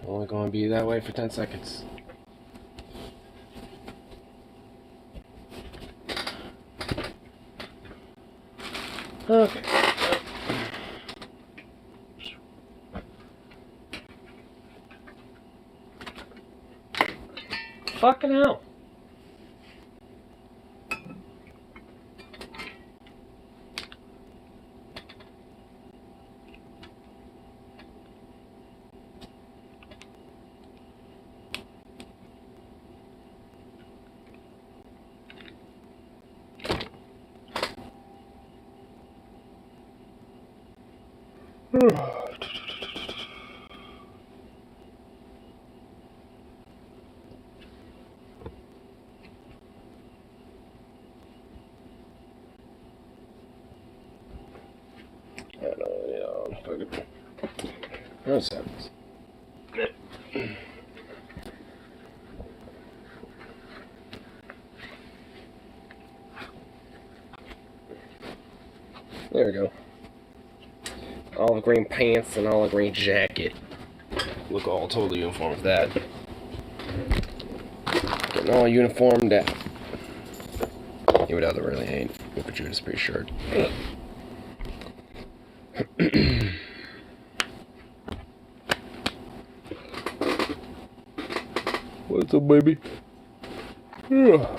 Only going to be that way for 10 seconds. Okay. Fucking hell. No sense. There we go. Olive green pants and olive green jacket. Look all totally uniform with that. Getting all uniformed out. Even though there really ain't. But Judas pretty short. What's up, baby? Yeah.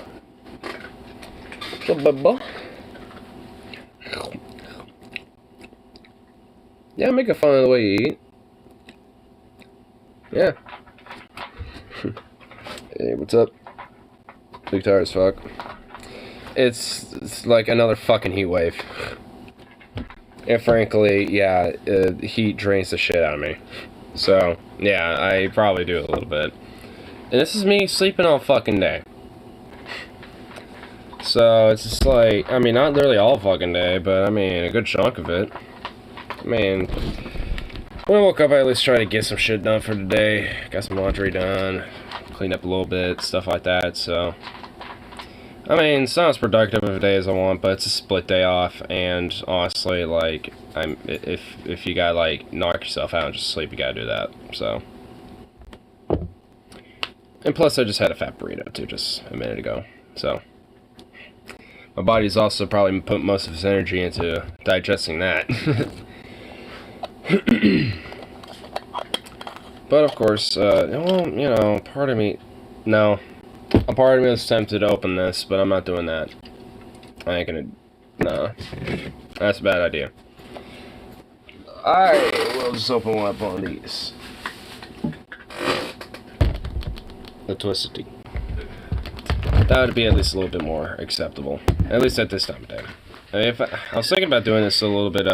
What's up, baby? Yeah, make it fun of the way you eat. Yeah. Hey, what's up? Big tired as fuck. It's like another fucking heat wave. And frankly, yeah, heat drains the shit out of me. So, yeah, I probably do a little bit. And this is me sleeping all fucking day. So, it's just like, I mean, not literally all fucking day, but I mean, a good chunk of it. I mean, when I woke up, I at least tried to get some shit done for today. Got some laundry done, cleaned up a little bit, stuff like that, so. I mean, it's not as productive of a day as I want, but it's a split day off, and honestly, like, if you gotta, like, knock yourself out and just sleep, you gotta do that, so. And plus, I just had a fat burrito, too, just a minute ago, so. My body's also probably put most of its energy into digesting that. But of course, well, you know, part of me, no, a part of me was tempted to open this, but I'm not doing that. I ain't gonna, nah, that's a bad idea. Alright, we'll just open one up on these. The Twisted Tea. That would be at least a little bit more acceptable, at least at this time of day. I mean, I was thinking about doing this a little bit,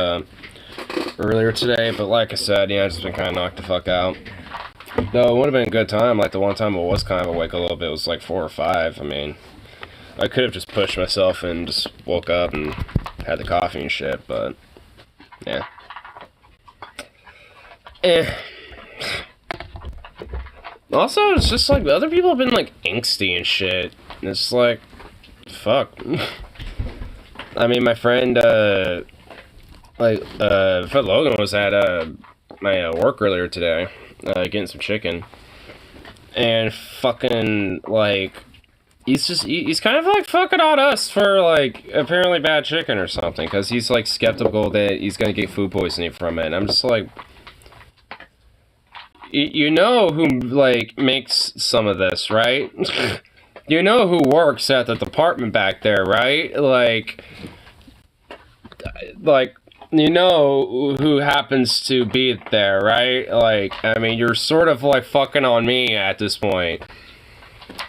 earlier today, but like I said, yeah, I've just been kind of knocked the fuck out. Though it would have been a good time, like the one time I was kind of awake a little bit, it was like 4 or 5, I mean, I could have just pushed myself and just woke up and had the coffee and shit, but, yeah. Also, it's just like, other people have been like angsty and shit, and it's like, fuck. I mean, my friend, Fred Logan was at my work earlier today, getting some chicken, and fucking, like, he's kind of like fucking on us for, like, apparently bad chicken or something, because he's, like, skeptical that he's gonna get food poisoning from it, and I'm just like, you know who, like, makes some of this, right? You know who works at the department back there, right? Like, you know who happens to be there, right? Like, I mean, you're sort of, like, fucking on me at this point.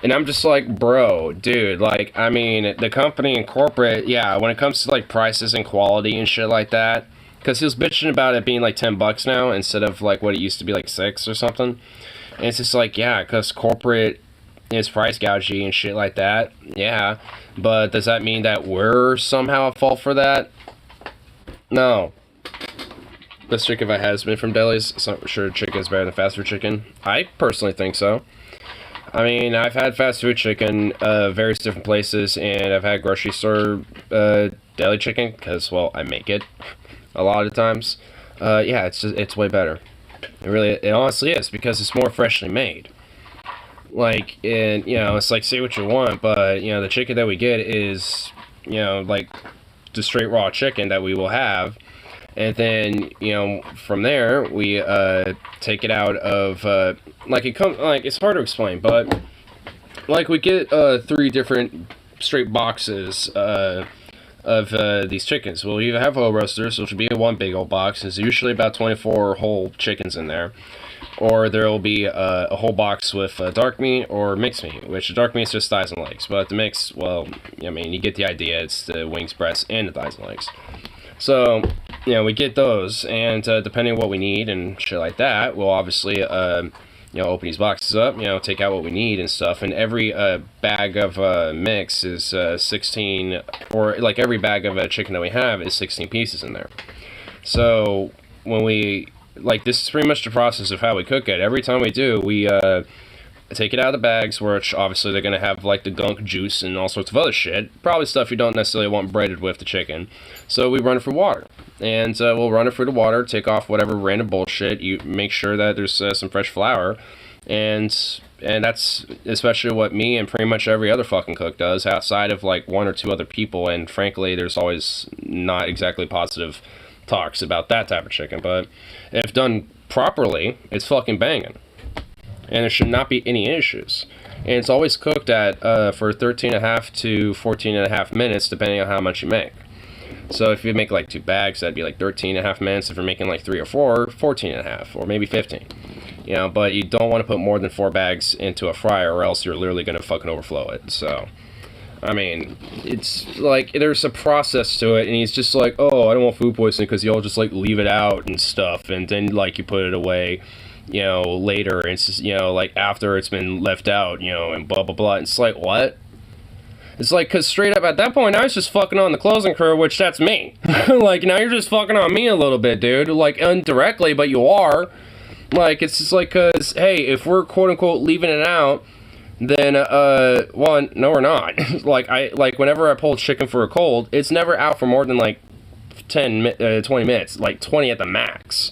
And I'm just like, bro, dude, like, I mean, the company and corporate, yeah, when it comes to, like, prices and quality and shit like that, because he was bitching about it being, like, $10 now instead of, like, what it used to be, like, 6 or something. And it's just like, yeah, because corporate is price gouging and shit like that, yeah. But does that mean that we're somehow at fault for that? No. Best chicken I've had has been from delis. So I'm sure chicken is better than fast food chicken. I personally think so. I mean, I've had fast food chicken various different places, and I've had grocery store deli chicken, because, well, I make it a lot of times. Yeah, it's way better. It honestly is, because it's more freshly made. Like, and it's like, say what you want, but the chicken that we get is, like the straight raw chicken that we will have, and then from there we take it out of like it comes like it's hard to explain, but like we get 3 different straight boxes of these chickens. We'll either have whole roasters, which will be one big old box. There's usually about 24 whole chickens in there. Or there will be a whole box with dark meat or mixed meat, which the dark meat is just thighs and legs. But the mix, well, I mean, you get the idea. It's the wings, breasts, and the thighs and legs. So, we get those, and depending on what we need and shit like that, we'll obviously, open these boxes up, take out what we need and stuff. And every bag of mix is 16, or like every bag of chicken that we have is 16 pieces in there. So, when we... Like, this is pretty much the process of how we cook it. Every time we do, we take it out of the bags, which obviously they're going to have, like, the gunk juice and all sorts of other shit. Probably stuff you don't necessarily want breaded with the chicken. So we run it through water. And we'll run it through the water, take off whatever random bullshit. You make sure that there's some fresh flour. And that's especially what me and pretty much every other fucking cook does, outside of, like, 1 or 2 other people. And frankly, there's always not exactly positive talks about that type of chicken, but if done properly, it's fucking banging, and there should not be any issues. And it's always cooked at for 13.5 to 14.5 minutes, depending on how much you make. So if you make like 2 bags, that'd be like 13.5 minutes. If you're making like 3 or 4, 14.5, or maybe 15. But you don't want to put more than 4 bags into a fryer, or else you're literally gonna fucking overflow it. So I mean, it's like, there's a process to it, and he's just like, oh, I don't want food poisoning, because y'all just, like, leave it out and stuff, and then, like, you put it away, later, and it's just, like, after it's been left out, and blah, blah, blah. It's like, what? It's like, because straight up at that point, I was just fucking on the closing crew, which that's me. Like, now you're just fucking on me a little bit, dude. Like, indirectly, but you are. Like, it's just like, because, hey, if we're quote-unquote leaving it out, then, well, no, we're not. like, whenever I pull chicken for a cold, it's never out for more than, like, 20 minutes, like, 20 at the max.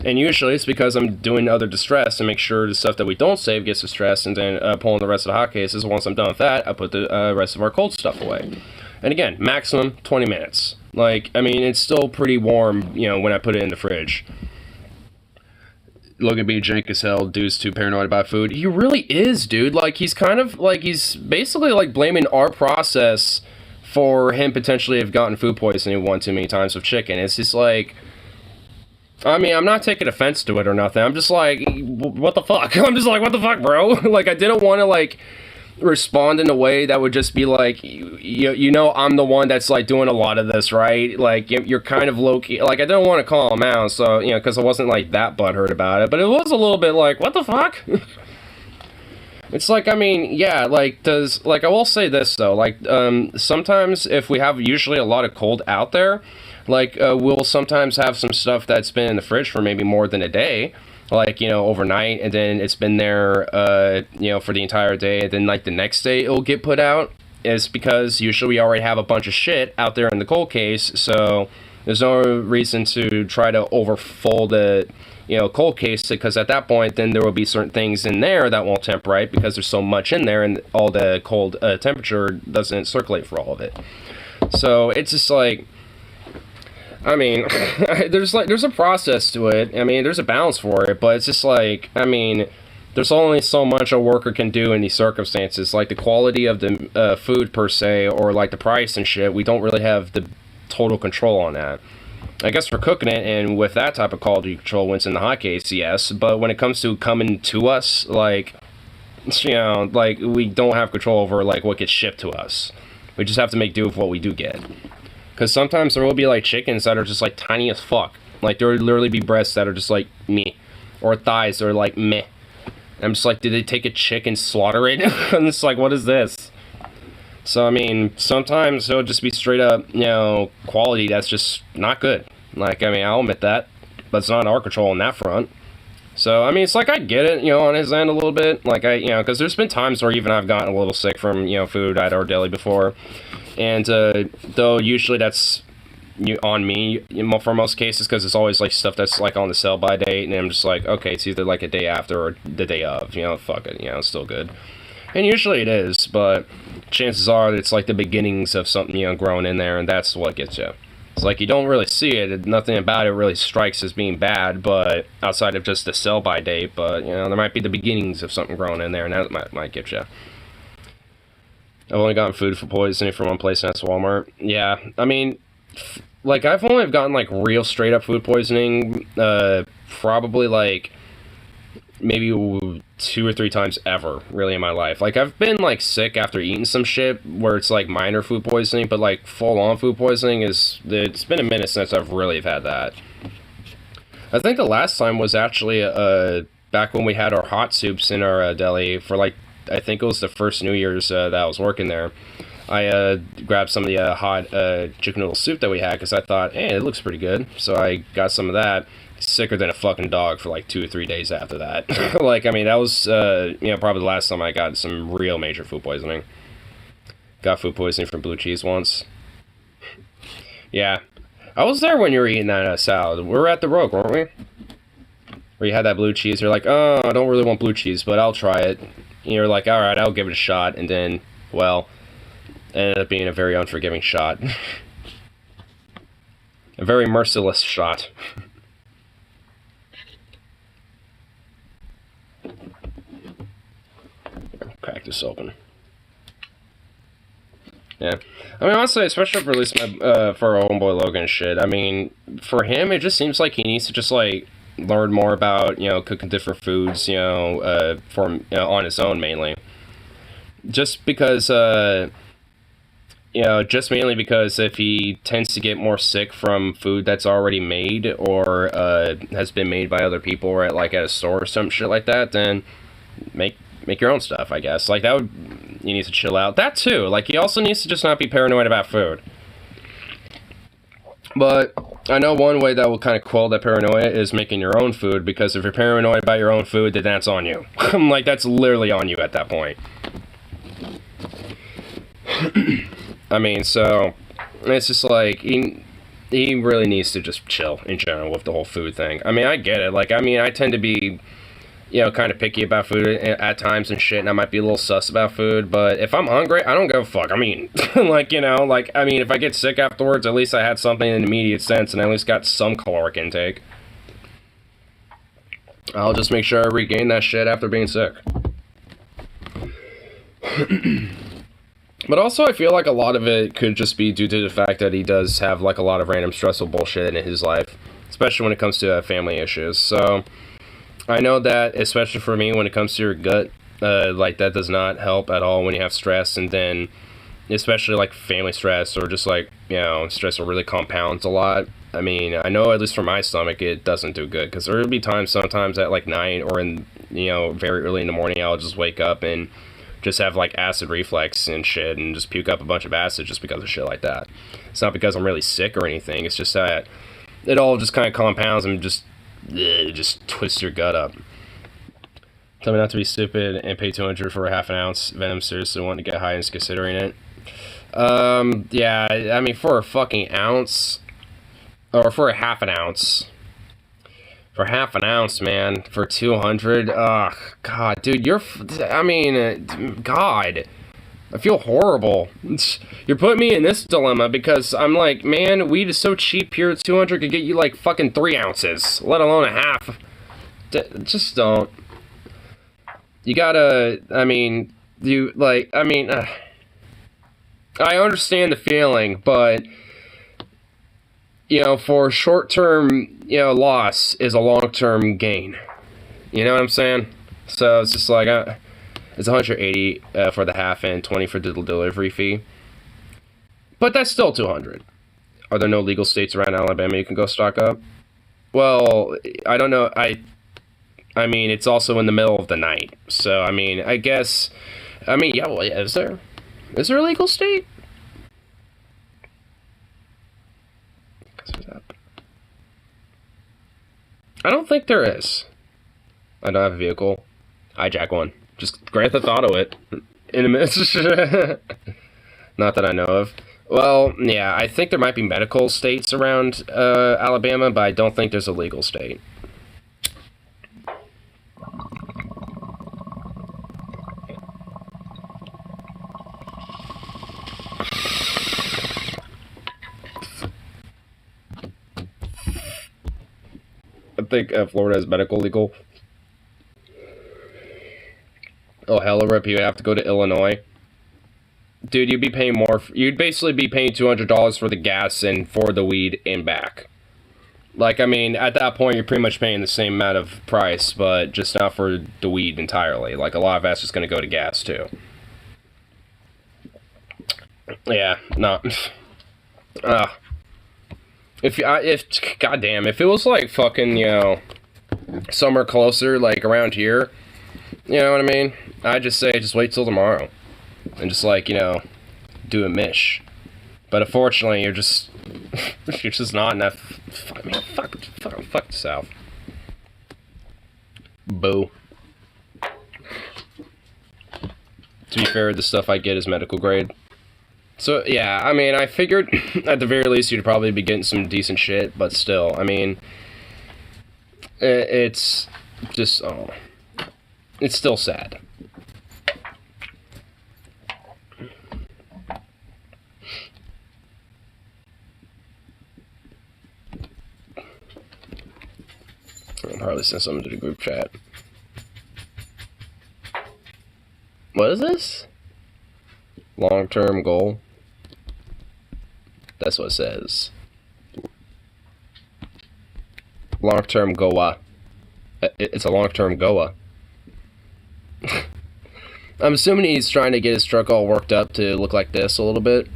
And usually it's because I'm doing other distress to make sure the stuff that we don't save gets distressed, and then, pulling the rest of the hot cases. Once I'm done with that, I put the, rest of our cold stuff away. And again, maximum 20 minutes. Like, I mean, it's still pretty warm, when I put it in the fridge. Logan B. jank as hell, dude's too paranoid about food. He really is, dude. Like, he's kind of, like, he's basically, like, blaming our process for him potentially have gotten food poisoning 1 too many times with chicken. It's just like, I mean, I'm not taking offense to it or nothing. I'm just like, what the fuck? I'm just like, what the fuck, bro? Like, I didn't want to, like, respond in a way that would just be like, I'm the one that's like doing a lot of this, right? Like, you're kind of low-key, like, I didn't want to call him out, so, because I wasn't like that butthurt about it, but it was a little bit like, what the fuck? It's like, I mean, yeah, like, I will say this though, like, sometimes if we have usually a lot of cold out there, like, we'll sometimes have some stuff that's been in the fridge for maybe more than a day, like, overnight, and then it's been there, for the entire day, and then, like, the next day it'll get put out, is because usually we already have a bunch of shit out there in the cold case, so there's no reason to try to overfull the, cold case, because at that point, then there will be certain things in there that won't temp right, because there's so much in there, and all the cold temperature doesn't circulate for all of it. So, it's just like, I mean, there's a process to it. I mean, there's a balance for it, but it's just like, I mean, there's only so much a worker can do in these circumstances. Like, the quality of the food per se, or like the price and shit, we don't really have the total control on that. I guess for cooking it, and with that type of quality control when it's in the hot case, yes, but when it comes to coming to us, like, like, we don't have control over, like, what gets shipped to us. We just have to make do with what we do get. Because sometimes there will be, like, chickens that are just, like, tiny as fuck. Like, there would literally be breasts that are just, like, meh. Or thighs that are, like, meh. I'm just like, did they take a chicken, slaughter it? I'm just like, what is this? So, I mean, sometimes it'll just be straight up, quality that's just not good. Like, I mean, I'll admit that. But it's not our control on that front. So, I mean, it's like, I get it, on his end a little bit. Like, because there's been times where even I've gotten a little sick from, food at our deli before. And, though usually that's, on me for most cases, because it's always like stuff that's like on the sell by date, and I'm just like, okay, it's either like a day after or the day of, fuck it, it's still good. And usually it is, but chances are it's like the beginnings of something, growing in there, and that's what gets you. It's like you don't really see it, nothing about it really strikes as being bad, but outside of just the sell by date, but there might be the beginnings of something growing in there, and that might get you. I've only gotten food for poisoning from one place, and that's Walmart. Yeah, I mean, like, I've only gotten, like, real straight-up food poisoning, probably, like, maybe 2 or 3 times ever, really, in my life. Like, I've been, like, sick after eating some shit where it's, like, minor food poisoning, but, like, full-on food poisoning it's been a minute since I've really had that. I think the last time was actually, back when we had our hot soups in our deli for, like, I think it was the first New Year's that I was working there. I grabbed some of the hot chicken noodle soup that we had because I thought, hey, it looks pretty good. So I got some of that. Sicker than a fucking dog for like 2 or 3 days after that. Like, I mean, that was, probably the last time I got some real major food poisoning. Got food poisoning from blue cheese once. Yeah. I was there when you were eating that salad. We were at the Rogue, weren't we? Where you had that blue cheese. You're like, oh, I don't really want blue cheese, but I'll try it. And you're like, alright, I'll give it a shot. And then, well, it ended up being a very unforgiving shot. A very merciless shot. Crack this open. Yeah. I mean, honestly, especially for at least for our homeboy Logan and shit, I mean, for him, it just seems like he needs to just, like, learn more about, cooking different foods, on his own, mainly. Just because, just mainly because if he tends to get more sick from food that's already made or has been made by other people or at a store or some shit like that, then make your own stuff, I guess. Like, he needs to chill out. That too. Like, he also needs to just not be paranoid about food. But I know one way that will kind of quell that paranoia is making your own food, because if you're paranoid about your own food, then that's on you. Like, that's literally on you at that point. I mean, so, it's just like, he really needs to just chill in general with the whole food thing. I mean, I get it. Like, I mean, I tend to be, kind of picky about food at times and shit, and I might be a little sus about food, but if I'm hungry, I don't give a fuck. I mean, I mean, if I get sick afterwards, at least I had something in an immediate sense, and I at least got some caloric intake. I'll just make sure I regain that shit after being sick. But also, I feel like a lot of it could just be due to the fact that he does have, like, a lot of random stressful bullshit in his life, especially when it comes to family issues, so I know that, especially for me, when it comes to your gut, like, that does not help at all when you have stress, and then, especially, like, family stress, or just, like, stress that really compounds a lot. I mean, I know, at least for my stomach, it doesn't do good, because there will be times, sometimes at, like, night, or in, very early in the morning, I'll just wake up and just have, like, acid reflux and shit, and just puke up a bunch of acid just because of shit like that. It's not because I'm really sick or anything, it's just that it all just kind of compounds and just twist your gut up. Tell me not to be stupid and pay $200 for a half an ounce. Venom seriously want to get high and is considering it. Yeah, I mean, for a fucking ounce, or for a half an ounce. For half an ounce, man, for 200. Ugh, God, dude, God. I feel horrible. You're putting me in this dilemma because I'm like, man, weed is so cheap here at 200 could get you like fucking 3 ounces, let alone a half. Just don't. You gotta, I understand the feeling, but, for short-term, loss is a long-term gain. You know what I'm saying? So it's just like, it's $180 for the half and $20 for the delivery fee. But that's still $200. Are there no legal states around Alabama you can go stock up? Well, I don't know. I mean, it's also in the middle of the night. So, I mean, I guess... I mean, yeah, well, is there? Is there a legal state? I don't think there is. I don't have a vehicle. Hijack one. Just Grand Theft Auto it. In a minute. Not that I know of. Well, yeah, I think there might be medical states around Alabama, but I don't think there's a legal state. I think Florida is medical legal. Oh, hella rip, you have to go to Illinois. Dude, you'd be paying more. You'd basically be paying $200 for the gas and for the weed and back. Like, I mean, at that point, you're pretty much paying the same amount of price, but just not for the weed entirely. Like, a lot of that's just going to go to gas, too. Yeah, no. Goddamn, if it was, like, fucking, you know, somewhere closer, like, around here, you know what I mean? I'd just say, just wait till tomorrow. And just, like, you know, do a mish. But unfortunately, you're just not enough. I mean, fuck the South. Boo. To be fair, the stuff I get is medical grade. So, yeah, I mean, I figured at the very least you'd probably be getting some decent shit, but still, I mean, it's just, oh, it's still sad. I'll probably send something to the group chat. What is this? Long-term goal? That's what it says. Long-term Goa. It's a long-term Goa. I'm assuming he's trying to get his truck all worked up to look like this a little bit.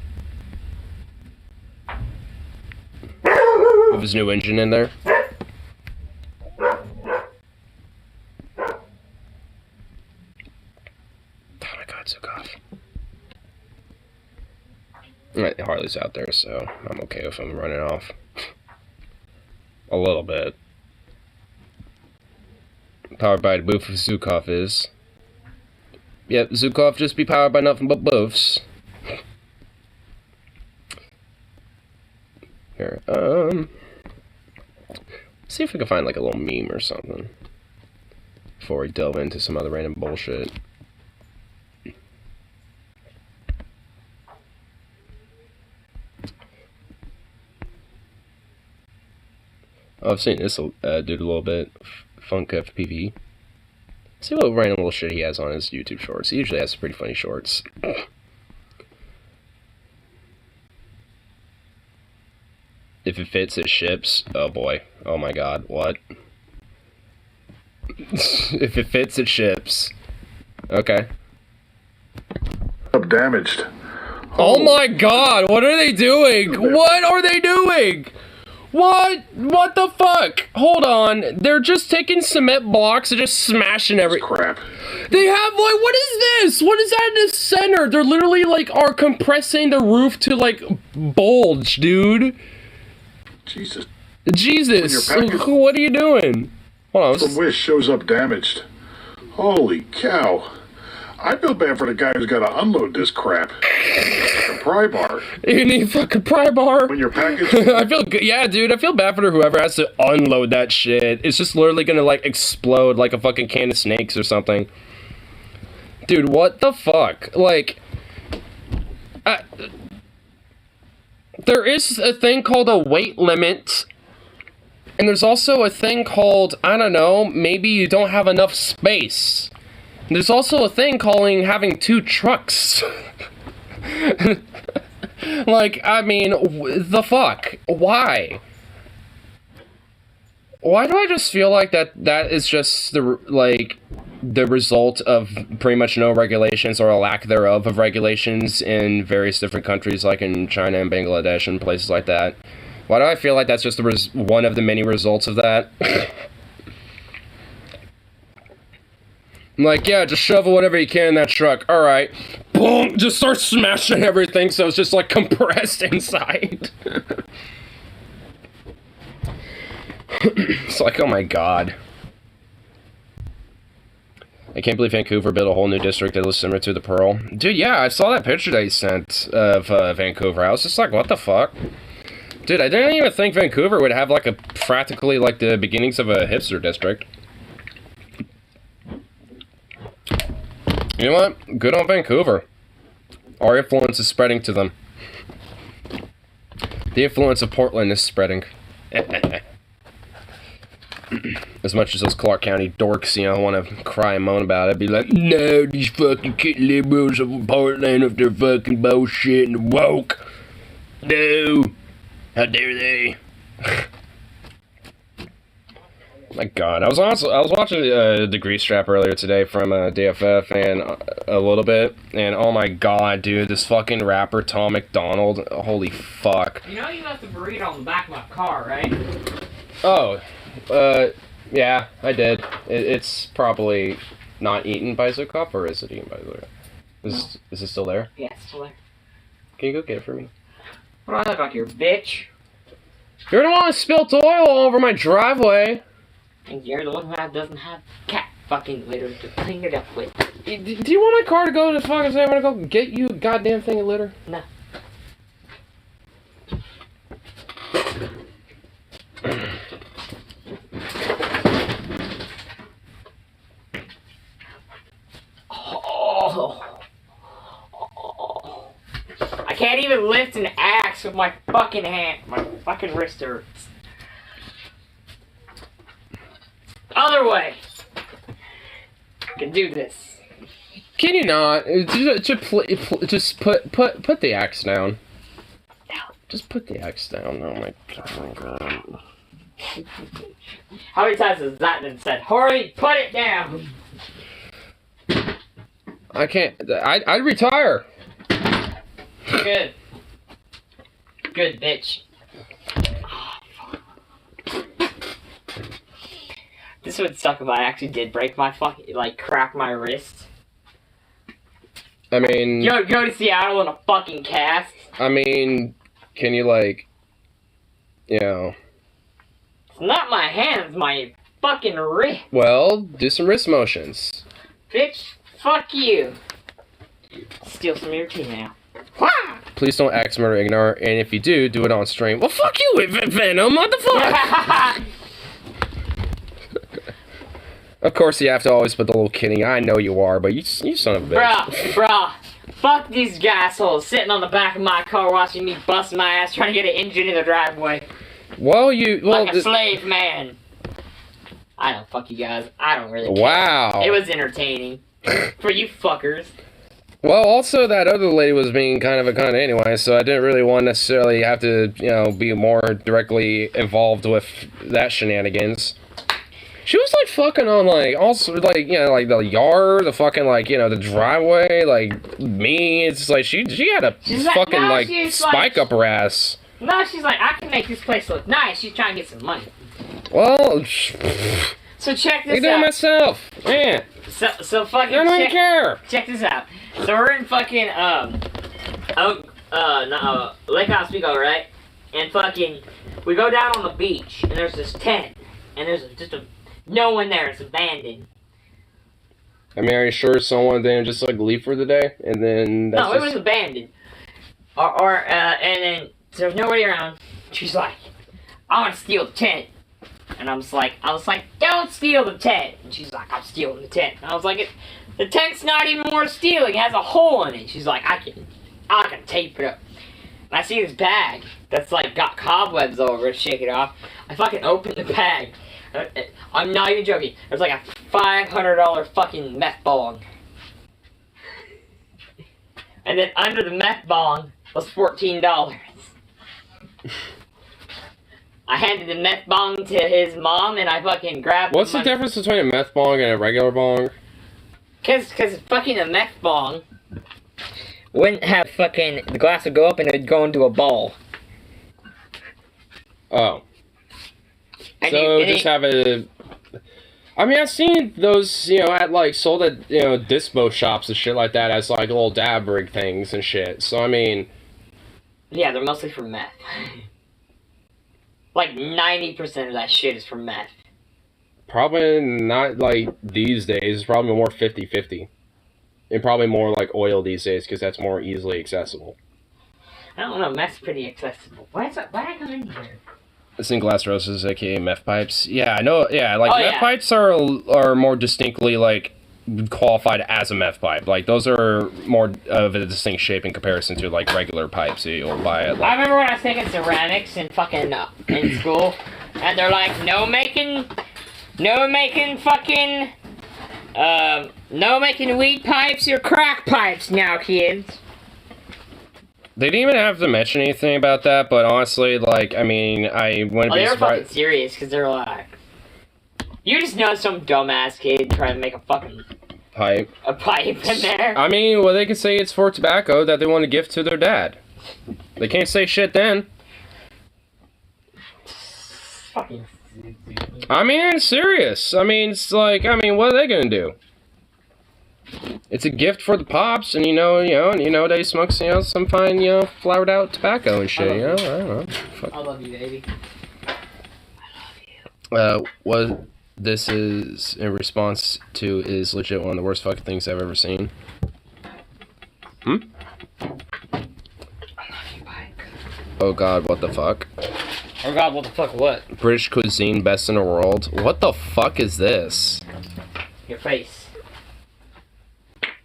With his new engine in there. Harley's out there, so I'm okay if I'm running off. A little bit. Powered by the booth of Zukov is. Yep, Zukov just be powered by nothing but boofs. Here, see if we can find like a little meme or something before we delve into some other random bullshit. Oh, I've seen this dude a little bit. Funk FPV. See what random little shit he has on his YouTube shorts. He usually has some pretty funny shorts. If it fits, it ships. Oh boy. Oh my god. What? If it fits, it ships. Okay. Damaged. Oh my god. What are they doing? What are they doing? What the fuck? Hold on. They're just taking cement blocks and just smashing Crap. They have, like, what is this? What is that in the center? They're literally, like, are compressing the roof to, like, bulge, dude. Jesus. What are you doing? Hold on. Some Wish shows up damaged. Holy cow. I feel bad for the guy who's got to unload this crap. A pry bar. You need fucking pry bar. When your package... I feel good. Yeah, dude, I feel bad for whoever has to unload that shit. It's just literally gonna, like, explode like a fucking can of snakes or something. Dude, what the fuck? Like... there is a thing called a weight limit. And there's also a thing called, I don't know, maybe you don't have enough space. There's also a thing calling having 2 trucks. Like, I mean, the fuck? Why? Why do I just feel like that is just the result of pretty much no regulations or a lack thereof of regulations in various different countries, like in China and Bangladesh and places like that? Why do I feel like that's just one of the many results of that? I'm like, yeah, just shovel whatever you can in that truck. Alright. Boom! Just start smashing everything so it's just, like, compressed inside. It's like, oh my god. I can't believe Vancouver built a whole new district that looks similar to the Pearl. Dude, yeah, I saw that picture that he sent of Vancouver. I was just like, what the fuck? Dude, I didn't even think Vancouver would have like a practically like the beginnings of a hipster district. You know what? Good on Vancouver. Our influence is spreading to them. The influence of Portland is spreading. As much as those Clark County dorks, you know, want to cry and moan about it, be like, no, these fucking kid liberals of Portland with their fucking bullshit and woke. No. How dare they? My God, I was watching the Grease Trap earlier today from DFF and a little bit, and oh my God, dude, this fucking rapper Tom McDonald, holy fuck. You know you left a burrito on the back of my car, right? Oh, yeah, I did. It's probably not eaten by Zukov, or is it eaten by Zukov? Is it still there? Yeah, it's still there. Can you go get it for me? What do I look like here, bitch? You're the one who spilled oil all over my driveway. And you're the one who doesn't have cat fucking litter to clean it up with. Do you want my car to go to the fucking say I'm gonna go get you a goddamn thing of litter? No. I can't even lift an axe with my fucking hand. My fucking wrist hurts. Other way. I can do this. Can you not? Just put the axe down. Just put the axe down. Oh my God. How many times has that been said? Hurry, put it down. I can't. I'd retire. Good. Good, bitch. This would suck if I actually did break my crack my wrist. I mean... Go to Seattle in a fucking cast. I mean, can you, like... You know... It's not my hands, my fucking wrist. Well, do some wrist motions. Bitch, fuck you. Steal some of your tea now. Please don't axe murder ignore, and if you do it on stream. Well, fuck you, Venom, what the fuck? Of course, you have to always put the little kidding. I know you are, but you son of a bitch. Bruh. Fuck these assholes sitting on the back of my car watching me bust my ass trying to get an engine in the driveway. Well, like a slave man. I don't fuck you guys. I don't really care. Wow. It was entertaining. For you fuckers. Well, also that other lady was being kind of a cunt anyway, so I didn't really want to necessarily have to, you know, be more directly involved with that shenanigans. She was, like, fucking on, like, also, like, you know, like, the yard, the fucking, like, you know, the driveway, like, me, it's like, she had a fucking, like spike up her ass. No, she's like, I can make this place look nice. She's trying to get some money. Well, so check this out. I do it myself, man. So fucking I don't even care. Check this out. So we're in fucking, Lake Oswego, right? And fucking, we go down on the beach, and there's this tent, and there's just no one there. It's abandoned. I mean, are you sure someone didn't just, like, leave for the day? And then that's it was abandoned. And then there's nobody around. She's like, I want to steal the tent. And I was like, don't steal the tent. And she's like, I'm stealing the tent. And I was like, the tent's not even worth stealing. It has a hole in it. She's like, I can tape it up. And I see this bag that's like got cobwebs over it. Shake it off. I fucking open the bag. I'm not even joking. There's like a $500 fucking meth bong. And then under the meth bong was $14. I handed the meth bong to his mom, and I fucking grabbed. What's the difference between a meth bong and a regular bong? Cause fucking a meth bong wouldn't have fucking, the glass would go up and it'd go into a ball. Oh. Have a... I mean, I've seen those, you know, at, like, sold at, you know, dispo shops and shit like that as, like, little dab rig things and shit. So, I mean... Yeah, they're mostly for meth. Like, 90% of that shit is for meth. Probably not like these days. It's probably more 50-50. And probably more like oil these days because that's more easily accessible. I don't know, meth's pretty accessible. Why did I come in here? It's in glass roses, aka meth pipes. Yeah, I know. Yeah, like meth yeah. pipes are more distinctly like qualified as a meth pipe. Like those are more of a distinct shape in comparison to like regular pipes that you'll buy at. Like, I remember when I was taking ceramics in fucking in school, and they're like, no making weed pipes or crack pipes now, kids. they didn't even have to mention anything about that, but honestly, like, I mean, I wouldn't be They were surprised. fucking serious, because they're like, you just know some dumbass kid trying to make a fucking Pipe. a pipe in there. I mean, well, they can say it's for tobacco that they want to gift to their dad. They can't say shit then. Fucking. I mean, it's serious. I mean, it's like, I mean, what are they gonna do? It's a gift for the pops, and you know, they smoke, some fine, flowered out tobacco and shit, I don't know. Fuck. I love you, baby. What this is in response to is legit one of the worst fucking things I've ever seen. I love you, Mike. Oh god, what the fuck? Oh god, what the fuck, what? British cuisine best in the world. What the fuck is this? Your face.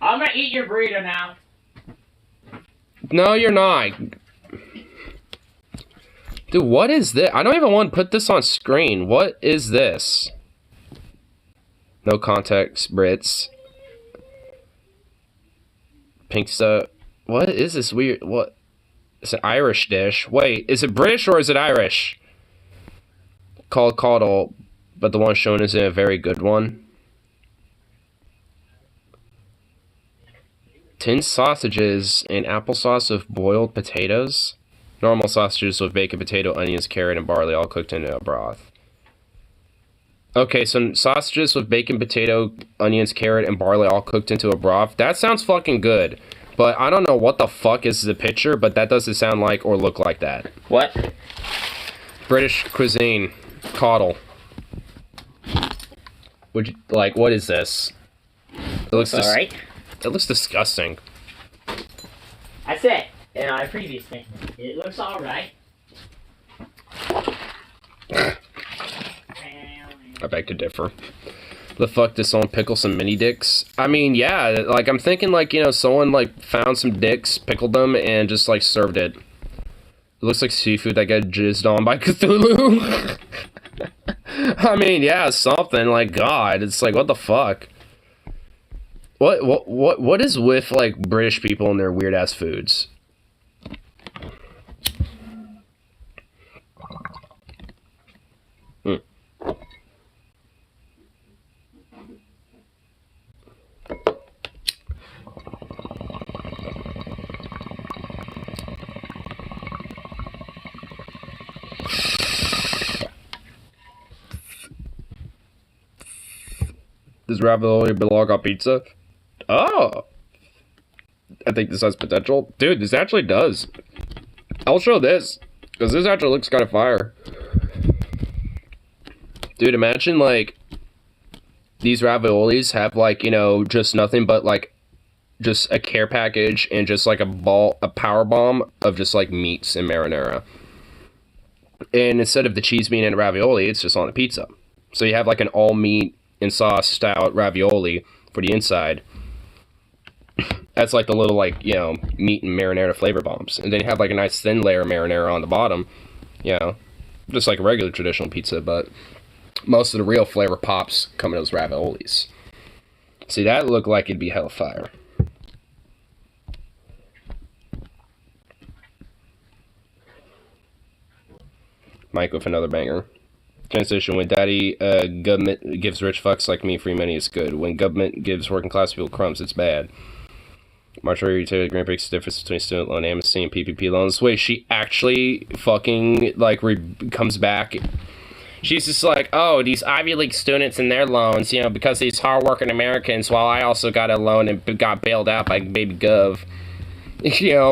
I'm gonna eat your burrito now. No, you're not. Dude, what is this? I don't even want to put this on screen. What is this? No context, Brits. Pink stuff. What is this weird? What? It's an Irish dish. Wait, is it British or is it Irish? Called caudal, but the one shown isn't a very good one. Tin sausages and applesauce with boiled potatoes. Normal sausages with bacon, potato, onions, carrot, and barley all cooked into a broth. Okay, so sausages with bacon, potato, onions, carrot, and barley all cooked into a broth. That sounds fucking good. But I don't know what the fuck is the picture, but that doesn't sound like or look like that. What? British cuisine. Caudal. Would you, like, what is this? It looks Alright. It looks disgusting. I said in our previous thing, it looks alright. I beg to differ. The fuck does someone pickle some mini dicks? I mean, yeah, like, I'm thinking, like, someone, like, found some dicks, pickled them, and just, like, served it. It looks like seafood that got jizzed on by Cthulhu. I mean, yeah, something, like, God, it's like, what the fuck? What is with, like, British people and their weird-ass foods? Does ravioli belong on pizza? Oh! I think this has potential. Dude, this actually does. I'll show this. Because this actually looks kind of fire. Dude, imagine, like, these raviolis have, like, just nothing but, like, just a care package and just, like, a power bomb of just, like, meats and marinara. And instead of the cheese being in a ravioli, it's just on a pizza. So you have, like, an all-meat and sauce style ravioli for the inside. That's like the little, like, meat and marinara flavor bombs. And then you have, like, a nice thin layer of marinara on the bottom. Just like a regular traditional pizza, but most of the real flavor pops come in those raviolis. See, that looked like it'd be hella fire. Mike with another banger. Transition: when daddy government gives rich fucks like me free money, it's good. When government gives working class people crumbs, it's bad. Marjorie utility grant breaks the difference between student loan amnesty and PPP loans. Wait, she actually fucking, like, comes back. She's just like, oh, these Ivy League students and their loans, because these hardworking Americans, while I also got a loan and got bailed out by baby Gov.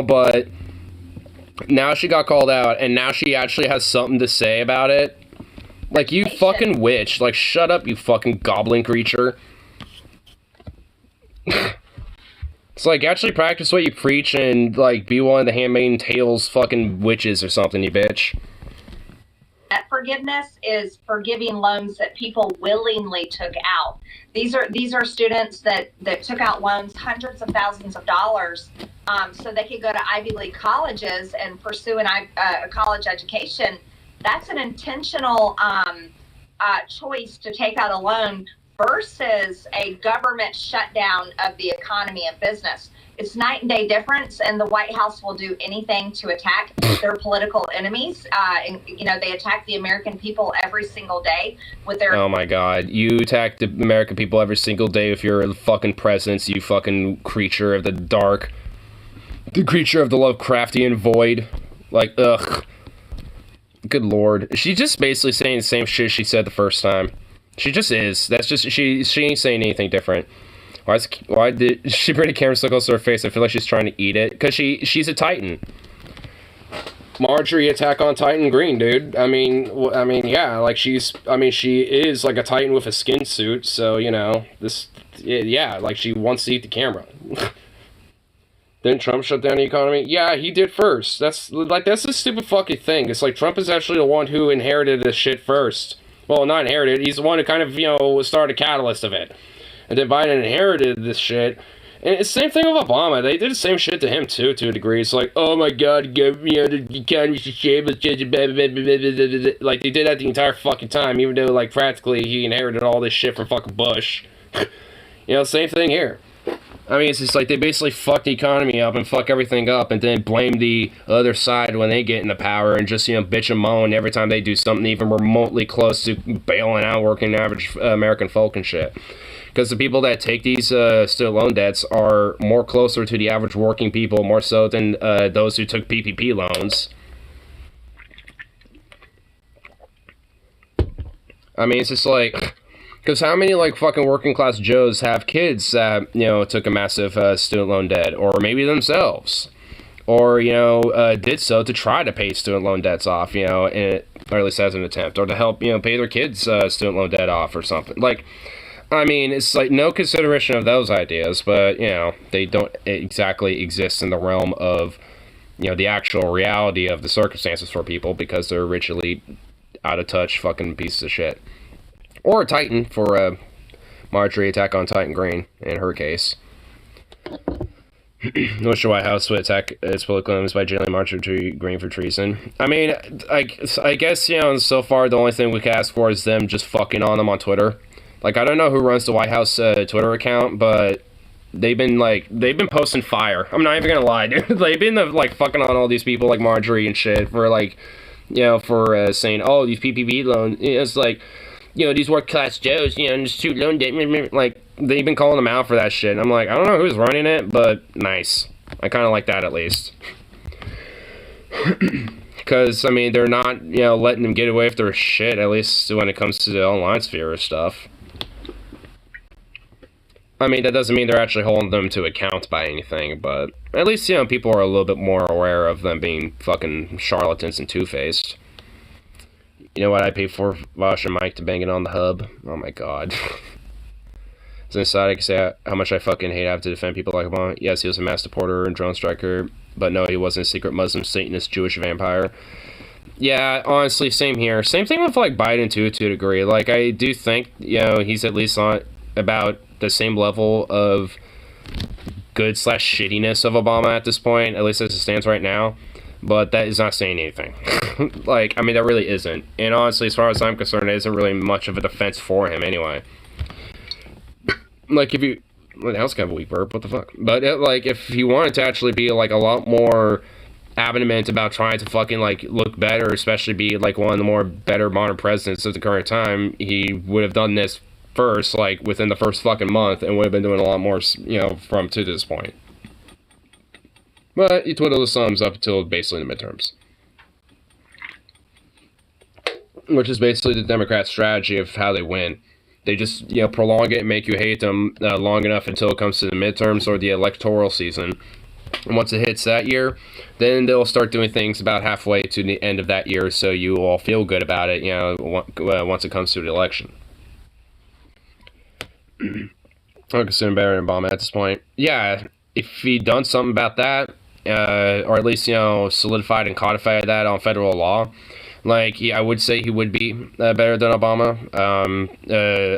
But now she got called out, and now she actually has something to say about it. Like, you fucking witch. Like, shut up, you fucking goblin creature. It's like, actually practice what you preach and, like, be one of the Handmaid's Tale's fucking witches or something, you bitch. Debt forgiveness is forgiving loans that people willingly took out. These are students that took out loans, hundreds of thousands of dollars, so they could go to Ivy League colleges and pursue a college education. That's an intentional choice to take out a loan versus a government shutdown of the economy and business. It's night and day difference, and the White House will do anything to attack their political enemies. And, you know, they attack the American people every single day with their... Oh my god, you attack the American people every single day with your fucking presence, you fucking creature of the dark. The creature of the Lovecraftian void. Like, ugh. Good lord. She's just basically saying the same shit she said the first time. She just is. That's just, she ain't saying anything different. Why did she bring a camera so close to her face? I feel like she's trying to eat it. Because she's a Titan. Marjorie, Attack on Titan Green, dude. I mean, yeah, like she is like a Titan with a skin suit, so, you know, yeah, like she wants to eat the camera. Didn't Trump shut down the economy? Yeah, he did first. That's a stupid fucking thing. It's like Trump is actually the one who inherited this shit first. Well, not inherited, he's the one who kind of, you know, started a catalyst of it. And then Biden inherited this shit. And it's the same thing with Obama. They did the same shit to him, too, to a degree. It's like, oh my god, you know, the economy's a shame. Like, they did that the entire fucking time, even though, like, practically he inherited all this shit from fucking Bush. You know, same thing here. I mean, it's just like they basically fuck the economy up and fuck everything up and then blame the other side when they get into power and just, you know, bitch and moan every time they do something even remotely close to bailing out working average American folk and shit. Because the people that take these student loan debts are more closer to the average working people, more so than those who took PPP loans. I mean, it's just like, because how many like fucking working class Joes have kids that, you know, took a massive student loan debt, or maybe themselves, or, you know, did so to try to pay student loan debts off, you know, or at least as an attempt, or to help, you know, pay their kids' student loan debt off or something. Like, I mean, it's like no consideration of those ideas, but, you know, they don't exactly exist in the realm of, you know, the actual reality of the circumstances for people because they're ritually out of touch fucking pieces of shit. Or a Titan for Marjorie, Attack on Titan Green, in her case. Which the White House would attack its political enemies by jailing Marjorie Green for treason. I mean, I guess, you know, so far the only thing we can ask for is them just fucking on them on Twitter. Like, I don't know who runs the White House Twitter account, but they've been posting fire. I'm not even gonna lie, dude. They've been, like, fucking on all these people, like Marjorie and shit, for, like, you know, for saying, oh, these PPP loans, it's like, you know, these work-class Joes, you know, and student loan debt, like, they've been calling them out for that shit. And I'm like, I don't know who's running it, but nice. I kind of like that, at least. Because, I mean, they're not, you know, letting them get away with their shit, at least when it comes to the online sphere of stuff. I mean, that doesn't mean they're actually holding them to account by anything, but at least, you know, people are a little bit more aware of them being fucking charlatans and two-faced. You know what I pay for Vosh and Mike to bang it on the hub? Oh my god. As an aside, I can say how much I fucking hate having to defend people like Obama. Yes, he was a mass deporter and drone striker, but no, he wasn't a secret Muslim, Satanist, Jewish vampire. Yeah, honestly, same here. Same thing with, like, Biden, too, to a degree. Like, I do think, you know, he's at least on about the same level of good/shittiness of Obama at this point, at least as it stands right now. But that is not saying anything. Like, I mean, that really isn't. And honestly, as far as I'm concerned, it isn't really much of a defense for him anyway. Like, if you... Well, that was kind of a weak burp, what the fuck? But, like, if he wanted to actually be, like, a lot more adamant about trying to fucking, like, look better, especially be, like, one of the more better modern presidents of the current time, he would have done this first, like, within the first fucking month, and would have been doing a lot more, you know, from to this point. But he twiddled his thumbs up until basically the midterms. Which is basically the Democrats' strategy of how they win. They just, you know, prolong it and make you hate them long enough until it comes to the midterms or the electoral season. And once it hits that year, then they'll start doing things about halfway to the end of that year, so you all feel good about it, once it comes to the election. I'm considering better than Obama at this point. Yeah, if he'd done something about that, or at least, solidified and codified that on federal law, I would say he would be better than Obama.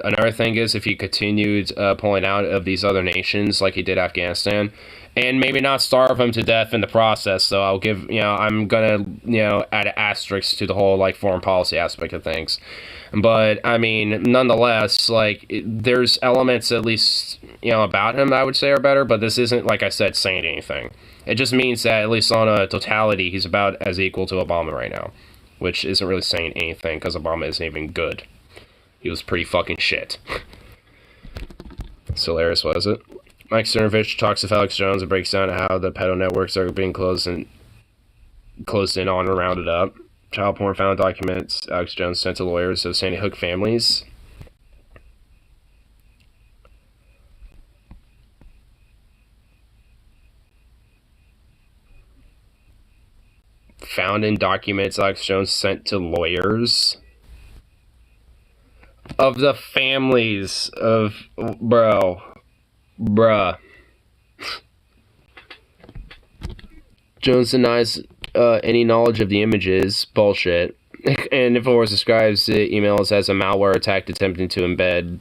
Another thing is if he continued pulling out of these other nations like he did Afghanistan, and maybe not starve him to death in the process. So I'll give, I'm gonna, add an asterisk to the whole foreign policy aspect of things. But I mean, nonetheless, there's elements at least, about him that I would say are better. But this isn't, like I said, saying anything. It just means that at least on a totality, he's about as equal to Obama right now. Which isn't really saying anything, because Obama isn't even good. He was pretty fucking shit. It's hilarious, was it? Mike Cernovich talks to Alex Jones and breaks down how the pedo networks are being closed in on and rounded up. Child porn found documents Alex Jones sent to lawyers of Sandy Hook families. Found in documents Alex Jones sent to lawyers of the families of bruh. Jones denies any knowledge of the images. Bullshit. And InfoWars describes the emails as a malware attack attempting to embed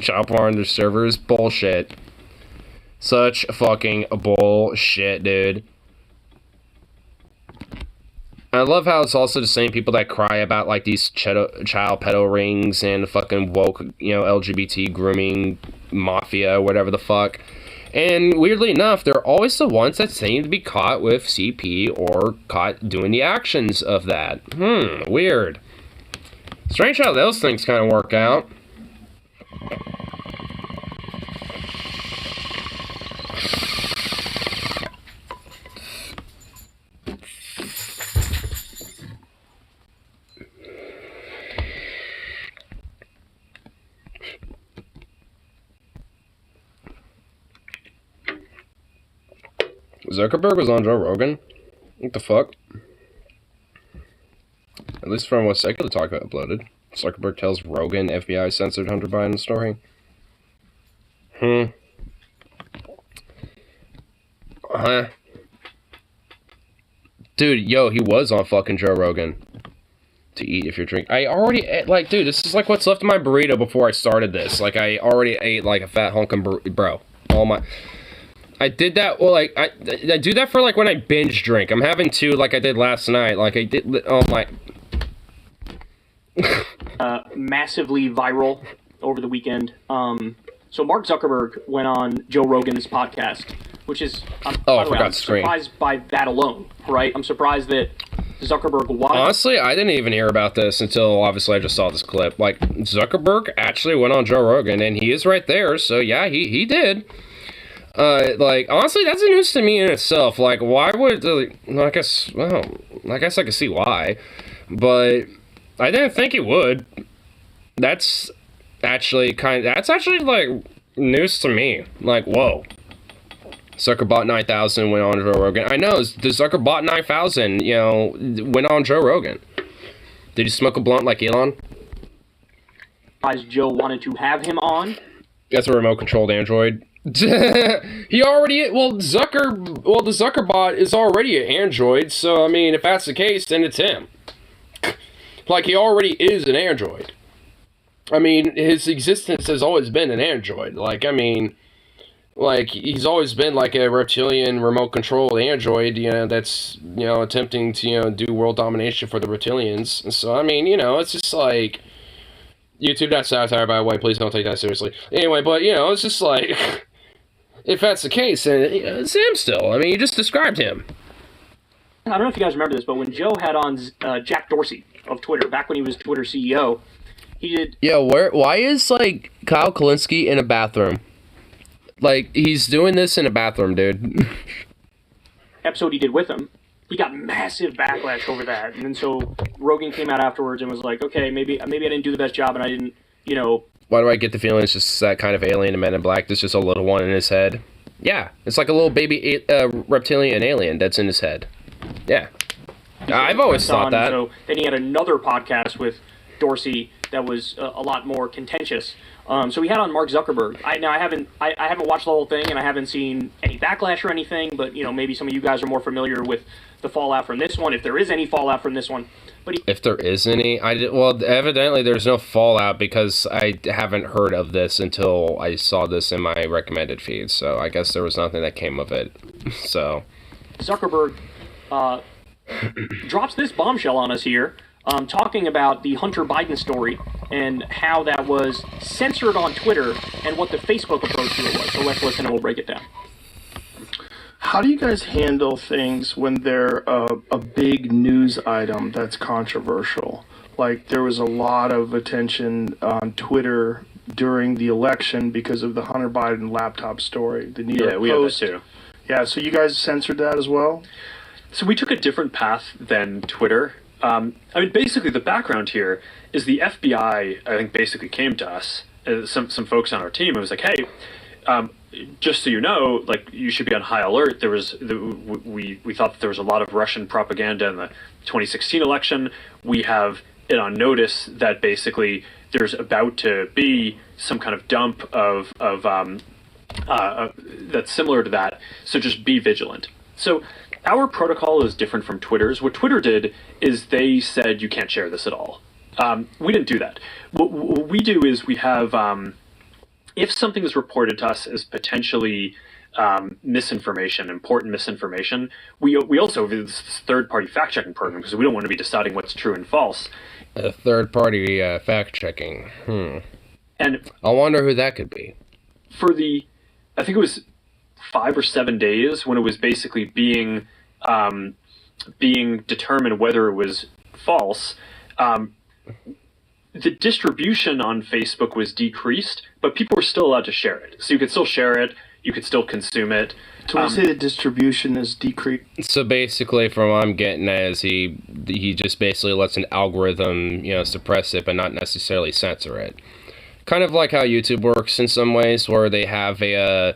child porn on their servers. Bullshit. Such fucking bullshit, dude. I love how it's also the same people that cry about these child pedo rings and fucking woke, LGBT grooming mafia, whatever the fuck. And weirdly enough, they're always the ones that seem to be caught with CP or caught doing the actions of that. Weird. Strange how those things kind of work out. Zuckerberg was on Joe Rogan? What the fuck? At least from what Secular Talk uploaded. Zuckerberg tells Rogan FBI censored Hunter Biden story. Dude, he was on fucking Joe Rogan. To eat if you're drinking. I already, dude, this is what's left of my burrito before I started this. I already ate a fat hunk of burrito. Bro. Oh my... I did that, I do that for, when I binge drink. I'm having two, like I did last night. I did, oh my... Massively viral over the weekend. So Mark Zuckerberg went on Joe Rogan's podcast, which is, by the way, I'm surprised by that alone, right? I'm surprised that Zuckerberg wanted... Honestly, I didn't even hear about this until, obviously, I just saw this clip. Zuckerberg actually went on Joe Rogan, and he is right there, so yeah, he did. Honestly, that's a news to me in itself. Why would, I guess I can see why, but I didn't think it would. That's actually news to me. Whoa. Zuckerbot 9000 went on Joe Rogan. I know, the Zuckerbot 9000, went on Joe Rogan. Did he smoke a blunt like Elon? Joe wanted to have him on. That's a remote-controlled android. The Zuckerbot is already an android, so, I mean, if that's the case, then it's him. He already is an android. I mean, his existence has always been an android. He's always been, a reptilian remote-controlled android, that's, attempting to, do world domination for the reptilians. And so, I mean, it's just, YouTube, that's satire, by the way, please don't take that seriously. Anyway, but, it's just, if that's the case, then it's him still. I mean, you just described him. I don't know if you guys remember this, but when Joe had on Jack Dorsey of Twitter, back when he was Twitter CEO, he did... Yeah, why is, Kyle Kalinske in a bathroom? He's doing this in a bathroom, dude. Episode he did with him, he got massive backlash over that. And then so Rogan came out afterwards and was like, okay, maybe I didn't do the best job and I didn't, Why do I get the feeling it's just that kind of alien to Men in Black? There's just a little one in his head. Yeah, it's like a little baby reptilian alien that's in his head. Yeah. I've always thought that. So then he had another podcast with Dorsey that was a lot more contentious. So we had on Mark Zuckerberg. I haven't watched the whole thing, and I haven't seen any backlash or anything. But maybe some of you guys are more familiar with the fallout from this one, if there is any fallout from this one. But if there is any, well, evidently there's no fallout because I haven't heard of this until I saw this in my recommended feed. So I guess there was nothing that came of it. So Zuckerberg drops this bombshell on us here, talking about the Hunter Biden story and how that was censored on Twitter and what the Facebook approach to it was. So let's listen and we'll break it down. How do you guys handle things when they're a big news item that's controversial? Like, there was a lot of attention on Twitter during the election because of the Hunter Biden laptop story. The New York Post. We have that too. Yeah, so you guys censored that as well? So we took a different path than Twitter. Basically the background here is the FBI, I think, basically came to us, some folks on our team, and was like, hey, just so you know, like, you should be on high alert. We thought that there was a lot of Russian propaganda in the 2016 election. We have it on notice that basically there's about to be some kind of dump of that's similar to that. So just be vigilant. So our protocol is different from Twitter's. What Twitter did is they said you can't share this at all. We didn't do that. What we do is we have, if something is reported to us as potentially misinformation, important misinformation, we also have this third-party fact-checking program because we don't want to be deciding what's true and false. A third-party fact-checking. And I wonder who that could be. For I think it was 5 or 7 days when it was basically being determined whether it was false. The distribution on Facebook was decreased, but people were still allowed to share it. So you could still share it, you could still consume it. So we say the distribution is decreased. So basically, from what I'm getting at is he just basically lets an algorithm, suppress it, but not necessarily censor it. Kind of like how YouTube works in some ways, where they have where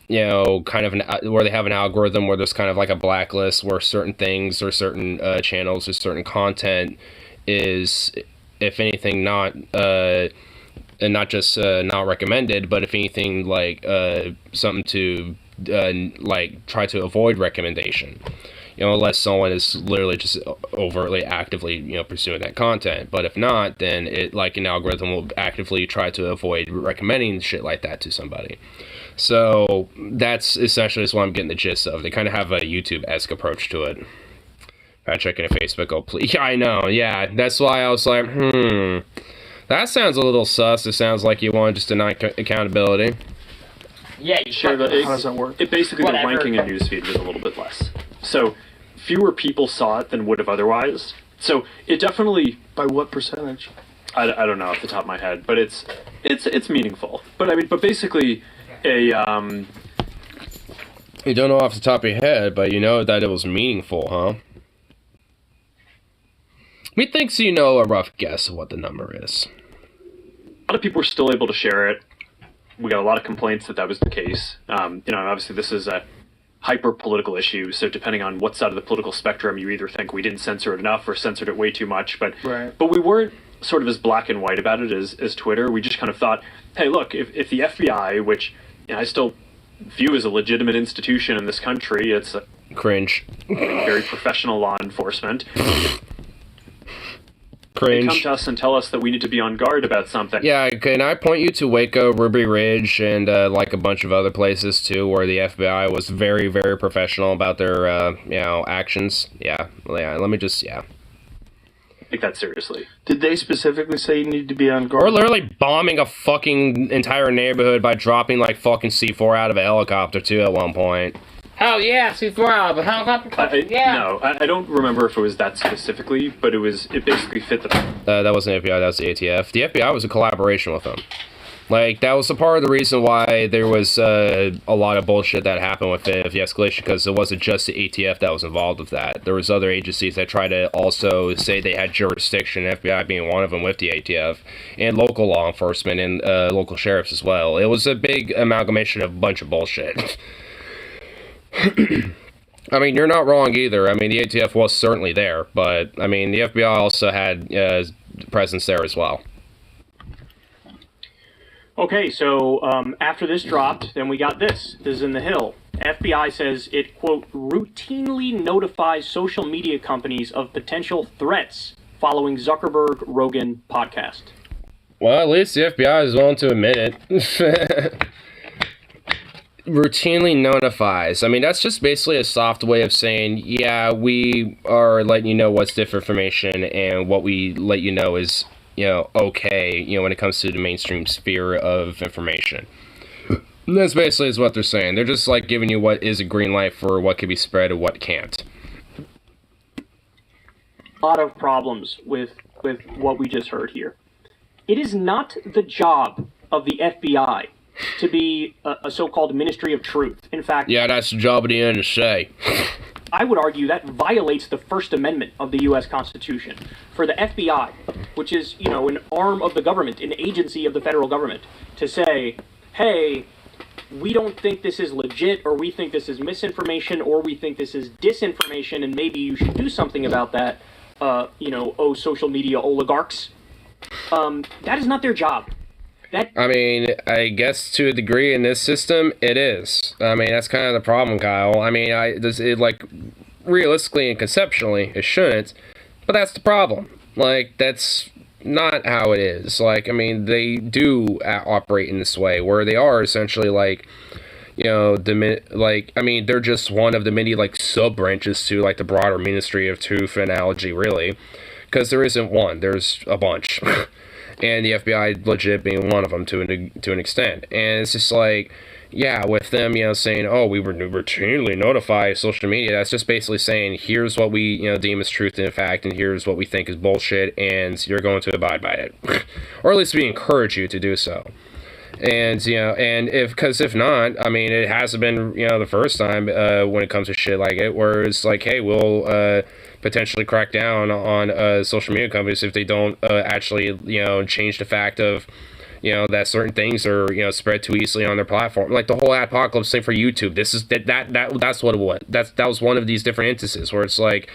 they have an algorithm where there's kind of like a blacklist where certain things or certain channels or certain content is, if anything, not not just not recommended, but if anything, like something to try to avoid recommendation. Unless someone is literally just overtly actively pursuing that content. But if not, then it, like, an algorithm will actively try to avoid recommending shit like that to somebody. So that's essentially what I'm getting the gist of. They kind of have a YouTube-esque approach to it. Fact checking a Facebook, oh please. Yeah, I know, yeah. That's why I was like, that sounds a little sus. It sounds like you want just deny accountability. Yeah, you Sure, should. How does that work? It basically, the ranking in newsfeed was a little bit less. So fewer people saw it than would have otherwise. So it definitely... By what percentage? I don't know off the top of my head, but it's meaningful. But basically a... You don't know off the top of your head, but you know that it was meaningful, huh? Methinks you know a rough guess of what the number is. A lot of people were still able to share it. We got a lot of complaints that was the case. Obviously this is a hyper-political issue, so depending on what side of the political spectrum, you either think we didn't censor it enough or censored it way too much. But we weren't sort of as black and white about it as Twitter. We just kind of thought, hey, look, if the FBI, which I still view as a legitimate institution in this country, it's a cringe, very professional law enforcement. Cringe. They come to us and tell us that we need to be on guard about something. Yeah, can I point you to Waco, Ruby Ridge, and like a bunch of other places too, where the FBI was very, very professional about their actions. Yeah. Let me just Take that seriously. Did they specifically say you need to be on guard? We're literally bombing a fucking entire neighborhood by dropping like fucking C4 out of a helicopter too at one point. Oh yeah, C4 out of a helicopter. Yeah. No, I don't remember if it was that specifically, but it basically fit the... That wasn't the FBI, that was the ATF. The FBI was a collaboration with them. Like, that was a part of the reason why there was a lot of bullshit that happened with the escalation, because it wasn't just the ATF that was involved with that. There was other agencies that tried to also say they had jurisdiction, FBI being one of them, with the ATF, and local law enforcement and local sheriffs as well. It was a big amalgamation of a bunch of bullshit. I mean, you're not wrong either. I mean, the ATF was certainly there, but, I mean, the FBI also had presence there as well. Okay, so after this dropped, then we got this. This is in The Hill. FBI says it, quote, routinely notifies social media companies of potential threats following Zuckerberg-Rogan podcast. Well, at least the FBI is willing to admit it. Routinely notifies. I mean, that's just basically a soft way of saying, yeah, we are letting you know what's different information, and what we let you know is, you know, okay, you know, when it comes to the mainstream sphere of information. And that's basically is what they're saying. They're just, like, giving you what is a green light for what can be spread and what can't. A lot of problems with what we just heard here. It is not the job of the FBI to be a so-called Ministry of Truth. In fact... Yeah, that's the job of the NSA. I would argue that violates the First Amendment of the U.S. Constitution. For the FBI, which is, you know, an arm of the government, an agency of the federal government, to say, hey, we don't think this is legit, or we think this is misinformation, or we think this is disinformation, and maybe you should do something about that, social media oligarchs. That is not their job. I mean, I guess to a degree in this system, it is. I mean, that's kind of the problem, Kyle. I mean, realistically and conceptually, it shouldn't, but that's the problem. Like, that's not how it is. Like, I mean, they do operate in this way, where they are essentially, like, you know, they're just one of the many, like, sub-branches to, like, the broader Ministry of Truth analogy, really. Because there isn't one, there's a bunch. And the FBI legit being one of them to an extent. And it's just like, yeah, with them, you know, saying, oh, we were routinely notify social media, that's just basically saying, here's what we, you know, deem as truth and fact, and here's what we think is bullshit, and you're going to abide by it. Or at least we encourage you to do so. And, you know, and if not, I mean, it hasn't been, you know, the first time when it comes to shit like it, where it's like, hey, we'll potentially crack down on social media companies if they don't actually, you know, change the fact of, you know, that certain things are, you know, spread too easily on their platform. Like the whole apocalypse thing for YouTube. This is that's what it was. That was one of these different instances where it's like,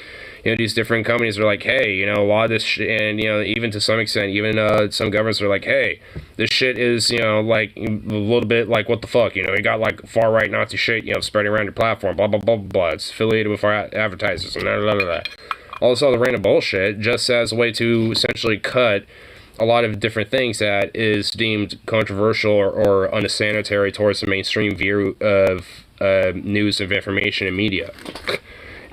you know, these different companies are like, hey, you know, a lot of this shit, and, you know, even to some extent, even some governments are like, hey, this shit is, you know, like a little bit like, what the fuck, you know, you got like far right Nazi shit, you know, spreading around your platform, blah blah blah blah. It's affiliated with our advertisers and blah blah blah. All this other random bullshit, just as a way to essentially cut a lot of different things that is deemed controversial or unsanitary towards the mainstream view of news of information and media.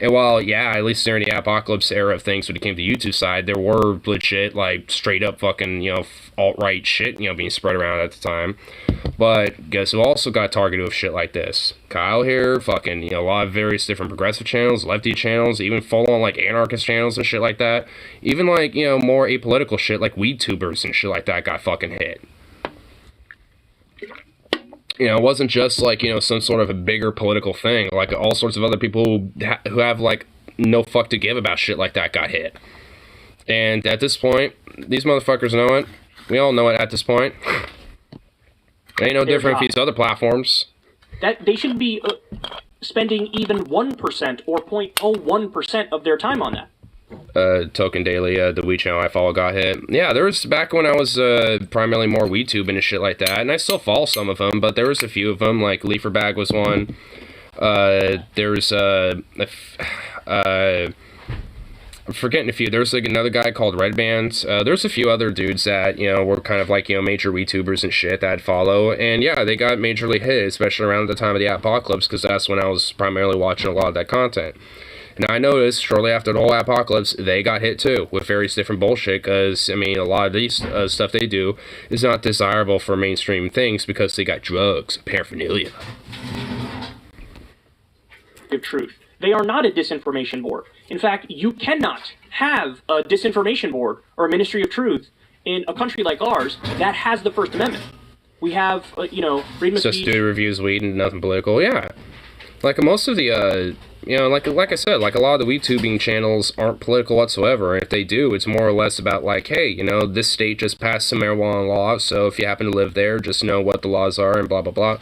And while, yeah, at least during the apocalypse era of things when it came to the YouTube side, there were legit, like, straight up fucking, you know, alt-right shit, you know, being spread around at the time. But guess who also got targeted with shit like this? Kyle here, fucking, you know, a lot of various different progressive channels, lefty channels, even full-on, like, anarchist channels and shit like that. Even, like, you know, more apolitical shit, like weed-tubers and shit like that got fucking hit. You know, it wasn't just, like, you know, some sort of a bigger political thing. Like, all sorts of other people who have, like, no fuck to give about shit like that got hit. And at this point, these motherfuckers know it. We all know it at this point. It ain't no different with these other platforms. That they should be spending even 1% or 0.01% of their time on that. Token Daily, the Wii channel I follow, got hit. Yeah, there was back when I was primarily more WeTube and shit like that, and I still follow some of them, but there was a few of them, like Leaferbag was one. There's I'm forgetting a few. There's like another guy called Red Bands. There's a few other dudes that, you know, were kind of like, you know, major WeTubers and shit that I'd follow, and yeah, they got majorly hit, especially around the time of the apocalypse, because that's when I was primarily watching a lot of that content. And I noticed shortly after the whole apocalypse, they got hit too with various different bullshit, because, I mean, a lot of these stuff they do is not desirable for mainstream things because they got drugs, paraphernalia. Of truth. They are not a disinformation board. In fact, you cannot have a disinformation board or a Ministry of Truth in a country like ours that has the First Amendment. We have, freedom of Just speech. dude reviews weed and nothing political. Yeah. Like most of the, like I said, like a lot of the weed tubing channels aren't political whatsoever. And if they do, it's more or less about like, hey, this state just passed some marijuana law, so if you happen to live there, just know what the laws are and blah, blah, blah.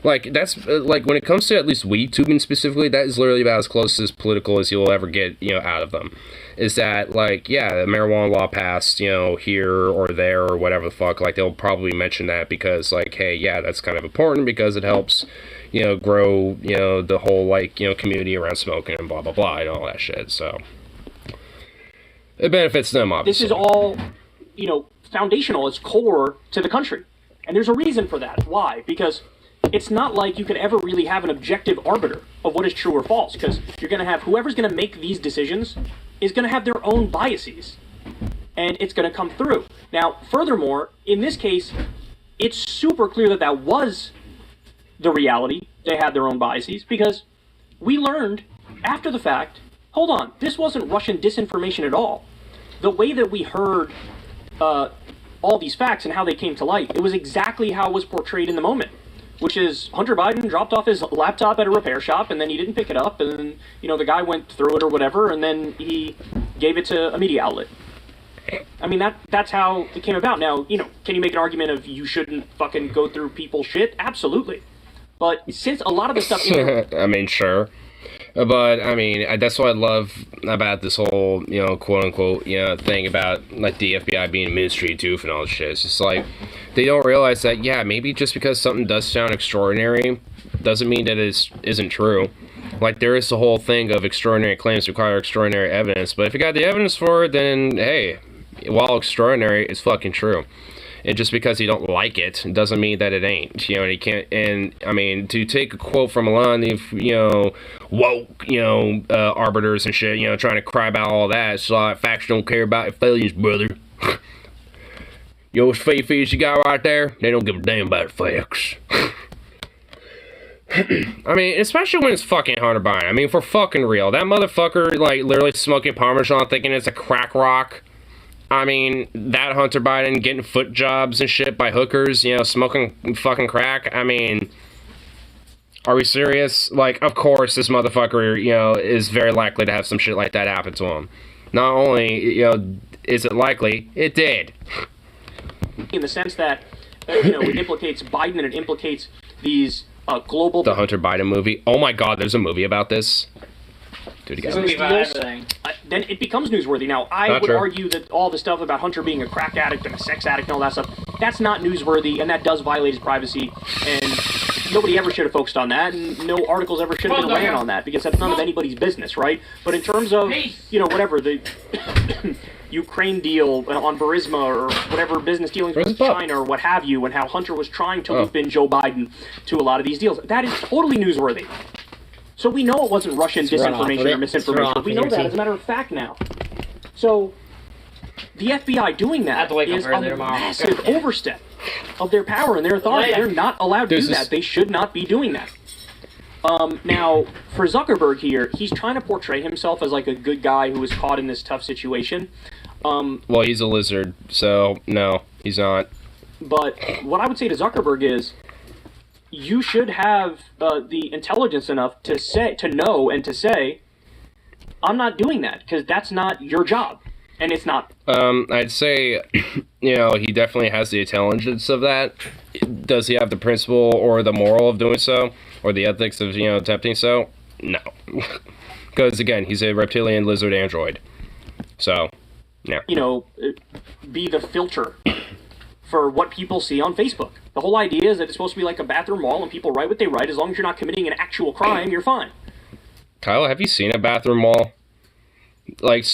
Like, that's, like, when it comes to at least weed tubing specifically, that is literally about as close as political as you'll ever get, out of them. Is that, like, yeah, the marijuana law passed, here or there or whatever the fuck. Like, they'll probably mention that because, like, hey, yeah, that's kind of important because it helps, grow, the whole, like, community around smoking and blah, blah, blah, and all that shit. So, it benefits them, obviously. This is all, foundational. It's core to the country. And there's a reason for that. Why? Because it's not like you could ever really have an objective arbiter of what is true or false, because you're going to have whoever's going to make these decisions is going to have their own biases, and it's going to come through. Now, furthermore, in this case, it's super clear that that was the reality. They had their own biases, because we learned after the fact, hold on, this wasn't Russian disinformation at all. The way that we heard all these facts and how they came to light, it was exactly how it was portrayed in the moment. Which is Hunter Biden dropped off his laptop at a repair shop, and then he didn't pick it up, and then, the guy went through it or whatever, and then he gave it to a media outlet. I mean, that's how it came about. Now, can you make an argument of you shouldn't fucking go through people's shit? Absolutely. But since a lot of the stuff... I mean, sure. But, I mean, that's what I love about this whole, quote-unquote, thing about, like, the FBI being administrative and all this shit. It's just like, they don't realize that, yeah, maybe just because something does sound extraordinary doesn't mean that it isn't true. Like, there is the whole thing of extraordinary claims require extraordinary evidence, but if you got the evidence for it, then, hey, while extraordinary, it's fucking true. And just because you don't like it doesn't mean that it ain't, and you can't, and, I mean, to take a quote from a lot of, woke, arbiters and shit, trying to cry about all that, it's like, facts don't care about your feelings, brother. Those fee-fees you got right there, they don't give a damn about facts. I mean, especially when it's fucking Hunter Biden. I mean, for fucking real, that motherfucker, like, literally smoking Parmesan thinking it's a crack rock. I mean, that Hunter Biden getting foot jobs and shit by hookers, smoking fucking crack. I mean, are we serious? Like, of course, this motherfucker, is very likely to have some shit like that happen to him. Not only, is it likely, it did. In the sense that, it implicates Biden and it implicates these global... The Hunter Biden movie. Oh my god, there's a movie about this. Do it again. Then it becomes newsworthy. Now, I would argue that all the stuff about Hunter being a crack addict and a sex addict and all that stuff, that's not newsworthy, and that does violate his privacy, and nobody ever should have focused on that, and no articles ever should have been ran on that, because that's none of anybody's business, right? But in terms of, whatever, the Ukraine deal on Burisma or whatever business dealings with China or what have you, and how Hunter was trying to loop in Joe Biden to a lot of these deals, that is totally newsworthy. So we know it wasn't Russian disinformation or misinformation. We know that as a matter of fact now. So the FBI doing that is a massive overstep of their power and their authority. They're not allowed to do that. They should not be doing that. Now, for Zuckerberg here, he's trying to portray himself as like a good guy who was caught in this tough situation. Well, he's a lizard, so no, he's not. But what I would say to Zuckerberg is, you should have the intelligence enough to know and to say, I'm not doing that, because that's not your job, and it's not. I'd say, he definitely has the intelligence of that. Does he have the principle or the moral of doing so, or the ethics of, attempting so? No. Because, again, he's a reptilian lizard android. So, yeah. Be the filter for what people see on Facebook. The whole idea is that it's supposed to be like a bathroom wall and people write what they write. As long as you're not committing an actual crime, you're fine. Kyle, have you seen a bathroom wall? Like,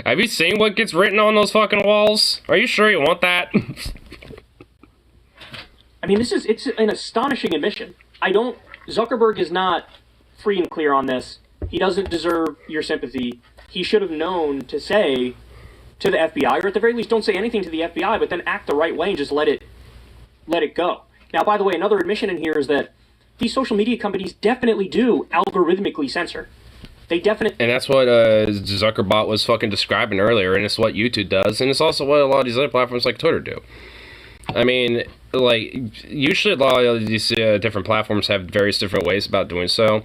have you seen what gets written on those fucking walls? Are you sure you want that? I mean, it's an astonishing admission. Zuckerberg is not free and clear on this. He doesn't deserve your sympathy. He should have known to say to the FBI, or at the very least, don't say anything to the FBI, but then act the right way and just let it go. Now, by the way, another admission in here is that these social media companies definitely do algorithmically censor. They definitely... And that's what Zuckerbot was fucking describing earlier, and it's what YouTube does, and it's also what a lot of these other platforms like Twitter do. I mean, like, usually a lot of these different platforms have various different ways about doing so.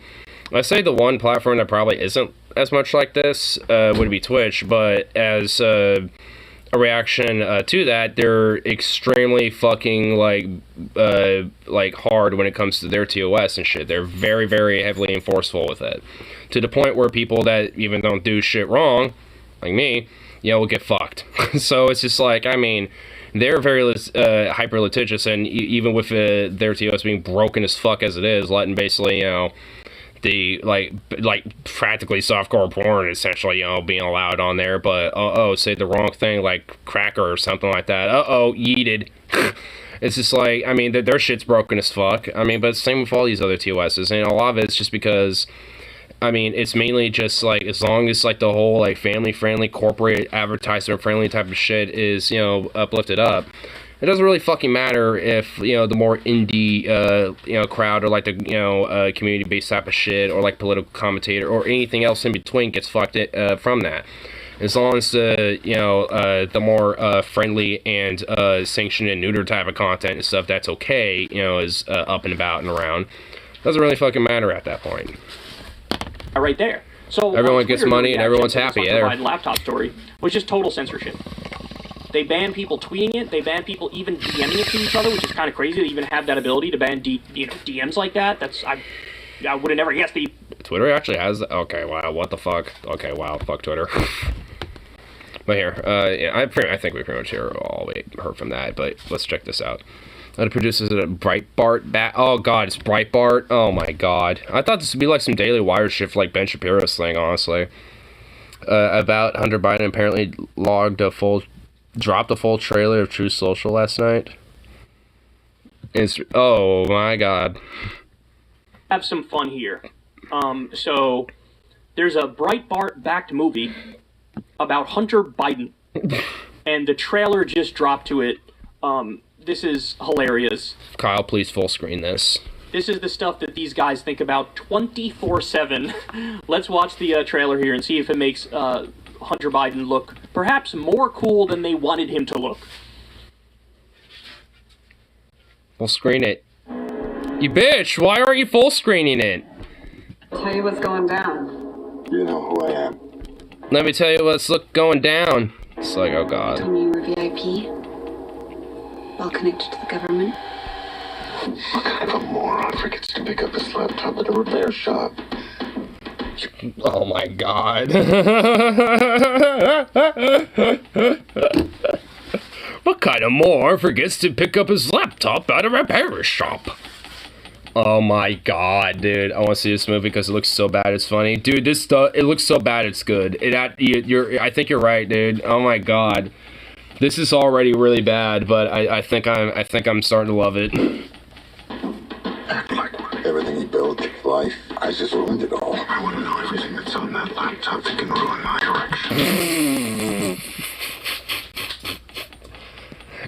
I say the one platform that probably isn't as much like this would be Twitch, but as a reaction to that, they're extremely fucking like hard when it comes to their TOS and shit. They're very, very heavily enforceful with it, to the point where people that even don't do shit wrong, like me, will get fucked. So it's just like, I mean, they're very hyper litigious, and even with their TOS being broken as fuck as it is, letting basically the like practically softcore porn essentially being allowed on there, but say the wrong thing like cracker or something like that, yeeted. It's just like, I mean, their shit's broken as fuck. I mean, but same with all these other TOSs, and a lot of it's just because, I mean, it's mainly just like, as long as like the whole like family friendly, corporate advertisement friendly type of shit is uplifted up, it doesn't really fucking matter if the more indie crowd, or like the community based type of shit, or like political commentator or anything else in between gets fucked from that. As long as the more friendly and sanctioned and neutered type of content and stuff that's okay, is up and about and around, doesn't really fucking matter at that point. Right there. So everyone gets money and everyone's happy. There. Laptop story was just total censorship. They ban people tweeting it. They ban people even DMing it to each other, which is kind of crazy. They even have that ability to ban DMs like that. I would have never guessed. Twitter actually has. Okay, wow, what the fuck? Okay, wow, fuck Twitter. But here, I think we pretty much all we heard from that. But let's check this out. It produces a Breitbart oh god, it's Breitbart. Oh my god, I thought this would be like some Daily Wire shit for like Ben Shapiro's thing, honestly. About Hunter Biden apparently dropped a full trailer of Truth Social last night. Oh my god. Have some fun here. So there's a Breitbart-backed movie about Hunter Biden, and the trailer just dropped to it. This is hilarious. Kyle, please full screen this. This is the stuff that these guys think about 24/7. Let's watch the trailer here and see if it makes Hunter Biden look perhaps more cool than they wanted him to look. Full screen it. You bitch, why aren't you full screening it? Tell you what's going down. You know who I am. Let me tell you what's going down. It's like, oh god. Tell me you were VIP. Well connected to the government. What kind of a moron forgets to pick up his laptop at a repair shop? Oh my god. What kind of moron forgets to pick up his laptop at a repair shop? Oh my god, dude. I want to see this movie because it looks so bad it's funny. Dude, this stuff, it looks so bad it's good. I think you're right, dude. Oh my god. This is already really bad, but I think I'm starting to love it. Act like everything he built, life, I just ruined it all. I want to know everything that's on that laptop that can ruin my erection.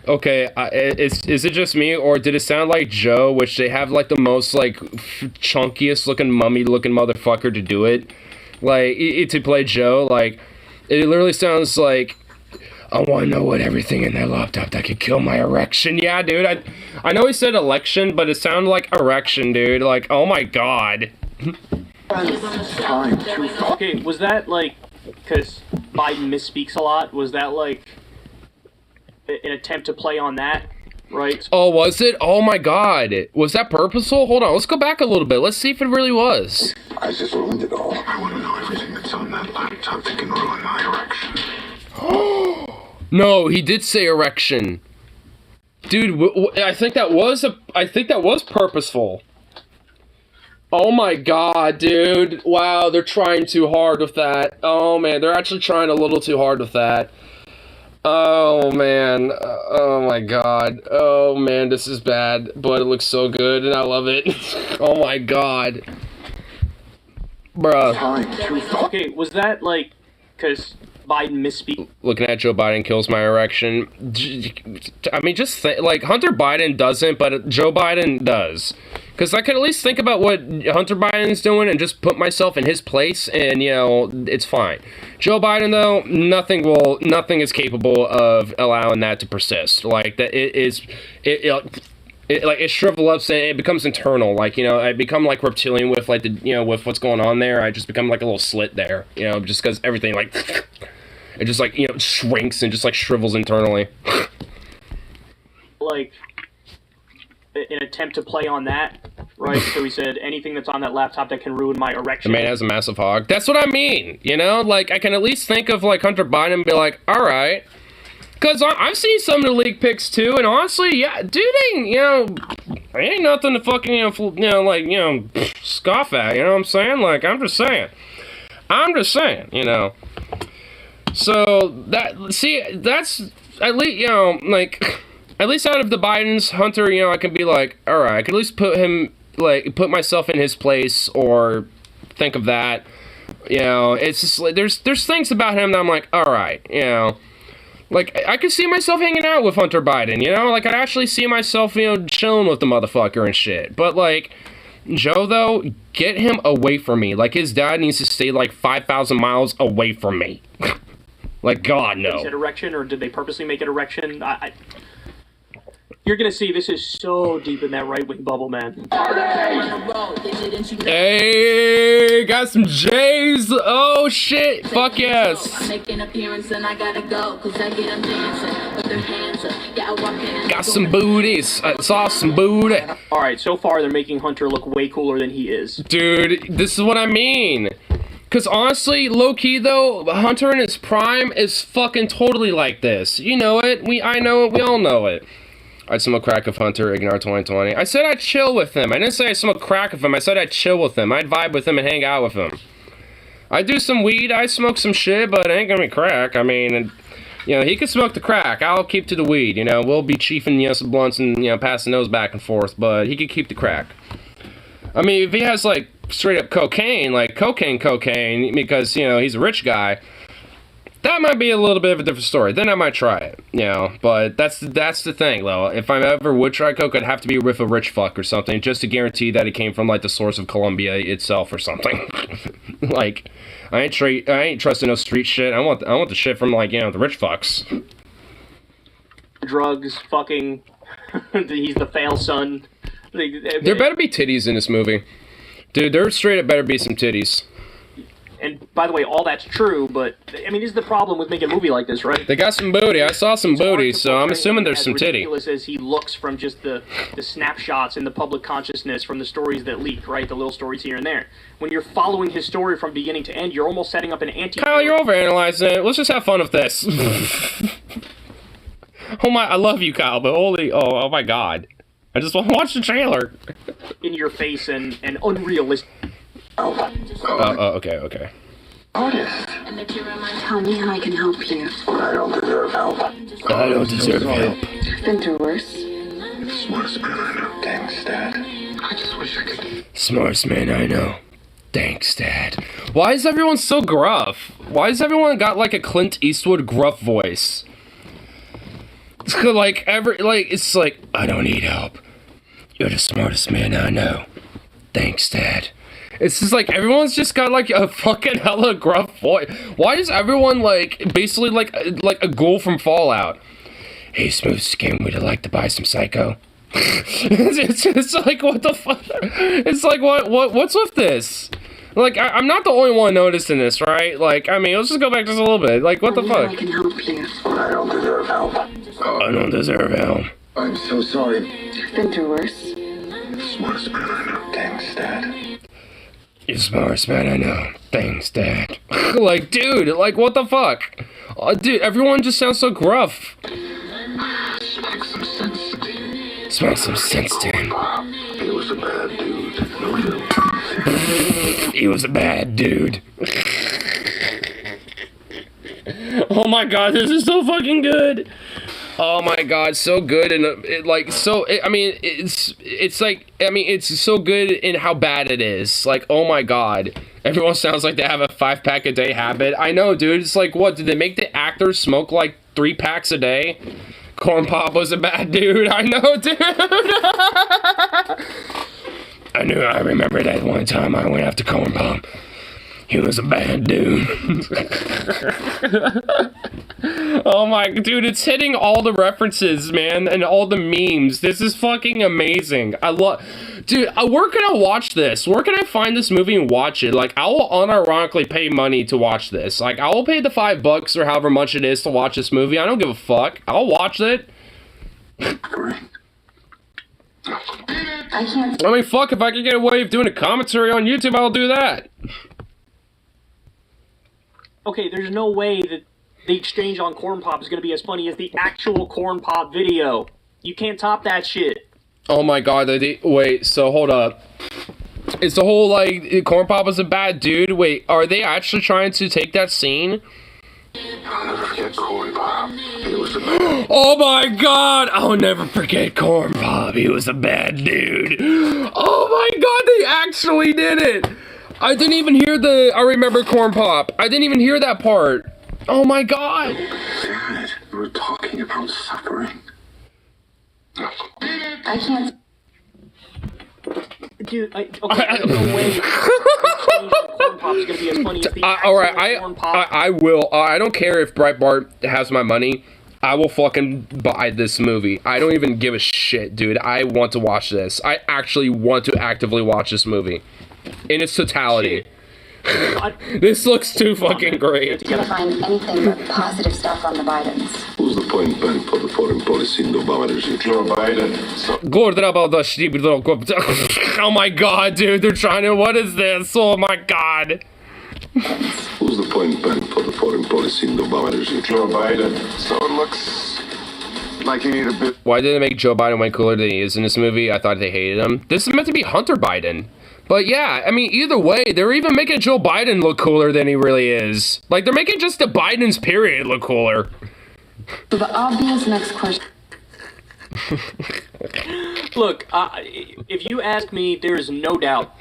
Okay, is it just me, or did it sound like Joe, which they have like the most like chunkiest looking mummy looking motherfucker to do it, like to play Joe? Like it literally sounds like, I want to know what everything in that laptop that could kill my erection. Yeah, dude, I know he said election, but it sounded like erection, dude. Like, oh my god. Okay, was that like, because Biden misspeaks a lot, was that like an attempt to play on that, right? Oh, was it? Oh my god. Was that purposeful? Hold on, let's go back a little bit. Let's see if it really was. I just ruined it all. I want to know everything that's on that laptop that can ruin my erection. No, he did say erection. Dude, I think that was purposeful. Oh my god, dude. Wow, they're trying too hard with that. Oh man, they're actually trying a little too hard with that. Oh man. Oh my god. Oh man, this is bad, but it looks so good and I love it. Oh my god. Bruh. Okay, was that like, because Biden misspeak? Looking at Joe Biden kills my erection. I mean, just like Hunter Biden doesn't, but Joe Biden does. Because I could at least think about what Hunter Biden's doing and just put myself in his place, and, you know, it's fine. Joe Biden, though, nothing is capable of allowing that to persist. Like, that it shrivels up and it becomes internal. Like, you know, I become like reptilian with, like, with what's going on there. I just become like a little slit there, you know, just because everything, like, it just, like, you know, shrinks and just, like, shrivels internally. Like, an attempt to play on that, right? So he said, anything that's on that laptop that can ruin my erection. The man has a massive hog. That's what I mean, you know? Like, I can at least think of, like, Hunter Biden and be like, alright. Because I've seen some of the leak pics, too, and honestly, yeah, dude ain't, you know, ain't nothing to fucking, scoff at, you know what I'm saying? Like, I'm just saying, you know? So, that's, at least, you know, like... At least out of the Bidens, Hunter, you know, I can be like, alright, I can at least put myself in his place, or think of that. You know, it's just like, there's things about him that I'm like, alright, you know. Like, I could see myself hanging out with Hunter Biden, you know? Like, I actually see myself, you know, chilling with the motherfucker and shit. But, like, Joe, though, get him away from me. Like, his dad needs to stay, like, 5,000 miles away from me. Like, God, no. Is it erection, or did they purposely make it erection? You're gonna see this is so deep in that right-wing bubble, man. Hey, got some J's. Oh shit, fuck yes. Got some booties. I saw some booty. All right, so far they're making Hunter look way cooler than he is. Dude, this is what I mean. Because honestly, low-key though, Hunter in his prime is fucking totally like this. You know it. I know it. We all know it. I'd smoke crack with Hunter, ignore 2020. I said I'd chill with him. I didn't say I'd smoke crack with him. I said I'd chill with him. I'd vibe with him and hang out with him. I do some weed. I smoke some shit, but it ain't gonna be crack. I mean, you know, he can smoke the crack. I'll keep to the weed. You know, we'll be chiefing, you know, some blunts and, you know, passing those back and forth, but he could keep the crack. I mean, if he has, like, straight up cocaine, like cocaine, because, you know, he's a rich guy, that might be a little bit of a different story. Then I might try it, you know. But that's the thing, though. If I ever would try coke, it'd have to be with a rich fuck or something, just to guarantee that it came from, like, the source of Colombia itself or something. Like, I ain't trusting no street shit. I want the shit from, like, you know, the rich fucks. Drugs, fucking. He's the fail son. There better be titties in this movie, dude. There straight up better be some titties. And by the way, all that's true, but I mean, this is the problem with making a movie like this, right? They got some booty. I saw some booty, so I'm assuming there's some titty. As ridiculous as he looks from just the snapshots in the public consciousness from the stories that leak, right? The little stories here and there. When you're following his story from beginning to end, you're almost setting up an anti. Kyle, you're overanalyzing it. Let's just have fun with this. Oh my, I love you, Kyle, but oh my God, I just want to watch the trailer. In your face and unrealistic. Okay. Artist. Tell me how I can help you. I don't deserve help. I don't deserve help. Been through worse. Smartest man I know. Thanks, Dad. I just wish I could. Smartest man I know. Thanks, Dad. Why is everyone so gruff? Why has everyone got like a Clint Eastwood gruff voice? It's like it's like, I don't need help. You're the smartest man I know. Thanks, Dad. It's just like everyone's just got like a fucking hella gruff voice. Why is everyone like basically like a ghoul from Fallout? Hey, smooth skin, would you like to buy some Psycho? it's like, what the fuck? It's like, what's with this? Like, I'm not the only one noticing this, right? Like, I mean, let's just go back just a little bit. Like, what the fuck? I can help you. I don't deserve help. I don't deserve help. I'm so sorry. Been through worse. Smartest man I know. Thanks, Dad. You're the smartest man I know. Thanks, Dad. Like, dude, like, what the fuck? Dude, everyone just sounds so gruff. Smack some sense to him. Smack some sense to him. He was a bad dude. No real. He was a bad dude. Oh my God, this is so fucking good. Oh my God, so good, and it's so good in how bad it is. Like, oh my God, everyone sounds like they have a 5-pack a day habit. I know, dude. It's like, what, did they make the actors smoke like 3 packs a day? Corn Pop was a bad dude. I know, dude. I remember that one time I went after Corn Pop. He was a bad dude. Oh my, dude, it's hitting all the references, man, and all the memes. This is fucking amazing. I love, dude, where can I watch this? Where can I find this movie and watch it? Like, I will unironically pay money to watch this. Like, I will pay the $5 or however much it is to watch this movie. I don't give a fuck. I'll watch it. I mean, fuck, if I could get away with doing a commentary on YouTube, I'll do that. Okay, there's no way that the exchange on Corn Pop is going to be as funny as the actual Corn Pop video. You can't top that shit. Oh my god, wait, so hold up. It's the whole, like, Corn Pop was a bad dude? Wait, are they actually trying to take that scene? I'll never forget Corn Pop. He was a bad... Oh my god! I'll never forget Corn Pop. He was a bad dude. Oh my god, they actually did it! I didn't even hear I remember Corn Pop. I didn't even hear that part. Oh my god. Dad, we were talking about suffering. I can't. Dude, okay, there's no way Corn Pop is going to be as funny as the actual Corn Pop. I will. I don't care if Breitbart has my money. I will fucking buy this movie. I don't even give a shit, dude. I want to watch this. I actually want to actively watch this movie. In its totality. This looks too fucking great. Can't find anything but positive stuff on the Bidens. Who's the point man for the foreign policy in the Joe Biden. Oh my god, dude, they're trying to. What is this? Oh my god. Who's the point man for the foreign policy in the Joe Biden. So it looks like you need a bit. Why did they make Joe Biden way cooler than he is in this movie? I thought they hated him. This is meant to be Hunter Biden. But yeah, I mean, either way, they're even making Joe Biden look cooler than he really is. Like, they're making just the Biden's period look cooler. So the obvious next question. Look, if you ask me, there is no doubt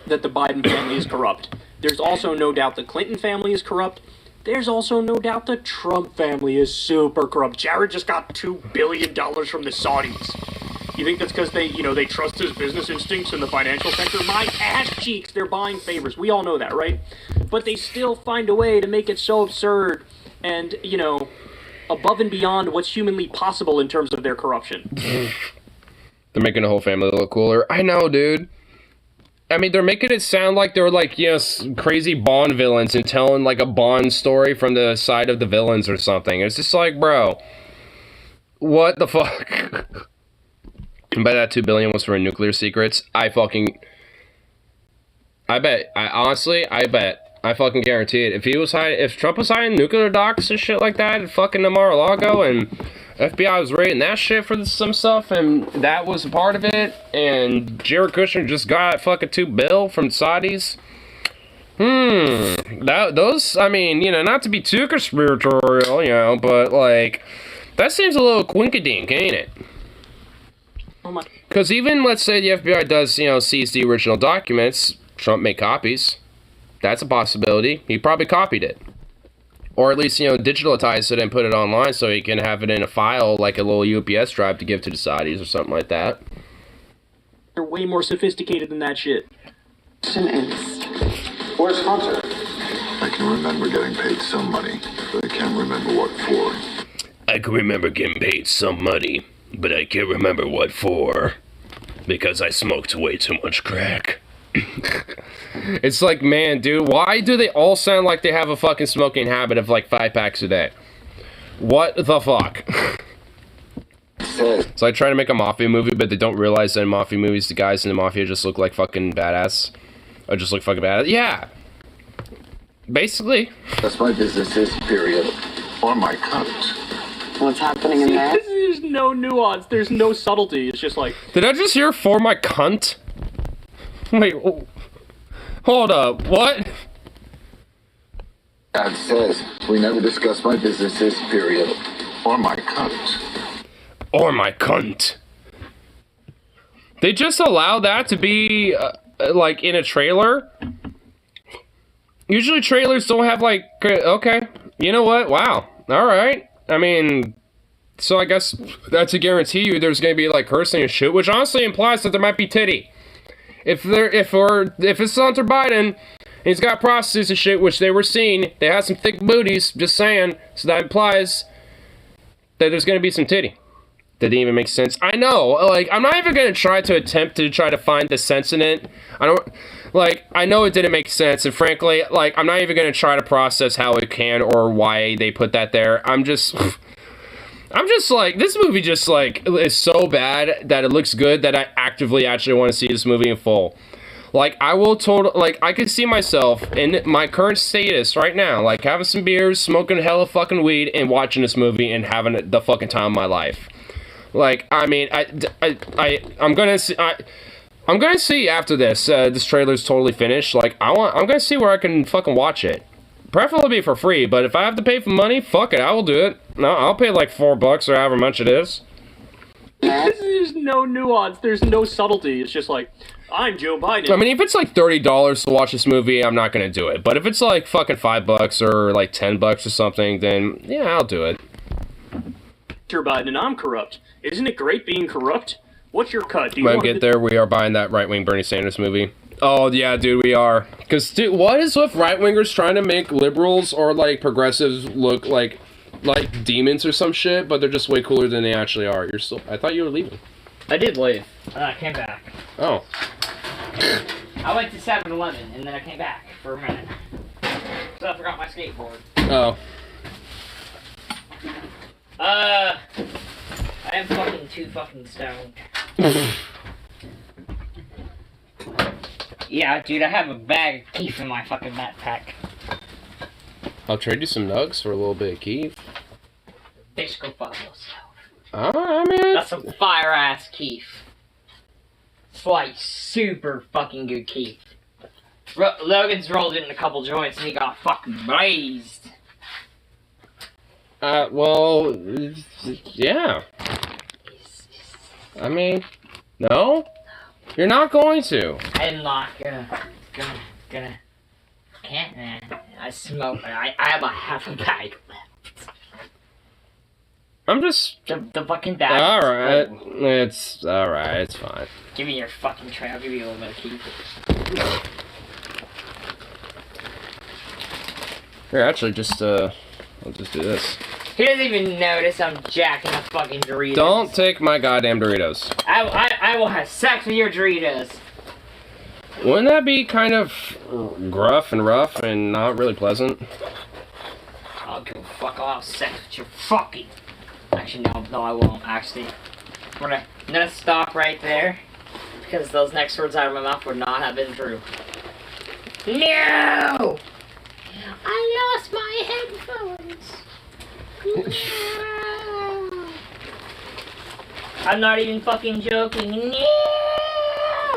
that the Biden family is corrupt. There's also no doubt the Clinton family is corrupt. There's also no doubt the Trump family is super corrupt. Jared just got $2 billion from the Saudis. You think that's because they trust his business instincts in the financial sector? My ass cheeks, they're buying favors. We all know that, right? But they still find a way to make it so absurd and, above and beyond what's humanly possible in terms of their corruption. They're making the whole family look cooler. I know, dude. I mean, they're making it sound like they're like, crazy Bond villains and telling like a Bond story from the side of the villains or something. It's just like, bro, what the fuck? And by that $2 billion was for nuclear secrets. I fucking guarantee it. If Trump was hiding nuclear docs and shit like that, and fucking Mar-a-Lago, and FBI was raiding that shit for some stuff, and that was a part of it, and Jared Kushner just got fucking $2 billion from Saudis. Those, I mean, not to be too conspiratorial, but like, that seems a little quinkadink, ain't it? Because even, let's say the FBI does, seize the original documents, Trump made copies. That's a possibility. He probably copied it. Or at least, digitalized it and put it online so he can have it in a file, like a little UPS drive to give to the Saudis or something like that. They're way more sophisticated than that shit. Where's Hunter? I can remember getting paid some money, but I can't remember what for. I can remember getting paid some money, but I can't remember what for. Because I smoked way too much crack. It's like, man, dude, why do they all sound like they have a fucking smoking habit of like 5 packs a day? What the fuck? So I try to make a mafia movie, but they don't realize that in mafia movies, the guys in the mafia just look like fucking badass. Or just look fucking badass. Yeah. Basically. That's my business is, period. Or my cunt. What's happening in there? There's no nuance. There's no subtlety. It's just like... Did I just hear for my cunt? Wait, hold up. What? Dad says we never discuss my businesses, period. Or my cunt. Or my cunt. They just allow that to be, like, in a trailer? Usually trailers don't have, like... Okay. You know what? Wow. Alright. I mean... So I guess that's to guarantee you there's gonna be, like, cursing and shit, which honestly implies that there might be titty. if it's Hunter Biden, and he's got prostitutes and shit, which they were seeing, they had some thick booties, just saying, so that implies that there's gonna be some titty. That didn't even make sense. I know, like, I'm not even gonna try to find the sense in it. I know it didn't make sense, and frankly, like, I'm not even gonna try to process how it can or why they put that there. I'm just like, this movie just, like, is so bad that it looks good that I actively actually want to see this movie in full. Like, I can see myself in my current status right now, like, having some beers, smoking hella fucking weed, and watching this movie and having the fucking time of my life. Like, I mean, I'm gonna see after this trailer's totally finished, like, I'm gonna see where I can fucking watch it. Preferably for free, but if I have to pay for money, fuck it, I will do it. No, I'll pay like $4 or however much it is. There's no nuance. There's no subtlety. It's just like, I'm Joe Biden. I mean, if it's like $30 to watch this movie, I'm not gonna do it. But if it's like fucking $5 or like $10 or something, then yeah, I'll do it. Joe Biden and I'm corrupt. Isn't it great being corrupt? What's your cut? When we get there, we are buying that right-wing Bernie Sanders movie. Oh, yeah, dude, we are. Because, dude, what is with right-wingers trying to make liberals or, like, progressives look like demons or some shit, but they're just way cooler than they actually are? I thought you were leaving. I did leave. I came back. Oh. I went to 7-Eleven, and then I came back for a minute. So I forgot my skateboard. Oh. I am fucking too fucking stoned. Yeah, dude, I have a bag of Keef in my fucking backpack. I'll trade you some nugs for a little bit of Keef. Bitch, go fuck yourself. I mean... That's some fire-ass Keef. It's like super fucking good Keef. Logan's rolled in a couple joints and he got fucking blazed. Well... Yeah. I mean... No? You're not going to. I'm not gonna. Can't, man. I smoke. I have a half a bag left. I'm just. The fucking bag. Alright. It's alright. It's fine. Give me your fucking tray. I'll give you a little bit of keep. Here, actually, I'll just do this. He doesn't even notice I'm jacking the fucking Doritos. Don't take my goddamn Doritos. I will have sex with your Doritos. Wouldn't that be kind of gruff and rough and not really pleasant? I'll give a fuck. I'll have sex with your fucking... Actually, no, I won't. Actually, I'm gonna stop right there because those next words out of my mouth would not have been true. No! I lost my headphones. No. I'm not even fucking joking. No.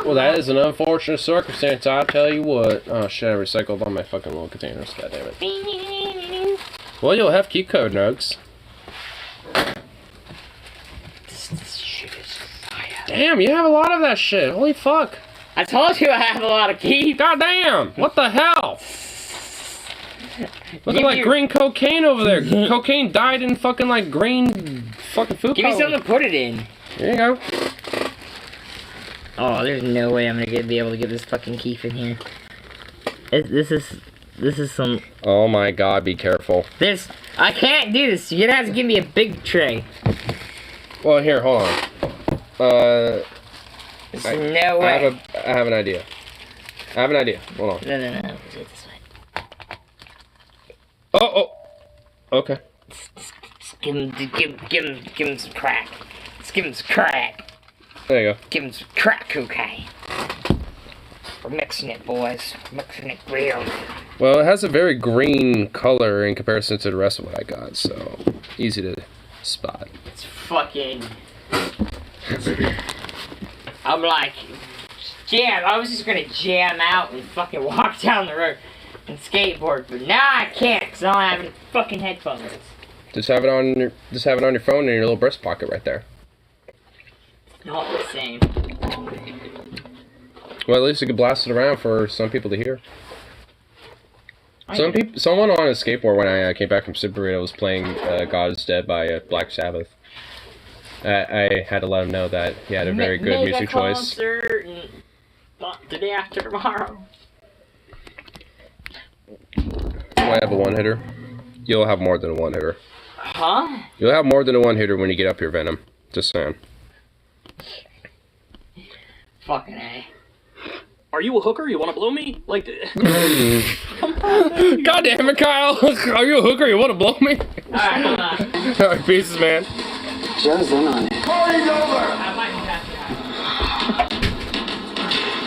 Well, that is an unfortunate circumstance, I'll tell you what. Oh shit, I recycled all my fucking little containers, goddammit. Well, you'll have keep code, Nugs. This shit is fire. Damn, you have a lot of that shit. Holy fuck. I told you I have a lot of keep. Goddamn, what the hell? Looking like green cocaine over there. Cocaine dyed in fucking like green fucking food Give me something to put it in. There you go. Oh, there's no way I'm gonna be able to get this fucking keef in here. This is some... Oh my god, be careful. I can't do this. You're gonna have to give me a big tray. Well, here, hold on. There's no way. I have an idea. Hold on. No. Do it this way. Oh. Okay. Just give him some crack. Just give him some crack. There you go. Give him some crack cocaine. We're mixing it, boys. We're mixing it real. Well, it has a very green color in comparison to the rest of what I got, so easy to spot. It's fucking... I'm like... Jam. I was just gonna jam out and fucking walk down the road and skateboard, but now I can't because I don't have any fucking headphones. Just have it on your phone in your little breast pocket right there. Not the same. Well, at least you could blast it around for some people to hear. Someone on a skateboard when I came back from Super Burrito was playing God is Dead by Black Sabbath. I had to let him know that he had a very good music choice. The day after tomorrow. I have a one-hitter. You'll have more than a one-hitter. Huh? You'll have more than a one-hitter when you get up here, Venom. Just saying. Fucking A. Are you a hooker? You want to blow me? Like, come on. God damn it, Kyle! Are you a hooker? You want to blow me? Alright, hold on. Alright, pieces, man. Joe's in on it. Party's over! I might have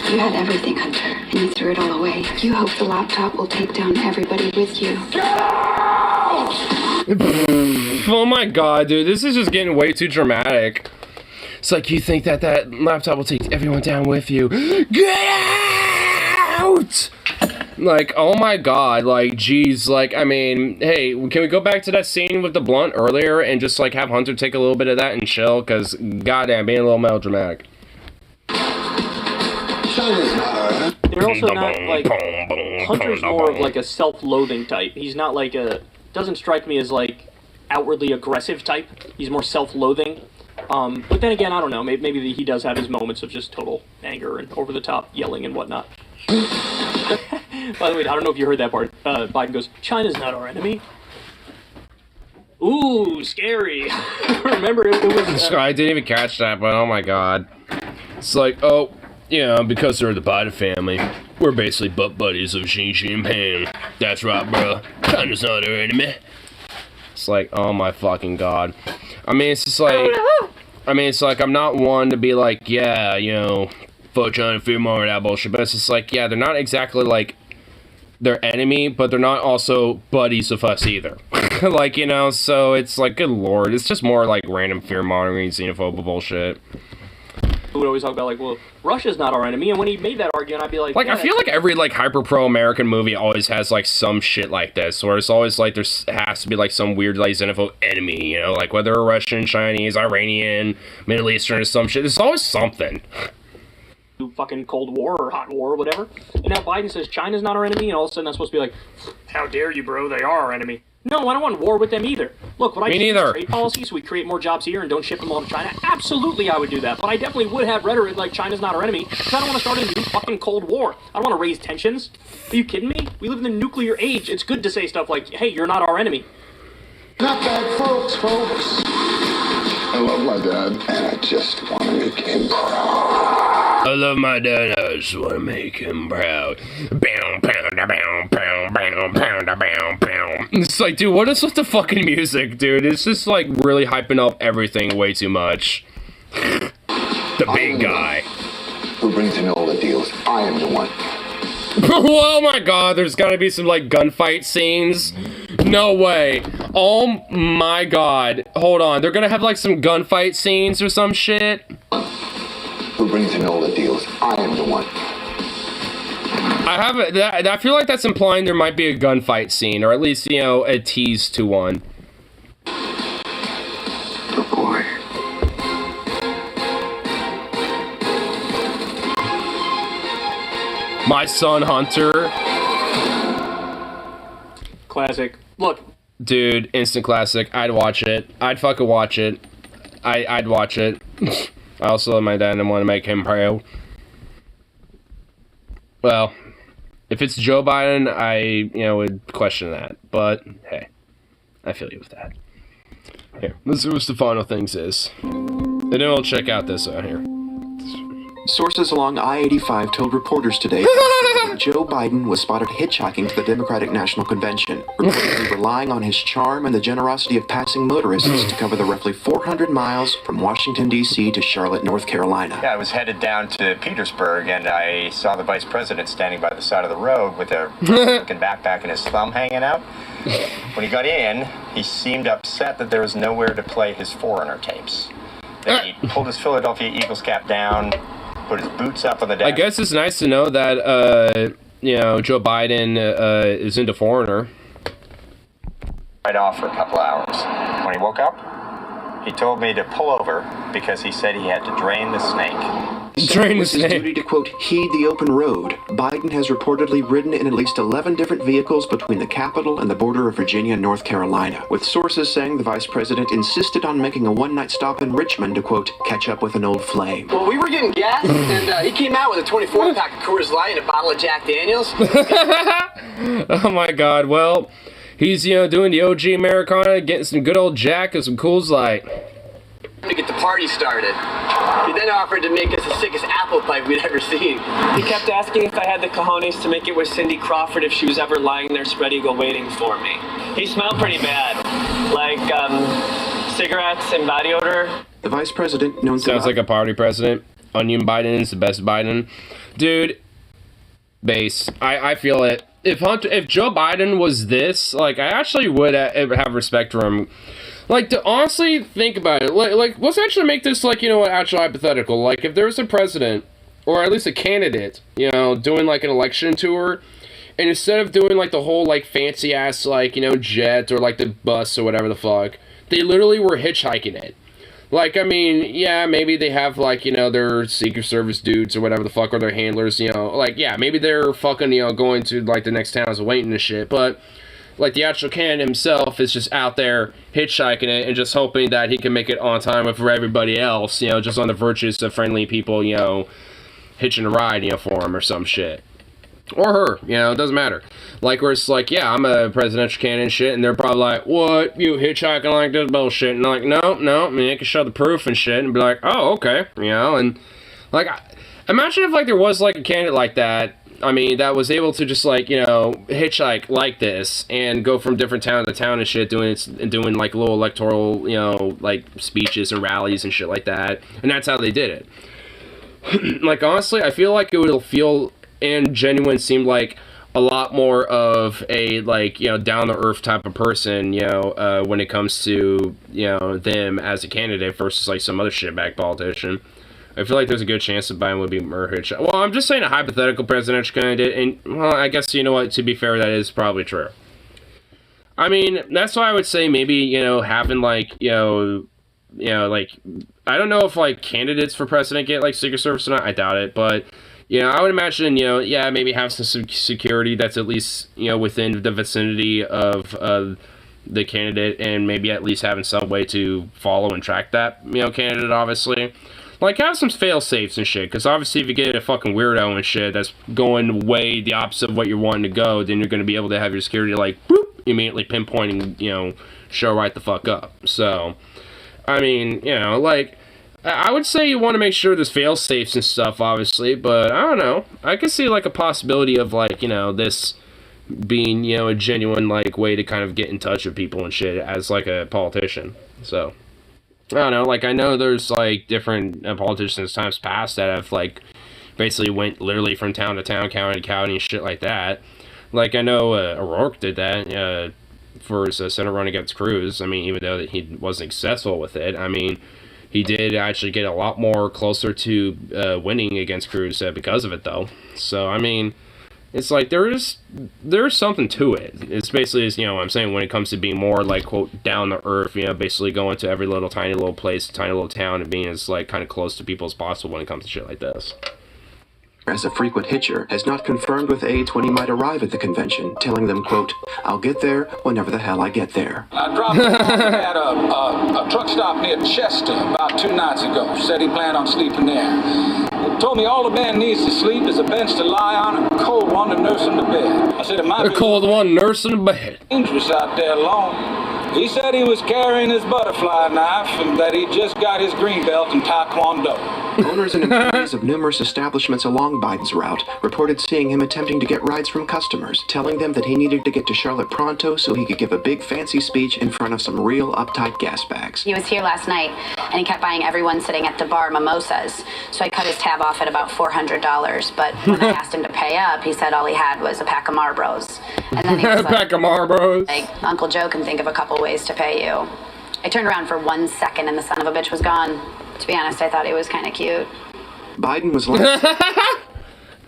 You had everything, Hunter, and you threw it all away. You hope the laptop will take down everybody with you. Oh my god, dude, this is just getting way too dramatic. It's like you think that laptop will take everyone down with you. Get out! Like, oh my god, like, geez, like, I mean, hey, can we go back to that scene with the blunt earlier and just, like, have Hunter take a little bit of that and chill? Because, goddamn, being a little melodramatic. They're also not, like, Hunter's more of, like, a self-loathing type. He's not, like, doesn't strike me as, like, outwardly aggressive type. He's more self-loathing. But then again, I don't know, maybe he does have his moments of just total anger and over-the-top yelling and whatnot. By the way, I don't know if you heard that part. Biden goes, China's not our enemy. Ooh, scary. Remember, it was... I didn't even catch that, but oh my god. It's like, oh, yeah, because they're the Biden family, we're basically butt buddies of Xi Jinping. That's right, bro. China's not our enemy. It's like, oh my fucking god. I mean, it's just like... I mean, it's like, I'm not one to be like, yeah, you know, fuck China, fear more of that bullshit, but it's just like, yeah, they're not exactly like their enemy, but they're not also buddies of us either. Like, you know, so it's like, good lord, it's just more like random fear-mongering, xenophobic bullshit. Who would always talk about, like, well, Russia's not our enemy, and when he made that argument, I'd be like... Like, yeah, I feel like every, like, hyper-pro-American movie always has, like, some shit like this, where it's always, like, there has to be, like, some weird, like, xenophobe enemy, you know? Like, whether a Russian, Chinese, Iranian, Middle Eastern, or some shit, there's always something. Fucking Cold War or Hot War or whatever. And now Biden says China's not our enemy, and all of a sudden that's supposed to be like, how dare you, bro, they are our enemy. No, I don't want war with them either. Look, would I change trade policy so we create more jobs here and don't ship them all to China? Absolutely I would do that, but I definitely would have rhetoric like China's not our enemy, because I don't want to start a new fucking Cold War. I don't want to raise tensions. Are you kidding me? We live in the nuclear age. It's good to say stuff like, hey, you're not our enemy. Not bad folks. I love my dad, and I just want to make him proud. I love my dad, I just want to make him proud. It's like, dude, what is with the fucking music, dude? It's just like really hyping up everything way too much. The big guy. Who brings in all the deals? I am the one. Oh my god, there's gotta be some like gunfight scenes. No way. Oh my god. Hold on, they're gonna have like some gunfight scenes or some shit. Who brings in all the deals? I am the one. I feel like that's implying there might be a gunfight scene, or at least, you know, a tease to one. Good boy. My son Hunter. Classic. Look. Dude, instant classic. I'd watch it. I'd fucking watch it. I'd watch it. I also love my dad and want to make him proud. Well, if it's Joe Biden, I, would question that. But, hey, I feel you with that. Here, let's see what the final things is. And then we'll check out this out here. Sources along I-85 told reporters today that Joe Biden was spotted hitchhiking to the Democratic National Convention, reportedly relying on his charm and the generosity of passing motorists to cover the roughly 400 miles from Washington, D.C. to Charlotte, North Carolina. Yeah, I was headed down to Petersburg, and I saw the vice president standing by the side of the road with a fucking backpack and his thumb hanging out. When he got in, he seemed upset that there was nowhere to play his Foreigner tapes. Then he pulled his Philadelphia Eagles cap down, put his boots up on the desk. I guess it's nice to know that, Joe Biden is into Foreigner. Right off for a couple hours. When he woke up, he told me to pull over because he said he had to drain the snake. Saying with his duty to, quote, heed the open road, Biden has reportedly ridden in at least 11 different vehicles between the Capitol and the border of Virginia and North Carolina, with sources saying the vice president insisted on making a one-night stop in Richmond to, quote, catch up with an old flame. Well, we were getting gas, and he came out with a 24-pack of Coors Light and a bottle of Jack Daniels. Oh my god, well, he's, doing the OG Americana, getting some good old Jack and some Coors Light. To get the party started. He then offered to make us the sickest apple pipe we'd ever seen. He kept asking if I had the cojones to make it with Cindy Crawford if she was ever lying there spread eagle waiting for me. He smelled pretty bad. Like, cigarettes and body odor. The vice president, known Sounds like a party president. Onion Biden is the best Biden. Dude, base. I feel it. If Joe Biden was this, like, I actually would have respect for him. Like, to honestly think about it, like, let's actually make this, like, actual hypothetical. Like, if there's a president, or at least a candidate, doing, like, an election tour, and instead of doing, like, the whole, like, fancy-ass, like, jet, or, like, the bus, or whatever the fuck, they literally were hitchhiking it. Like, I mean, yeah, maybe they have, like, their Secret Service dudes, or whatever the fuck, or their handlers, like, yeah, maybe they're fucking, going to, like, the next towns and waiting and shit, but like, the actual candidate himself is just out there hitchhiking it and just hoping that he can make it on time for everybody else, just on the virtues of friendly people, hitching a ride, for him or some shit. Or her, it doesn't matter. Like, where it's like, yeah, I'm a presidential candidate and shit, and they're probably like, what, you hitchhiking like this bullshit? And they're like, no, I mean, they can show the proof and shit, and be like, oh, okay, and, like, imagine if, like, there was, like, a candidate like that, I mean, that was able to just, like, hitchhike like this and go from different town to town and shit, doing like, little electoral, like, speeches and rallies and shit like that. And that's how they did it. Like, honestly, I feel like it would feel and genuine seem like a lot more of a, like, down-to-earth type of person, when it comes to, them as a candidate versus, like, some other shitbag politician. I feel like there's a good chance that Biden would be more hitchhiking. Well, I'm just saying a hypothetical presidential candidate, and, well, I guess, what, to be fair, that is probably true. I mean, that's why I would say maybe, having, like, like, I don't know if, like, candidates for president get, like, Secret Service or not, I doubt it, but, I would imagine, yeah, maybe have some security that's at least, within the vicinity of, the candidate, and maybe at least having some way to follow and track that, candidate, obviously. Like, have some fail-safes and shit, because obviously if you get a fucking weirdo and shit that's going way the opposite of what you're wanting to go, then you're going to be able to have your security, like, boop, immediately pinpointing, show right the fuck up. So, I mean, like, I would say you want to make sure there's fail-safes and stuff, obviously, but I don't know. I could see, like, a possibility of, like, this being, a genuine, like, way to kind of get in touch with people and shit as, like, a politician. So, I don't know, like, I know there's, like, different politicians times past that have, like, basically went literally from town to town, county to county, and shit like that. Like, I know O'Rourke did that for his Senate run against Cruz. I mean, even though that he wasn't successful with it, I mean, he did actually get a lot more closer to winning against Cruz because of it, though. So, I mean, it's like there's something to it. It's basically, I'm saying, when it comes to being more, like, quote, down to earth, basically going to every little tiny little place, tiny little town, and being as, like, kind of close to people as possible when it comes to shit like this. As a frequent hitcher, has not confirmed with aides when he might arrive at the convention, telling them, quote, I'll get there whenever the hell I get there. I dropped him at a truck stop near Chester about 2 nights ago. Said he planned on sleeping there. Told me all the man needs to sleep is a bench to lie on and a cold one to nurse him to bed. I said it might be a cold one nursing to bed. Dangerous out there alone. He said he was carrying his butterfly knife and that he just got his green belt in Taekwondo. Owners and employees of numerous establishments along Biden's route reported seeing him attempting to get rides from customers, telling them that he needed to get to Charlotte pronto so he could give a big fancy speech in front of some real uptight gas bags. He was here last night, and he kept buying everyone sitting at the bar mimosas, so I cut his tab off at about $400, but when I asked him to pay up, he said all he had was a pack of Marlboros. And then he was like, pack of Marlboros. Like, Uncle Joe can think of a couple ways to pay you. I turned around for 1 second and the son of a bitch was gone. To be honest, I thought he was kind of cute. Biden was last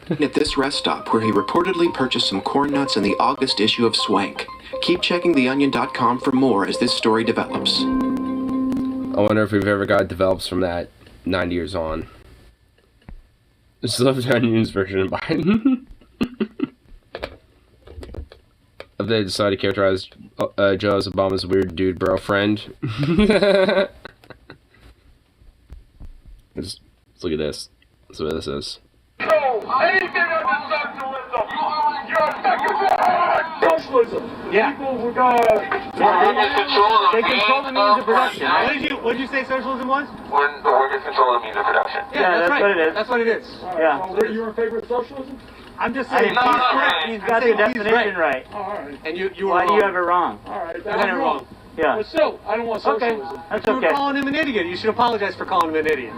at this rest stop where he reportedly purchased some corn nuts in the August issue of Swank. Keep checking theonion.com for more as this story develops. I wonder if we've ever got develops from that 90 years on. Just love the news version of Biden. They decided to characterize Joe as Obama's weird dude bro friend. Let's look at this. That's what this is. Socialism. Yeah. People were they control the means of production. What did you say socialism was? When the workers control the means of production. Yeah, that's right. what it is. That's what it is. Yeah. Well, you're in favor of socialism? I'm just saying he's got the definition right. All right. And you were wrong. Why do you have it wrong? All right. That's wrong. Yeah. But still, I don't want socialism. Okay. That's okay. You were calling him an idiot. You should apologize for calling him an idiot.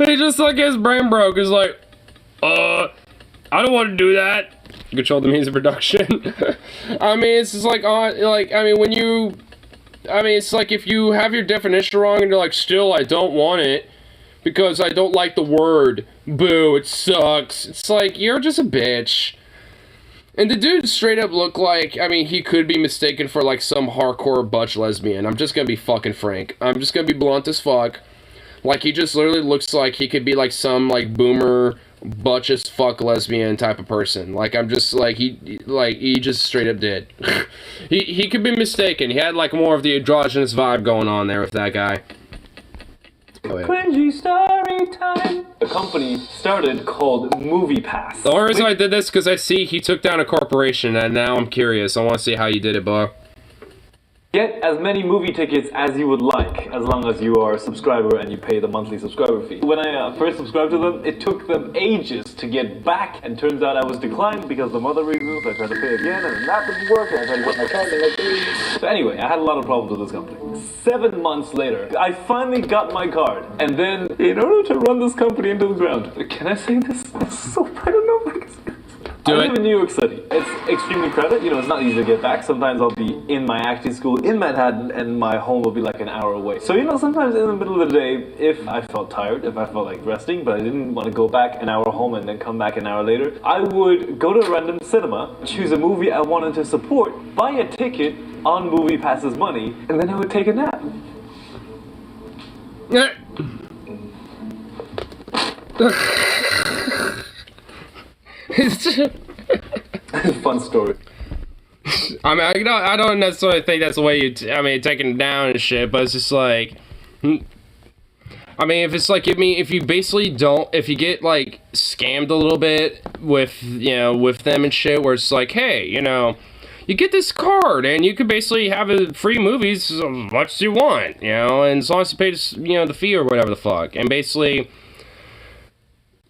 He just like his brain broke. He's like, I don't want to do that. Control the means of production. I mean, it's just like, when you, it's like if you have your definition wrong and you're like, still, I don't want it because I don't like the word. Boo, it sucks. It's like, you're just a bitch. And the dude straight up looked like, he could be mistaken for like some hardcore butch lesbian. I'm just gonna be fucking frank. I'm just gonna be blunt as fuck. Like, he just literally looks like he could be like some like boomer butch as fuck lesbian type of person. Like, I'm just like, he just straight up did. he could be mistaken. He had like more of the androgynous vibe going on there with that guy. Cringy story time. A company started called MoviePass. The only reason I did this because I see he took down a corporation and now I'm curious. I want to see how you did it, bro. Get as many movie tickets as you would like, as long as you are a subscriber and you pay the monthly subscriber fee. When I first subscribed to them, it took them ages to get back, and turns out I was declined because of other reasons. I tried to pay again, and that didn't work, and I tried to get my card, and so anyway, I had a lot of problems with this company. 7 months later, I finally got my card, and then, in order to run this company into the ground, can I say this? So, I don't know if I can say this. I live in New York City. It's extremely crowded. It's not easy to get back. Sometimes I'll be in my acting school in Manhattan and my home will be like an hour away. So, sometimes in the middle of the day, if I felt tired, if I felt like resting, but I didn't want to go back an hour home and then come back an hour later, I would go to a random cinema, choose a movie I wanted to support, buy a ticket on MoviePass's money, and then I would take a nap. Fun story. I don't necessarily think that's the way you, taking it down and shit, but it's just like, if it's like, if you basically if you get, like, scammed a little bit with, with them and shit, where it's like, hey, you get this card, and you could basically have free movies as much as you want, and as long as you pay, the fee or whatever the fuck, and basically,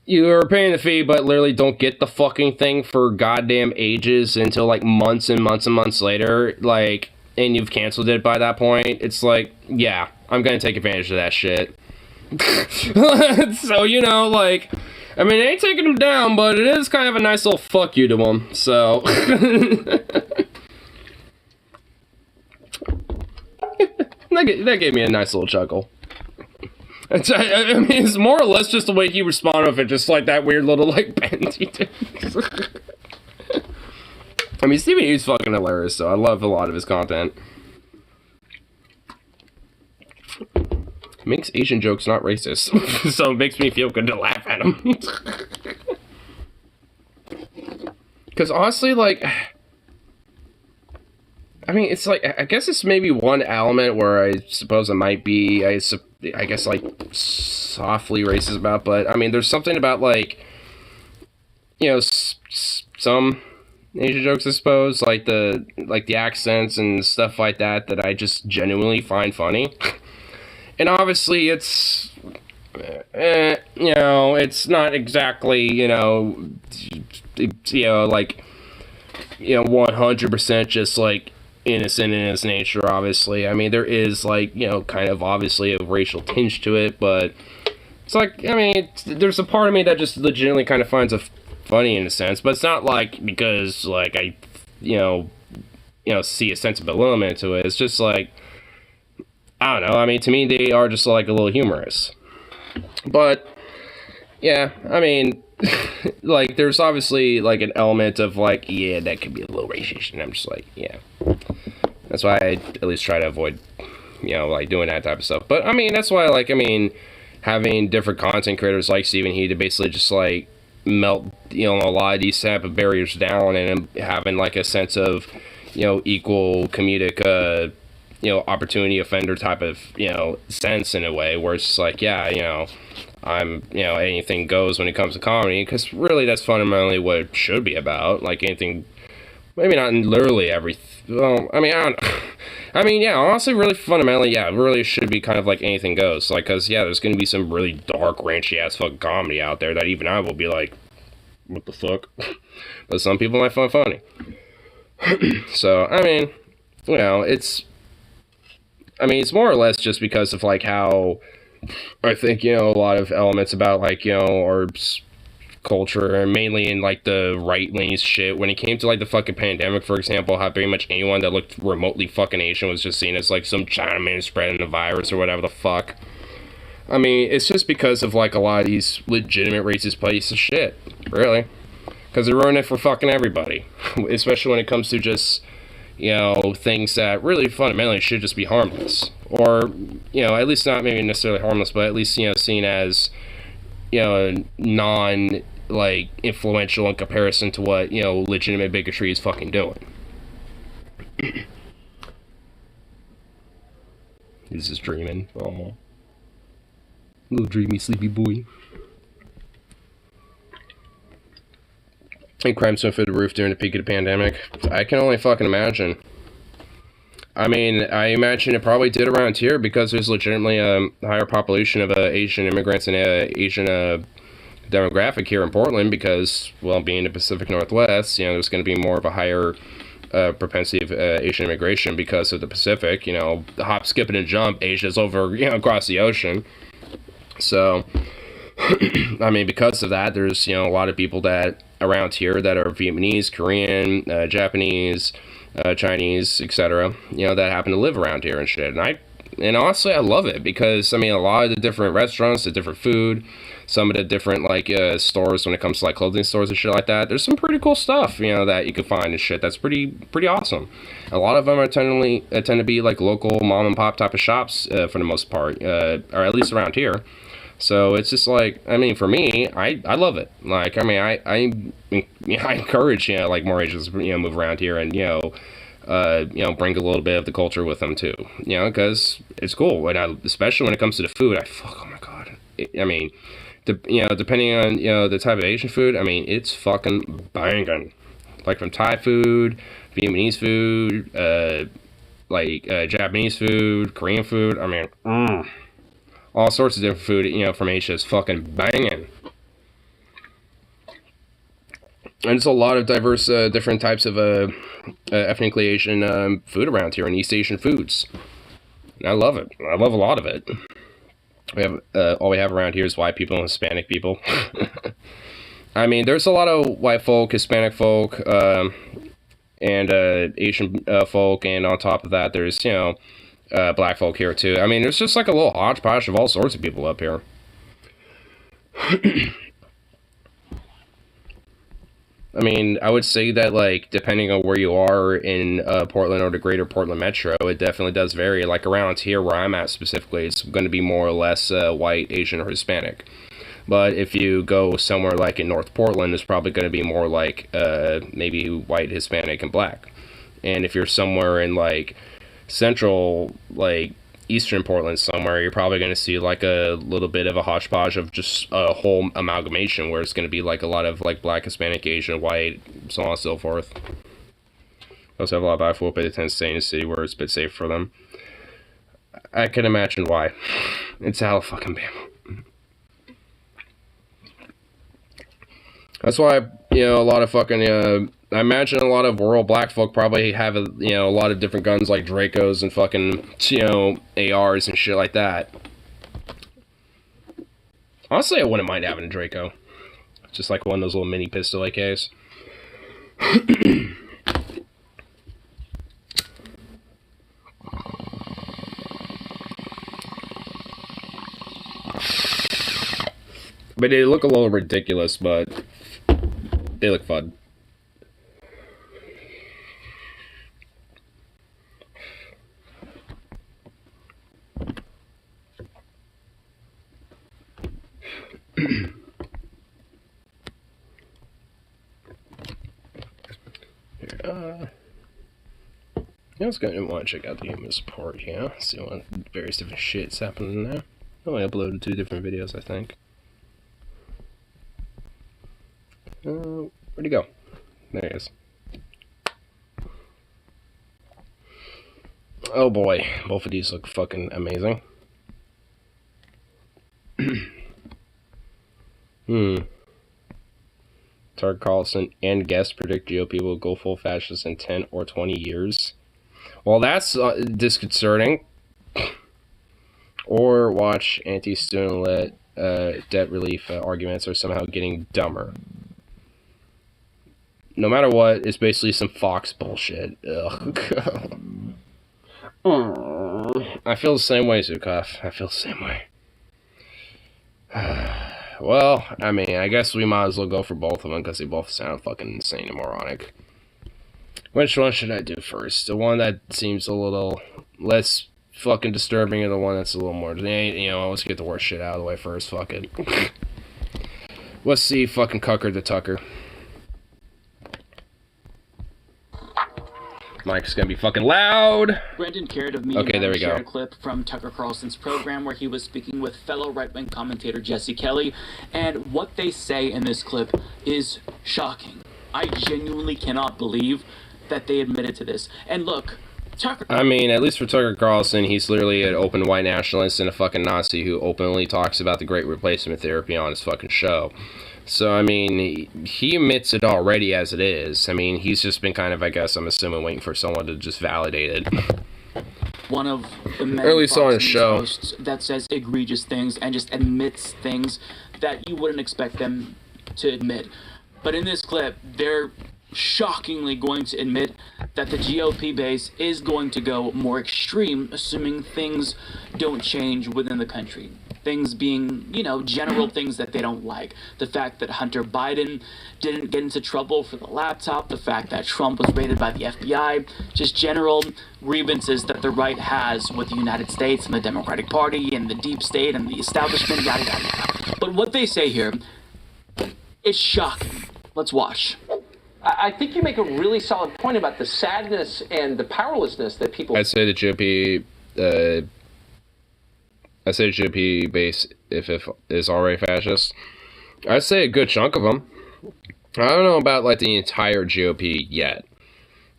you're paying the fee, but literally don't get the fucking thing for goddamn ages until, like, months and months and months later, like, and you've canceled it by that point. It's like, yeah, I'm gonna take advantage of that shit. So, like, I ain't taking them down, but it is kind of a nice little fuck you to them, so. That gave me a nice little chuckle. It's more or less just the way he responded with it, just like that weird little, like, bend he did. Stephen Yu's fucking hilarious, so I love a lot of his content. He makes Asian jokes not racist, so it makes me feel good to laugh at him. Because honestly, like, it's like, I guess it's maybe one element where I suppose it might be, I guess, like, softly racist about, but, there's something about, like, some Asian jokes, I suppose, like the accents and stuff like that I just genuinely find funny. And obviously it's, it's not exactly, like, 100% just, like, innocent in its nature, obviously. There is, like, kind of obviously a racial tinge to it, but it's like, there's a part of me that just legitimately kind of finds it funny in a sense, but it's not like because, like, I, see a sense of belittlement to it. It's just like, I don't know, to me, they are just, like, a little humorous. But, yeah, like, there's obviously, like, an element of, like, yeah, that could be a little racist, and I'm just like, yeah. That's why I at least try to avoid, like, doing that type of stuff. But, that's why, like, having different content creators like Stephen He to basically just like melt, you know, a lot of these type of barriers down, and having like a sense of, you know, equal comedic, you know, opportunity offender type of, you know, sense in a way where it's just like, yeah, you know, I'm, you know, anything goes when it comes to comedy, because really that's fundamentally what it should be about. Like anything, maybe not literally everything. Well, I mean, I don't. I mean, yeah, honestly, really fundamentally, yeah, it really should be kind of like anything goes. Like, cause yeah, there's gonna be some really dark, ranchy ass fucking comedy out there that even I will be like, what the fuck? But some people might find funny. So, I mean, you know, it's more or less just because of like how I think, you know, a lot of elements about like, you know, our culture, and mainly in like the right-leaning shit, when it came to like the fucking pandemic, for example, how pretty much anyone that looked remotely fucking Asian was just seen as like some Chinaman spreading the virus or whatever the fuck. I mean, it's just because of like a lot of these legitimate racist pieces of shit, really, because they ruin it for fucking everybody, especially when it comes to just, you know, things that really fundamentally should just be harmless, or, you know, at least not maybe necessarily harmless, but at least, you know, seen as, you know, non like influential in comparison to what, you know, legitimate bigotry is fucking doing. He's just dreaming. Oh, little dreamy sleepy boy. And crimes went through the roof during the peak of the pandemic. I can only fucking imagine. I mean, I imagine it probably did around here because there's legitimately a higher population of Asian immigrants and Asian demographic here in Portland because, well, being the Pacific Northwest, you know, there's going to be more of a higher propensity of Asian immigration because of the Pacific. You know, the hop, skip, and jump, Asia's over, you know, across the ocean. So, I mean, because of that, there's, you know, a lot of people that around here that are Vietnamese, Korean, Japanese, Chinese, etc., you know, that happen to live around here and shit. And honestly, I love it because, I mean, a lot of the different restaurants, the different food, some of the different, like, stores when it comes to, like, clothing stores and shit like that, there's some pretty cool stuff, you know, that you can find and shit that's pretty awesome. A lot of them tend to be, like, local mom-and-pop type of shops, for the most part, or at least around here. So it's just like, I mean, for me, I love it. Like, I mean, I encourage, you know, like, more Asians, you know, move around here and, you know, bring a little bit of the culture with them too, you know, because it's cool. And especially when it comes to the food, oh my god. I mean, you know, depending on, you know, the type of Asian food, I mean, it's fucking banging. Like from Thai food, Vietnamese food, Japanese food, Korean food. I mean, all sorts of different food, you know, from Asia is fucking banging. And there's a lot of diverse, different types of ethnically Asian food around here, and East Asian foods. And I love it. I love a lot of it. We have all we have around here is white people and Hispanic people. I mean, there's a lot of white folk, Hispanic folk, and Asian folk, and on top of that, there's, you know, black folk here too. I mean, there's just like a little hodgepodge of all sorts of people up here. I mean, I would say that, like, depending on where you are in Portland or the greater Portland metro, it definitely does vary. Like, around here where I'm at specifically, it's going to be more or less white, Asian, or Hispanic. But if you go somewhere like in North Portland, it's probably going to be more like maybe white, Hispanic, and black. And if you're somewhere in, like, central, like, eastern Portland somewhere, you're probably going to see like a little bit of a hodgepodge of just a whole amalgamation where it's going to be like a lot of like black, Hispanic, Asian, white, so on and so forth. Also have a lot of black folk, but they tend to stay in the city where it's a bit safe for them. I can imagine why. It's hella fucking Bama. That's why, you know, a lot of fucking, I imagine a lot of rural black folk probably have, you know, a lot of different guns like Dracos and fucking, you know, ARs and shit like that. Honestly, I wouldn't mind having a Draco. Just like one of those little mini pistol AKs. But they look a little ridiculous, but they look fun. I was going to want to check out the humorous part, yeah. See what various different shit's happening there. I only uploaded 2 different videos, I think. Where'd he go? There he is. Oh boy, both of these look fucking amazing. Tucker Carlson and guests predict GOP will go full fascist in 10 or 20 years. Well, that's disconcerting. Or watch anti-student debt relief arguments are somehow getting dumber. No matter what, it's basically some Fox bullshit. Ugh. I feel the same way, Zukov. I feel the same way. Well, I mean, I guess we might as well go for both of them because they both sound fucking insane and moronic. Which one should I do first? The one that seems a little less fucking disturbing or the one that's a little more... You know, let's get the worst shit out of the way first. Fuck it. Let's see fucking Cucker the Tucker. Mike's gonna be fucking loud. Brendan Carrot of Me shared a clip from Tucker Carlson's program where he was speaking with fellow right-wing commentator Jesse Kelly, and what they say in this clip is shocking. I genuinely cannot believe that they admitted to this. And look, Tucker... I mean, at least for Tucker Carlson, he's literally an open white nationalist and a fucking Nazi who openly talks about the Great Replacement Therapy on his fucking show. So, I mean, he admits it already as it is. I mean, he's just been kind of, I guess, I'm assuming, waiting for someone to just validate it. One of the many Fox News hosts that says egregious things and just admits things that you wouldn't expect them to admit. But in this clip, they're shockingly going to admit that the GOP base is going to go more extreme, assuming things don't change within the country. Things being, you know, general things that they don't like. The fact that Hunter Biden didn't get into trouble for the laptop, the fact that Trump was raided by the FBI, just general grievances that the right has with the United States and the Democratic Party and the deep state and the establishment, yada, yada, yada. But what they say here is shocking. Let's watch. I think you make a really solid point about the sadness and the powerlessness that people... I'd say the GOP... I say GOP base, if it is already fascist. I'd say a good chunk of them. I don't know about like the entire GOP yet,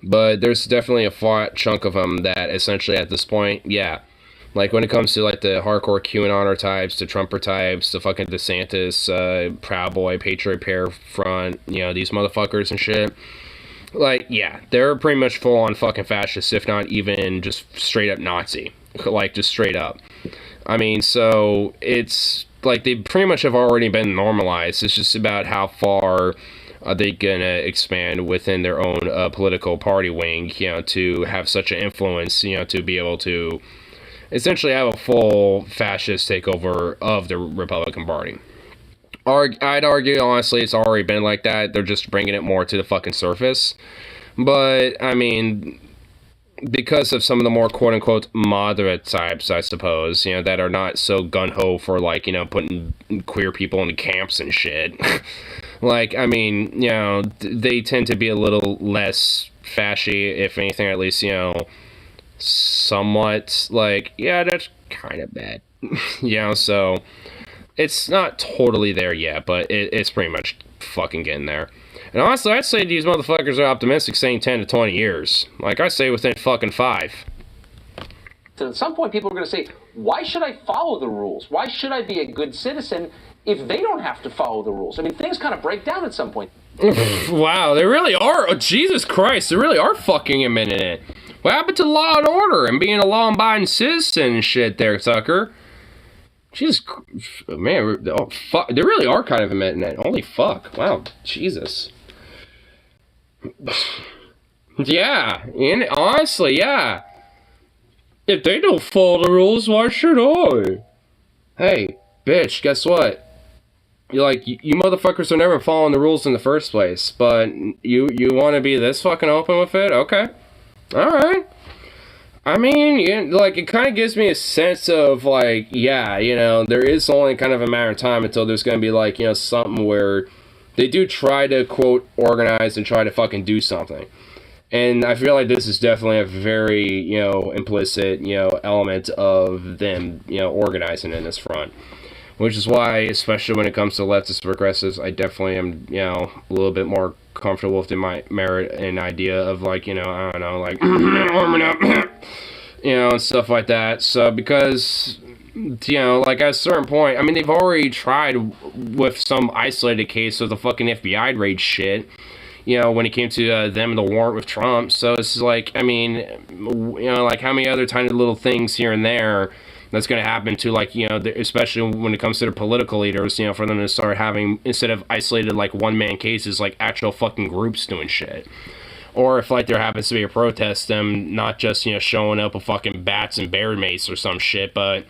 but there's definitely a fat chunk of them that essentially at this point, yeah, like when it comes to like the hardcore QAnoner types, the Trumper types, the fucking DeSantis, Proud Boy, Patriot Pair Front, you know, these motherfuckers and shit. Like, yeah, they're pretty much full on fucking fascists, if not even just straight up Nazi, like just straight up. I mean, so it's like they pretty much have already been normalized. It's just about how far are they gonna expand within their own political party wing, you know, to have such an influence, you know, to be able to essentially have a full fascist takeover of the Republican Party. I'd argue, honestly, it's already been like that. They're just bringing it more to the fucking surface. But, I mean... because of some of the more quote-unquote moderate types, I suppose, you know, that are not so gung-ho for, like, you know, putting queer people into camps and shit. Like, I mean, you know, they tend to be a little less fashy, if anything, at least, you know, somewhat, like, yeah, that's kind of bad. You know, so, it's not totally there yet, but it's pretty much fucking getting there. And honestly, I'd say these motherfuckers are optimistic saying 10 to 20 years. Like, I say within fucking 5. So at some point, people are going to say, why should I follow the rules? Why should I be a good citizen if they don't have to follow the rules? I mean, things kind of break down at some point. Wow, they really are. Oh, Jesus Christ, they really are fucking admitting it. What happened to law and order and being a law-abiding citizen and shit there, Tucker? Jesus, man, oh, fuck. They really are kind of admitting it. Holy fuck. Wow, Jesus. Yeah, and honestly, yeah. If they don't follow the rules, why should I? Hey, bitch, guess what? You're like, you motherfuckers are never following the rules in the first place, but you want to be this fucking open with it? Okay. Alright. I mean, like, it kind of gives me a sense of, like, yeah, there is only kind of a matter of time until there's going to be, like, something where they do try to, quote, organize and try to fucking do something. And I feel like this is definitely a very, implicit, element of them, organizing in this front. Which is why, especially when it comes to leftist progressives, I definitely am, a little bit more comfortable with my merit and idea of, like, I don't know, like, warming up, and stuff like that. So, because, like, at a certain point, I mean, they've already tried with some isolated case of the fucking FBI raid shit, when it came to them and the warrant with Trump. So, it's like, I mean, like, how many other tiny little things here and there that's going to happen to, like, especially when it comes to the political leaders, for them to start having, instead of isolated, like, one-man cases, like, actual fucking groups doing shit. Or if, like, there happens to be a protest, them not just, showing up with fucking bats and bear mace or some shit, but,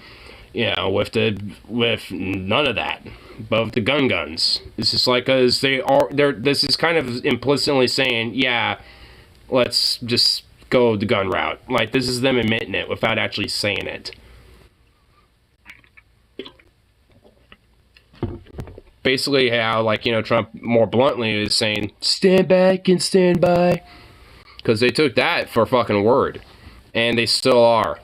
with none of that. But with the guns. It's just like, cause this is kind of implicitly saying, yeah, let's just go the gun route. Like, this is them admitting it without actually saying it. Basically how, like, Trump more bluntly is saying, stand back and stand by. Because they took that for fucking word. And they still are.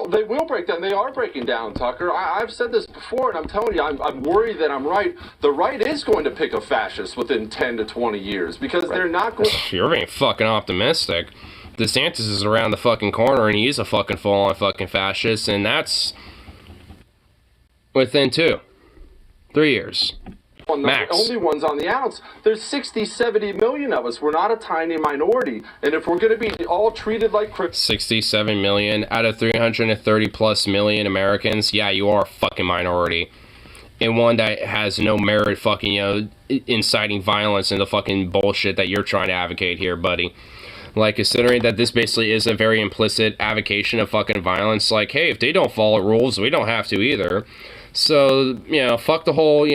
They will break down. They are breaking down, Tucker. I've said this before, and I'm telling you, I'm worried that I'm right. The right is going to pick a fascist within 10 to 20 years. Because they're not going to... You're being fucking optimistic. DeSantis is around the fucking corner, and he's a fucking full-on fucking fascist. And that's... within 3 years. Max. The only ones on the outs. There's 60, 70 million of us. We're not a tiny minority. And if we're going to be all treated like... 67 million out of 330 plus million Americans, yeah, you are a fucking minority. And one that has no merit fucking, inciting violence and the fucking bullshit that you're trying to advocate here, buddy. Like, considering that this basically is a very implicit avocation of fucking violence, like, hey, if they don't follow rules, we don't have to either. So, fuck the whole,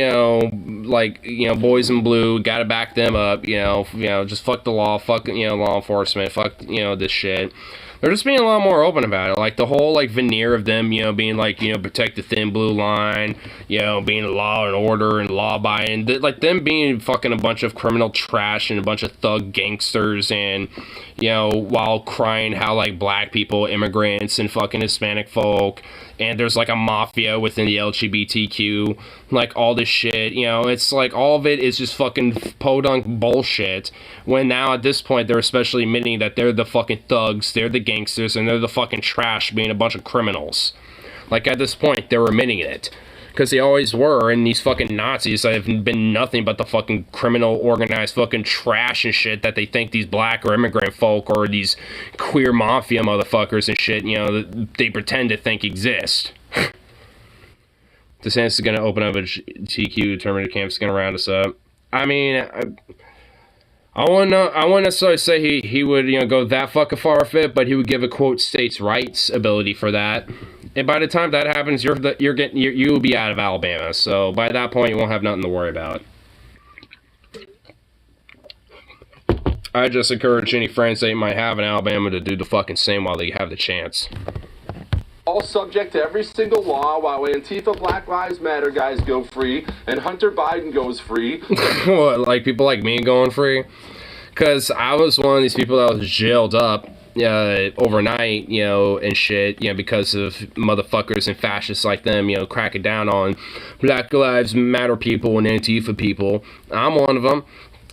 like, boys in blue, gotta back them up, just fuck the law, fuck, law enforcement, fuck, this shit. They're just being a lot more open about it. Like, the whole, like, veneer of them, being, like, protect the thin blue line, being law and order and law-abiding. Like, them being fucking a bunch of criminal trash and a bunch of thug gangsters and, while crying how, like, black people, immigrants, and fucking Hispanic folk, and there's, like, a mafia within the LGBTQ, like, all this shit, it's like, all of it is just fucking podunk bullshit, when now, at this point, they're especially admitting that they're the fucking thugs, they're the gangsters, and they're the fucking trash being a bunch of criminals. Like, at this point, they're admitting it. Because they always were, and these fucking Nazis have been nothing but the fucking criminal, organized fucking trash and shit that they think these black or immigrant folk or these queer mafia motherfuckers and shit, they pretend to think exist. DeSantis is going to open up a TQ determinative camp, is going to round us up. I mean, I wouldn't necessarily say he would, go that fucking far with it, but he would give a, quote, states' rights ability for that. And by the time that happens, you'll be out of Alabama. So by that point, you won't have nothing to worry about. I just encourage any friends that you might have in Alabama to do the fucking same while they have the chance. All subject to every single law while Antifa Black Lives Matter guys go free and Hunter Biden goes free. What, like people like me going free? Because I was one of these people that was jailed up overnight, and shit, because of motherfuckers and fascists like them, cracking down on Black Lives Matter people and Antifa people. I'm one of them.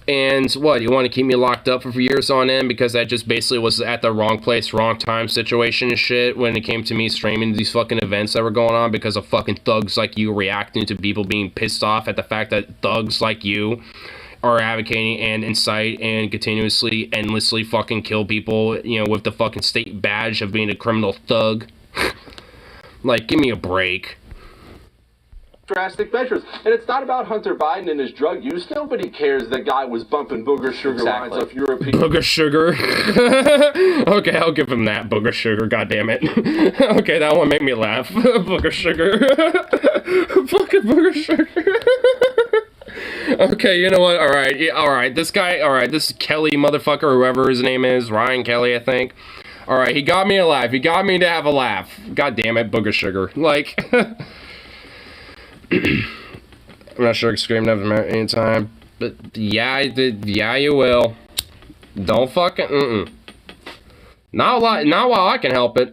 And what, you want to keep me locked up for years on end because that just basically was at the wrong place, wrong time situation and shit when it came to me streaming these fucking events that were going on because of fucking thugs like you reacting to people being pissed off at the fact that thugs like you are advocating and incite and continuously, endlessly fucking kill people, with the fucking state badge of being a criminal thug. Like, give me a break. Drastic measures. And it's not about Hunter Biden and his drug use. Nobody cares that guy was bumping booger sugar lines of European... Booger sugar? Okay, I'll give him that, booger sugar, goddammit. Okay, that one made me laugh. Booger sugar. Fucking booger sugar. Okay, you know what? All right, yeah, all right. This guy, all right. This Kelly motherfucker, whoever his name is, Ryan Kelly, I think. All right, he got me a laugh. He got me to have a laugh. God damn it, booger sugar. Like, I'm not sure I can scream enough anytime, but yeah, I did. Yeah, you will. Don't fucking. Not a lot. Not while I can help it.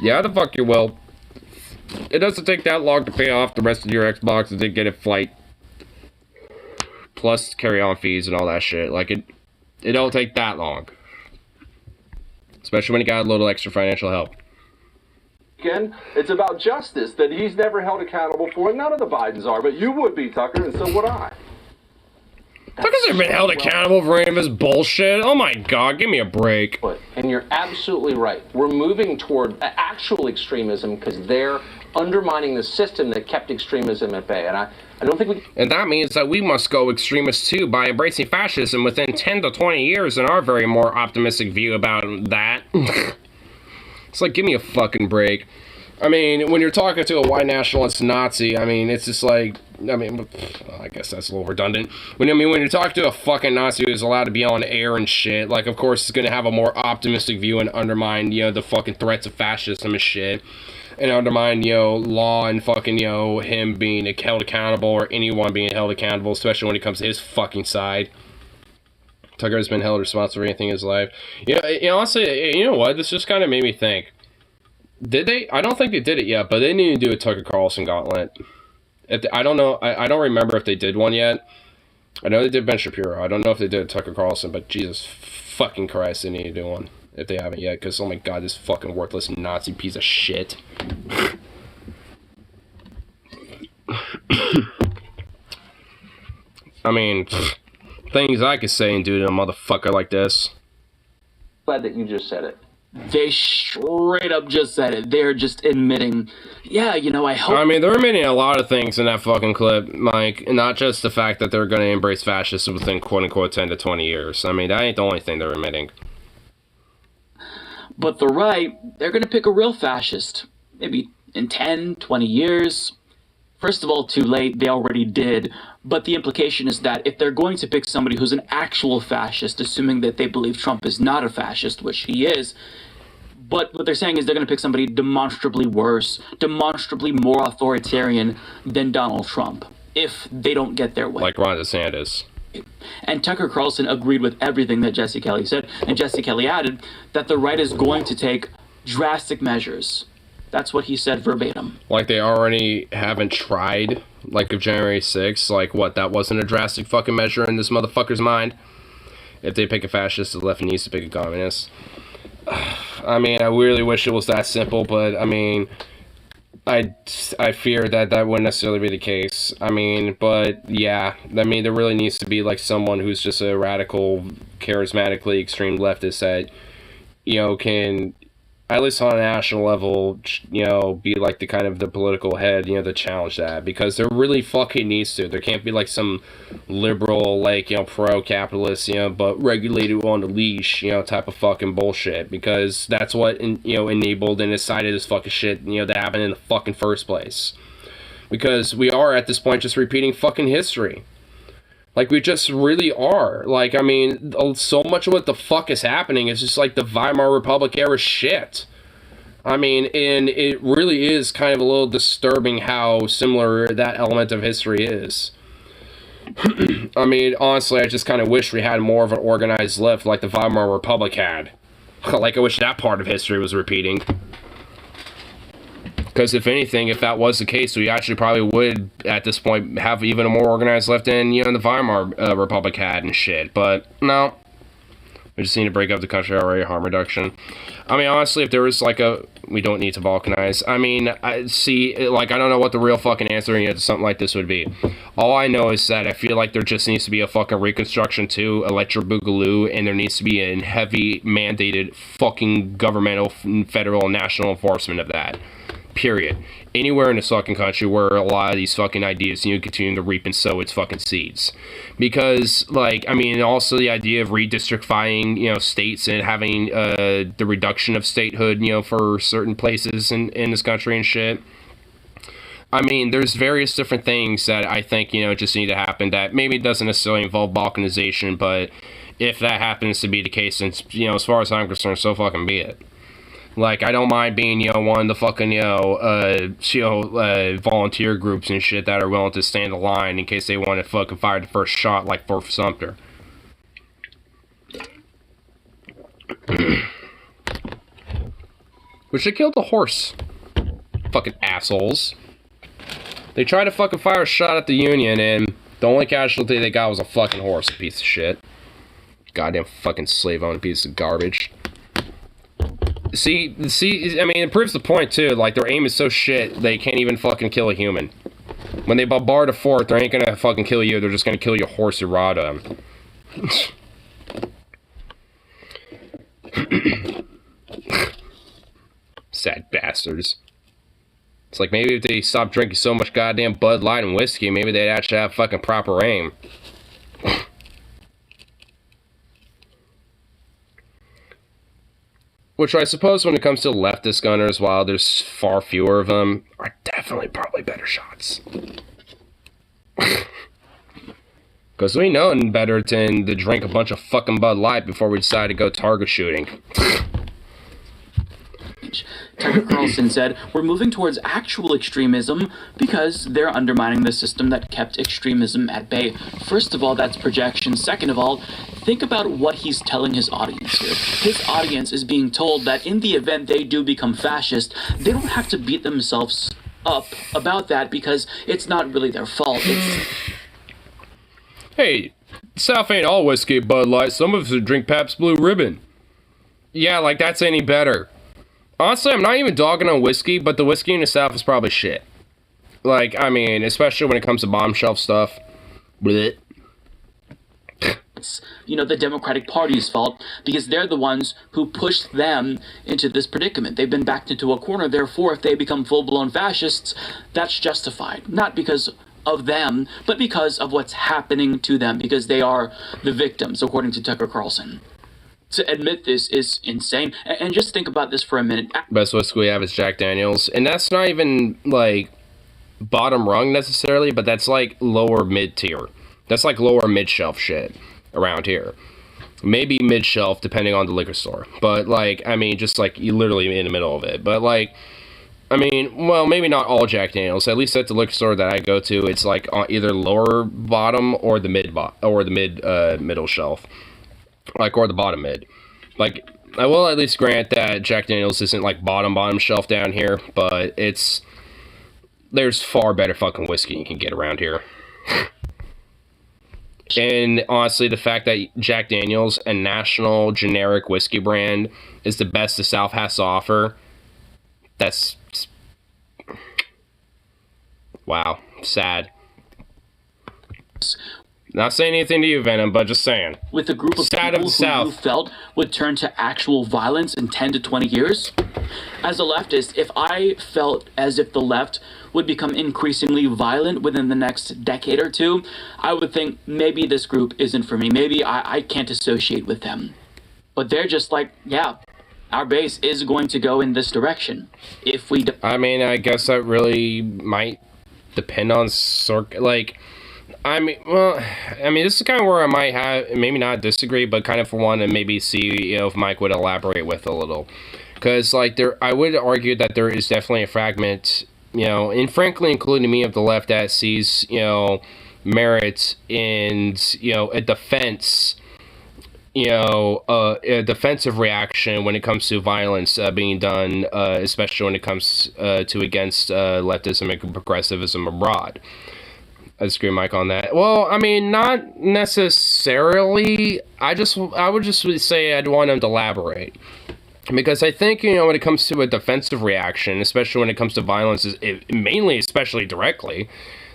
Yeah, the fuck you will. It doesn't take that long to pay off the rest of your Xbox and then get a flight. Plus carry-on fees and all that shit. Like, it don't take that long. Especially when you got a little extra financial help. Again, it's about justice that he's never held accountable for, and none of the Bidens are, but you would be, Tucker, and so would I. Tucker's never been held accountable for any of his bullshit. Oh my god, give me a break. And you're absolutely right. We're moving toward actual extremism because they're undermining the system that kept extremism at bay. And I don't think we... And that means that we must go extremist too by embracing fascism within 10 to 20 years in our very more optimistic view about that. It's like, give me a fucking break. I mean, when you're talking to a white nationalist Nazi, I mean, it's just like, I mean, I guess that's a little redundant. When you're talking to a fucking Nazi who's allowed to be on air and shit, like, of course, it's going to have a more optimistic view and undermine, you know, the fucking threats of fascism and shit. And undermine, you know, law and fucking, you know, him being held accountable or anyone being held accountable, especially when it comes to his fucking side. Tucker has been held responsible for anything in his life. You know, honestly, you know what? This just kind of made me think. Did they? I don't think they did it yet, but they need to do a Tucker Carlson gauntlet. I don't know. I don't remember if they did one yet. I know they did Ben Shapiro. I don't know if they did Tucker Carlson, but Jesus fucking Christ, they need to do one if they haven't yet. Because, oh my god, this fucking worthless Nazi piece of shit. I mean, things I could say and do to a motherfucker like this. Glad that you just said it. They straight up just said it. They're just admitting, yeah, you know, I hope... I mean, they're admitting a lot of things in that fucking clip, Mike. Not just the fact that they're going to embrace fascism within, quote-unquote, 10 to 20 years. I mean, that ain't the only thing they're admitting. But the right, they're going to pick a real fascist. Maybe in 10, 20 years. First of all, too late, they already did. But the implication is that if they're going to pick somebody who's an actual fascist, assuming that they believe Trump is not a fascist, which he is, but what they're saying is they're going to pick somebody demonstrably worse, demonstrably more authoritarian than Donald Trump, if they don't get their way. Like Ron DeSantis. And Tucker Carlson agreed with everything that Jesse Kelly said, and Jesse Kelly added that the right is going to take drastic measures. That's what he said verbatim. Like they already haven't tried, like of January 6th, like what, that wasn't a drastic fucking measure in this motherfucker's mind? If they pick a fascist, the left needs to pick a communist. I mean, I really wish it was that simple, but I mean, I fear that wouldn't necessarily be the case. I mean, but yeah, I mean, there really needs to be like someone who's just a radical, charismatically extreme leftist that, you know, can, at least on a national level, you know, be like the kind of the political head, you know, to challenge that, because there really fucking needs to. There can't be like some liberal, like, you know, pro-capitalist, you know, but regulated on the leash, you know, type of fucking bullshit, because that's what, you know, enabled and incited this fucking shit, you know, to happen in the fucking first place. Because we are at this point just repeating fucking history. Like, we just really are. Like, I mean, so much of what the fuck is happening is just like the Weimar Republic era shit. I mean, and it really is kind of a little disturbing how similar that element of history is. I mean, honestly, I just kind of wish we had more of an organized left like the Weimar Republic had. Like, I wish that part of history was repeating. Because if anything, if that was the case, we actually probably would, at this point, have even a more organized left than, you know, the Weimar Republic had and shit. But, no. We just need to break up the country already, harm reduction. I mean, honestly, if there was, like, we don't need to balkanize. I mean, I don't know what the real fucking answer to something like this would be. All I know is that I feel like there just needs to be a fucking Reconstruction 2, Electric Boogaloo, and there needs to be a heavy mandated fucking governmental, federal, and national enforcement of that. Period. Anywhere in this fucking country where a lot of these fucking ideas continue to reap and sow its fucking seeds. Because, like, I mean, also the idea of redistrictifying, you know, states and having the reduction of statehood, you know, for certain places in this country and shit. I mean, there's various different things that I think, you know, just need to happen that maybe doesn't necessarily involve balkanization, but if that happens to be the case, then, you know, as far as I'm concerned, so fucking be it. Like, I don't mind being, you know, one of the fucking, volunteer groups and shit that are willing to stand the line in case they want to fucking fire the first shot like Fort Sumter. Which they killed the horse. Fucking assholes. They tried to fucking fire a shot at the Union, and the only casualty they got was a fucking horse, piece of shit. Goddamn fucking slave-owning piece of garbage. See, I mean, it proves the point, too. Like, their aim is so shit, they can't even fucking kill a human. When they bombard a fort, they ain't gonna fucking kill you, they're just gonna kill your horse or ride him. Sad bastards. It's like, maybe if they stopped drinking so much goddamn Bud Light and whiskey, maybe they'd actually have fucking proper aim. Which I suppose when it comes to leftist gunners, while there's far fewer of them, are definitely probably better shots. Because we know better than to drink a bunch of fucking Bud Light before we decide to go target shooting. Tucker Carlson said, we're moving towards actual extremism because they're undermining the system that kept extremism at bay. First of all, that's projection. Second of all, think about what he's telling his audience here. His audience is being told that in the event they do become fascist, they don't have to beat themselves up about that because it's not really their fault. Hey, South ain't all whiskey Bud Light. Some of us drink Pabst Blue Ribbon. Yeah, like that's any better. Honestly, I'm not even dogging on whiskey, but the whiskey in the South is probably shit. Like, I mean, especially when it comes to bomb shelf stuff. Blech. It's, you know, the Democratic Party's fault because they're the ones who pushed them into this predicament. They've been backed into a corner. Therefore, if they become full-blown fascists, that's justified. Not because of them, but because of what's happening to them, because they are the victims, according to Tucker Carlson. To admit this is insane. And just think about this for a minute. Best whiskey we have is Jack Daniels. And that's not even, like, bottom rung necessarily, but that's, like, lower mid-tier. That's, like, lower mid-shelf shit around here. Maybe mid-shelf, depending on the liquor store. But, like, I mean, just, like, you literally in the middle of it. But, like, I mean, well, maybe not all Jack Daniels. At least at the liquor store that I go to, it's, like, on either lower bottom or the middle shelf. Like, or the bottom mid. Like, I will at least grant that Jack Daniels isn't, like, bottom shelf down here, but there's far better fucking whiskey you can get around here. And, honestly, the fact that Jack Daniels, a national generic whiskey brand, is the best the South has to offer, that's... wow. Sad. Not saying anything to you, Venom, but just saying. With a group of people who you felt would turn to actual violence in 10 to 20 years? As a leftist, if I felt as if the left would become increasingly violent within the next decade or two, I would think maybe this group isn't for me. Maybe I can't associate with them. But they're just like, yeah, our base is going to go in this direction. If we... I mean, I guess that really might depend on... I mean, this is kind of where I might have, maybe not disagree, but kind of for one, and maybe see, you know, if Mike would elaborate with a little. Because, like, I would argue that there is definitely a fragment, you know, and frankly, including me, of the left that sees, you know, merit in, you know, a defense, you know, a defensive reaction when it comes to violence being done, especially when it comes to against leftism and progressivism abroad. I disagree, Mike, on that. Well, I mean, not necessarily. I would just say I'd want him to elaborate. Because I think, you know, when it comes to a defensive reaction, especially when it comes to violence, mainly, especially directly,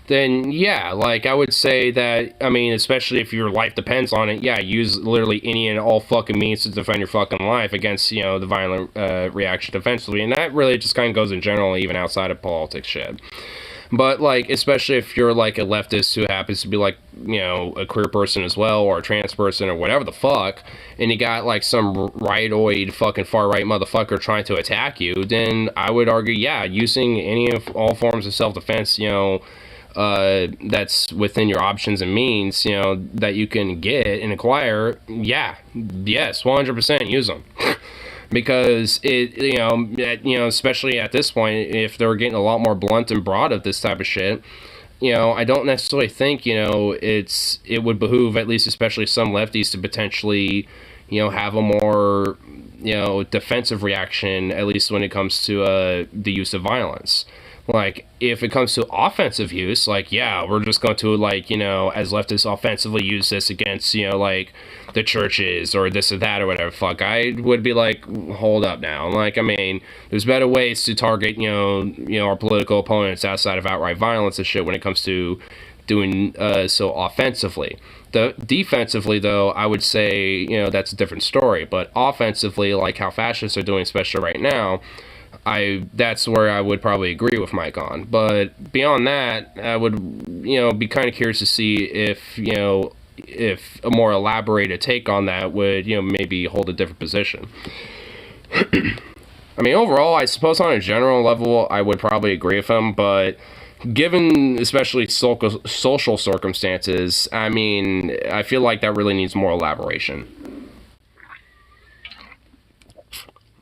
then yeah, like I would say that, I mean, especially if your life depends on it, yeah, use literally any and all fucking means to defend your fucking life against, you know, the violent reaction defensively. And that really just kind of goes in general, even outside of politics shit. But, like, especially if you're, like, a leftist who happens to be, like, you know, a queer person as well, or a trans person, or whatever the fuck, and you got, like, some rightoid fucking far-right motherfucker trying to attack you, then I would argue, yeah, using any of all forms of self-defense, you know, that's within your options and means, you know, that you can get and acquire, yeah, yes, 100% use them. Because it, you know, especially at this point, if they're getting a lot more blunt and broad of this type of shit, you know, I don't necessarily think, you know, it would behoove, at least especially some lefties, to potentially, you know, have a more, you know, defensive reaction, at least when it comes to the use of violence. Like, if it comes to offensive use, like, yeah, we're just going to, like, you know, as leftists offensively use this against, you know, like, the churches or this or that or whatever, fuck, I would be like, hold up now. Like, I mean, there's better ways to target, you know, our political opponents outside of outright violence and shit when it comes to doing so offensively. Defensively, though, I would say, you know, that's a different story. But offensively, like how fascists are doing, especially right now, that's where I would probably agree with Mike on. But beyond that, I would, you know, be kind of curious to see if, you know, if a more elaborated take on that would, you know, maybe hold a different position. I mean, overall, I suppose on a general level, I would probably agree with him, but given especially social circumstances, I mean, I feel like that really needs more elaboration.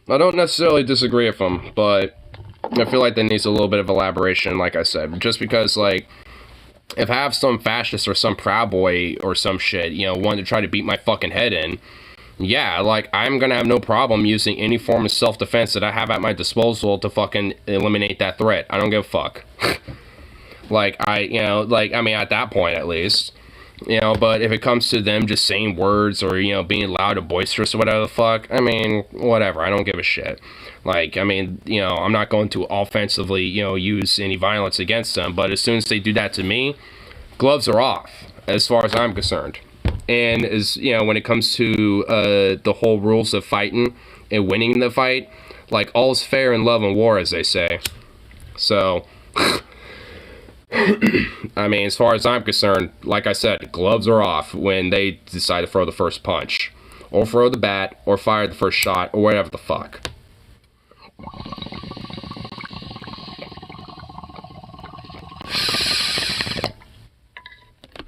I don't necessarily disagree with him, but I feel like that needs a little bit of elaboration, like I said. Just because, like, if I have some fascist or some Proud Boy or some shit, you know, wanting to try to beat my fucking head in, yeah, like, I'm gonna have no problem using any form of self-defense that I have at my disposal to fucking eliminate that threat. I don't give a fuck. Like, I mean, at that point, at least. You know, but if it comes to them just saying words or, you know, being loud or boisterous or whatever the fuck, I mean, whatever, I don't give a shit. Like, I mean, you know, I'm not going to offensively, you know, use any violence against them, but as soon as they do that to me, gloves are off, as far as I'm concerned. And as, you know, when it comes to the whole rules of fighting and winning the fight, like, all's fair in love and war, as they say. So... I mean, as far as I'm concerned, like I said, gloves are off when they decide to throw the first punch, or throw the bat, or fire the first shot, or whatever the fuck.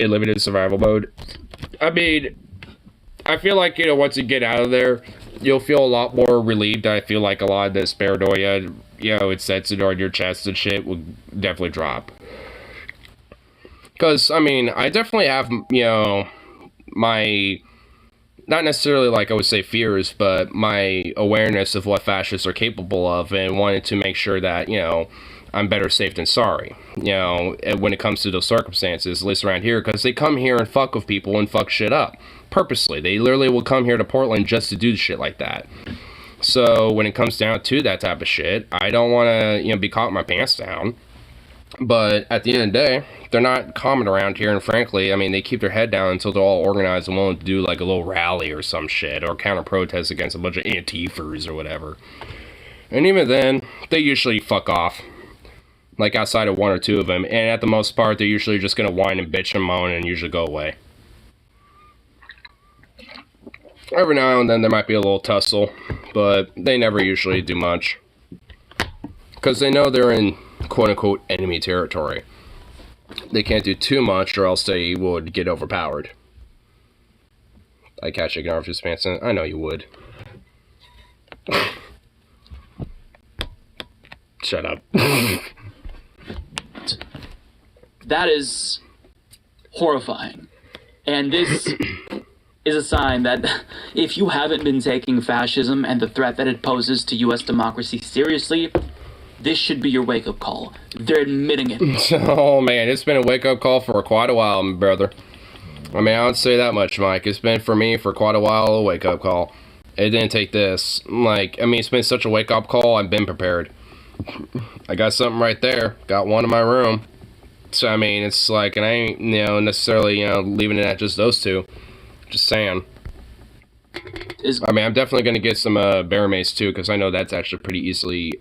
In limited survival mode. I mean, I feel like, you know, once you get out of there, you'll feel a lot more relieved. I feel like a lot of this paranoia, you know, it sets it on your chest and shit will definitely drop. Because, I mean, I definitely have, you know, my, not necessarily like I would say fears, but my awareness of what fascists are capable of and wanted to make sure that, you know, I'm better safe than sorry, you know, when it comes to those circumstances, at least around here, because they come here and fuck with people and fuck shit up, purposely. They literally will come here to Portland just to do shit like that. So, when it comes down to that type of shit, I don't want to, you know, be caught with my pants down. But at the end of the day, they're not common around here, and frankly, I mean, they keep their head down until they're all organized and willing to do, like, a little rally or some shit, or counter-protest against a bunch of Antifers or whatever. And even then, they usually fuck off, like, outside of one or two of them, and at the most part, they're usually just gonna whine and bitch and moan and usually go away. Every now and then, there might be a little tussle, but they never usually do much. Because they know they're in quote-unquote enemy territory. They can't do too much or else they would get overpowered. I catch ignore if pants. I know you would. Shut up. That is horrifying. And this is a sign that if you haven't been taking fascism and the threat that it poses to U.S. democracy seriously, this should be your wake-up call. They're admitting it. Oh, man, it's been a wake-up call for quite a while, my brother. I mean, I don't say that much, Mike. It's been, for me, for quite a while, a wake-up call. It didn't take this. Like, I mean, it's been such a wake-up call, I've been prepared. I got something right there. Got one in my room. So, I mean, it's like, and I ain't, necessarily, leaving it at just those two. Just saying. I mean, I'm definitely going to get some bear mace, too, because I know that's actually pretty easily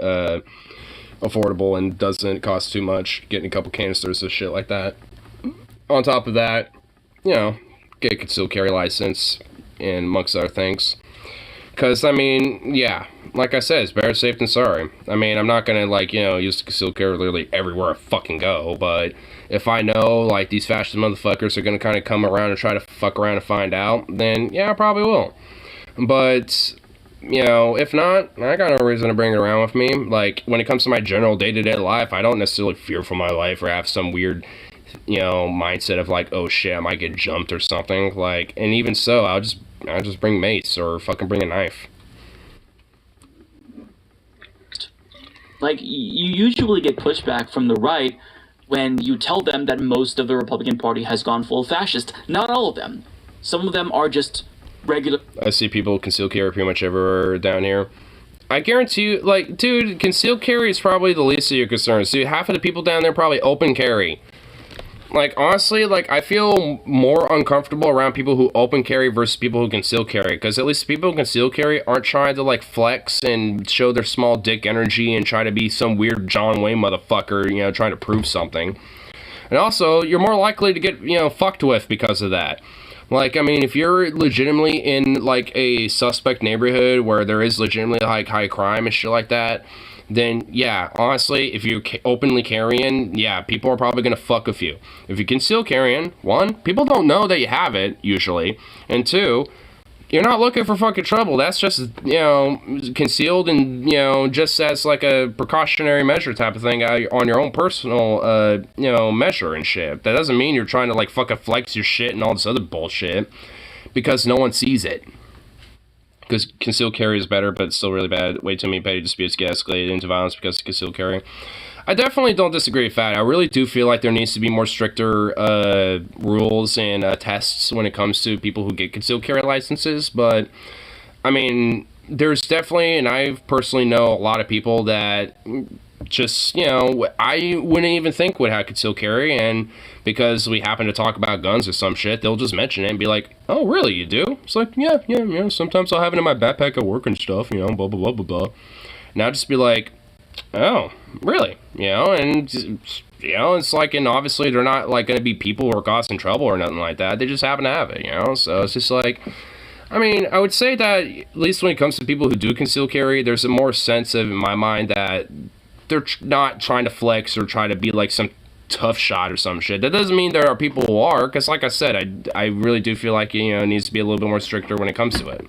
affordable and doesn't cost too much. Getting a couple canisters of shit like that. On top of that, get a concealed carry license, and amongst other things. Because, I mean, yeah, like I said, it's better safe than sorry. I mean, I'm not going to, use the concealed carry literally everywhere I fucking go, but if I know, these fascist motherfuckers are going to kind of come around and try to fuck around and find out, then, yeah, I probably will. But, if not, I got no reason to bring it around with me. When it comes to my general day-to-day life, I don't necessarily fear for my life or have some weird, mindset of, oh, shit, I might get jumped or something. And even so, I'll just bring mace or fucking bring a knife. You usually get pushback from the right when you tell them that most of the Republican Party has gone full fascist. Not all of them. Some of them are just regular. I see people conceal carry pretty much everywhere down here. I guarantee you, dude, concealed carry is probably the least of your concerns. Dude, half of the people down there probably open carry. Honestly, I feel more uncomfortable around people who open carry versus people who conceal carry. Because at least people who conceal carry aren't trying to, flex and show their small dick energy and try to be some weird John Wayne motherfucker, trying to prove something. And also, you're more likely to get, fucked with because of that. I mean, if you're legitimately in, a suspect neighborhood where there is legitimately, high crime and shit like that, then, yeah, honestly, if you're openly carrying, yeah, people are probably going to fuck with you. If you conceal carrying, one, people don't know that you have it, usually, and two, you're not looking for fucking trouble. That's just, concealed and, just as, a precautionary measure type of thing on your own personal, measure and shit. That doesn't mean you're trying to, fucking flex your shit and all this other bullshit, because no one sees it. Because concealed carry is better, but it's still really bad. Way too many petty disputes get escalated into violence because of concealed carry. I definitely don't disagree with that. I really do feel like there needs to be more stricter rules and tests when it comes to people who get concealed carry licenses. But, I mean, there's definitely, and I personally know a lot of people that just, I wouldn't even think would have concealed carry, and because we happen to talk about guns or some shit, they'll just mention it and be like, oh, really, you do? It's yeah, sometimes I'll have it in my backpack at work and stuff, blah, blah, blah, blah, blah. And I'll just be like, oh, really? And, it's and obviously they're not, going to be people who are causing trouble or nothing like that. They just happen to have it, So it's just I mean, I would say that, at least when it comes to people who do conceal carry, there's a more sense of, in my mind, that they're not trying to flex or try to be some tough shot or some shit. That doesn't mean there are people who are, because like I said, I really do feel like, it needs to be a little bit more stricter when it comes to it.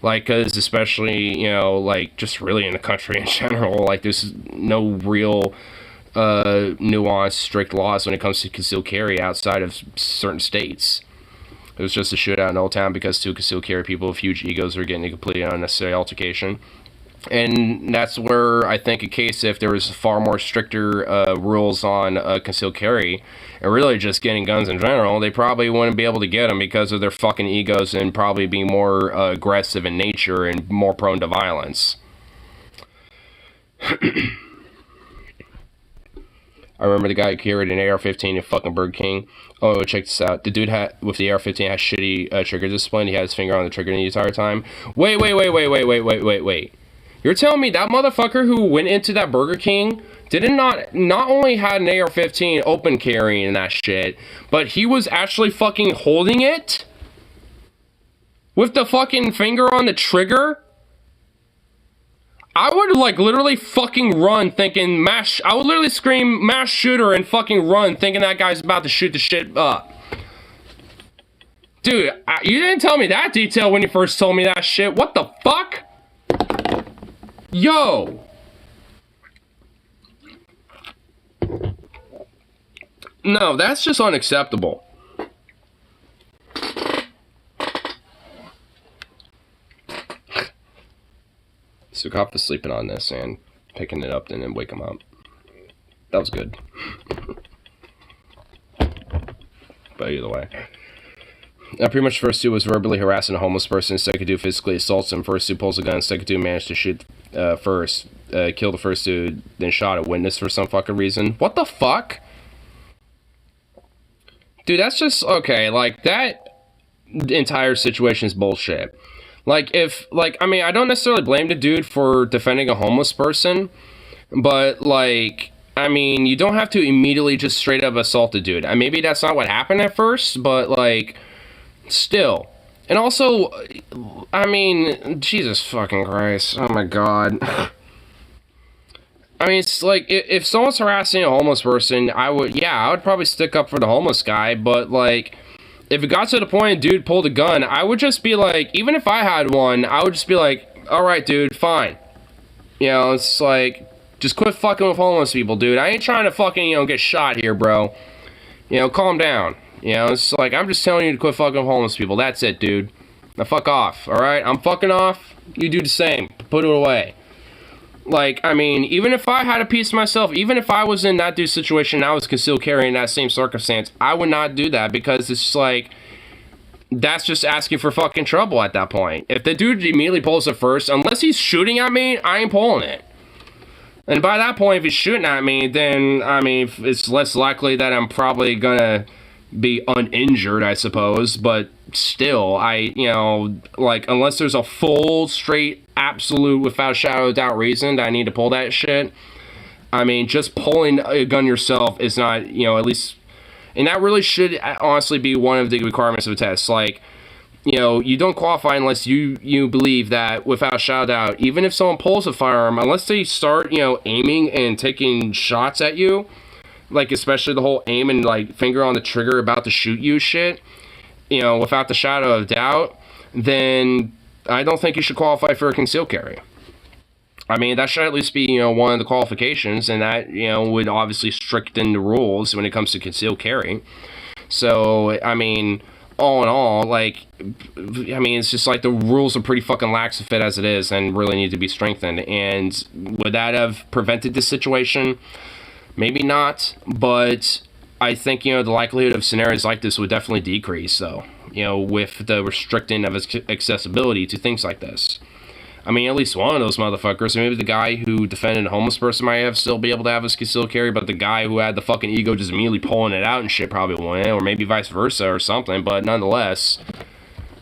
Because especially, just really in the country in general, there's no real nuanced, strict laws when it comes to concealed carry outside of certain states. It was just a shootout in Old Town because two concealed carry people with huge egos were getting a completely unnecessary altercation. And that's where I think a case if there was far more stricter rules on concealed carry and really just getting guns in general, they probably wouldn't be able to get them because of their fucking egos and probably being more aggressive in nature and more prone to violence. I remember the guy who carried an AR-15 in fucking Burger King. Oh, check this out. The dude with the AR-15 has shitty trigger discipline. He had his finger on the trigger the entire time. Wait. You're telling me that motherfucker who went into that Burger King not only had an AR-15 open carrying that shit, but he was actually fucking holding it? With the fucking finger on the trigger? I would, literally fucking run thinking I would literally scream mass shooter and fucking run thinking that guy's about to shoot the shit up. Dude, you didn't tell me that detail when you first told me that shit. What the fuck? Yo! No, that's just unacceptable. So Kopf is sleeping on this and picking it up and then wake him up. That was good. But either way. Pretty much first two was verbally harassing a homeless person. Second dude physically assaults him. First dude pulls a gun. Second dude managed to shoot first. Killed the first dude, then shot a witness for some fucking reason. What the fuck? Dude, that's just, okay, like, that entire situation is bullshit. Like, I don't necessarily blame the dude for defending a homeless person, but, like, I mean, you don't have to immediately just straight up assault the dude. Maybe that's not what happened at first, but, like, still. And also, I mean, Jesus fucking Christ. Oh my God. I mean, it's like, if someone's harassing a homeless person, I would probably stick up for the homeless guy, but, like, if it got to the point dude pulled a gun, I would just be like, even if I had one, I would just be like, alright, dude, fine. You know, it's like, just quit fucking with homeless people, dude. I ain't trying to fucking, get shot here, bro. You know, calm down. You know, it's like, I'm just telling you to quit fucking with homeless people. That's it, dude. Now fuck off, alright? I'm fucking off. You do the same. Put it away. Like, I mean, even if I had a piece of myself, even if I was in that dude's situation and I was concealed carrying in that same circumstance, I would not do that because it's just like, that's just asking for fucking trouble at that point. If the dude immediately pulls it first, unless he's shooting at me, I ain't pulling it. And by that point, if he's shooting at me, then, I mean, it's less likely that I'm probably gonna be uninjured, I suppose, but still, unless there's a full, straight, absolute, without a shadow of doubt reason that I need to pull that shit, I mean, just pulling a gun yourself is not, at least, and that really should honestly be one of the requirements of a test, like, you don't qualify unless you believe that, without a shadow of doubt, even if someone pulls a firearm, unless they start, aiming and taking shots at you, like, especially the whole aim and, like, finger on the trigger about to shoot you shit, without the shadow of doubt, then I don't think you should qualify for a concealed carry. I mean, that should at least be, one of the qualifications, and that, would obviously strengthen the rules when it comes to concealed carry. So, I mean, all in all, like, I mean, it's just like the rules are pretty fucking lax fit as it is and really need to be strengthened. And would that have prevented this situation? Maybe not, but I think, the likelihood of scenarios like this would definitely decrease, though, with the restricting of accessibility to things like this. I mean, at least one of those motherfuckers, maybe the guy who defended a homeless person might still be able to have his concealed carry, but the guy who had the fucking ego just immediately pulling it out and shit probably wouldn't, or maybe vice versa or something, but nonetheless,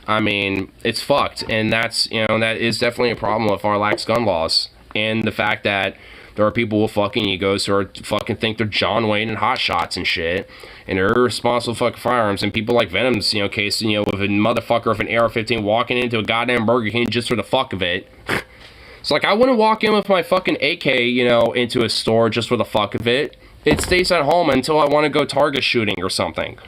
I mean, it's fucked, and that's, that is definitely a problem with our lax gun laws, and the fact that there are people with fucking egos who are fucking think they're John Wayne and hot shots and shit, and they're irresponsible fucking firearms, and people like Venom's, case, with a motherfucker with an AR-15 walking into a goddamn Burger King just for the fuck of it. It's like, I wouldn't walk in with my fucking AK, into a store just for the fuck of it. It stays at home until I want to go target shooting or something.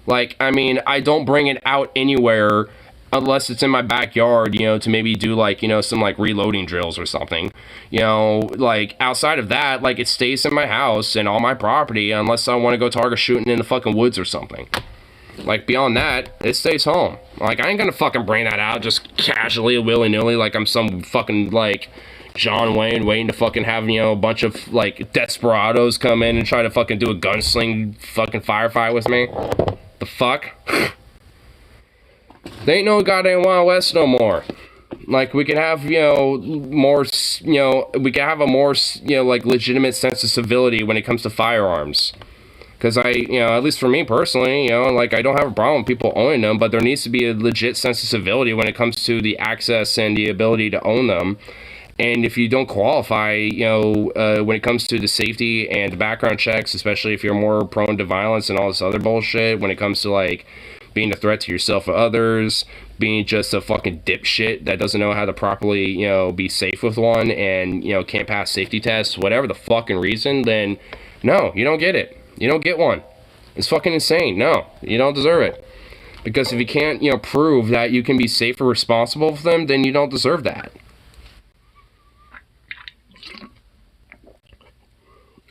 Like, I mean, I don't bring it out anywhere unless it's in my backyard, to maybe do, like, some, like, reloading drills or something. Like, outside of that, like, it stays in my house and on my property unless I want to go target shooting in the fucking woods or something. Like, beyond that, it stays home. Like, I ain't gonna fucking bring that out just casually, willy-nilly, like I'm some fucking, like, John Wayne waiting to fucking have, a bunch of, like, desperados come in and try to fucking do a gunsling fucking firefight with me. The fuck? They ain't no goddamn Wild West no more. Like, we can have, more, we can have a more, like, legitimate sense of civility when it comes to firearms. Because at least for me personally, like, I don't have a problem with people owning them, but there needs to be a legit sense of civility when it comes to the access and the ability to own them. And if you don't qualify, when it comes to the safety and the background checks, especially if you're more prone to violence and all this other bullshit, when it comes to, like, being a threat to yourself or others, being just a fucking dipshit that doesn't know how to properly, be safe with one and, can't pass safety tests, whatever the fucking reason, then no, you don't get it. You don't get one. It's fucking insane. No, you don't deserve it. Because if you can't, prove that you can be safe or responsible for them, then you don't deserve that.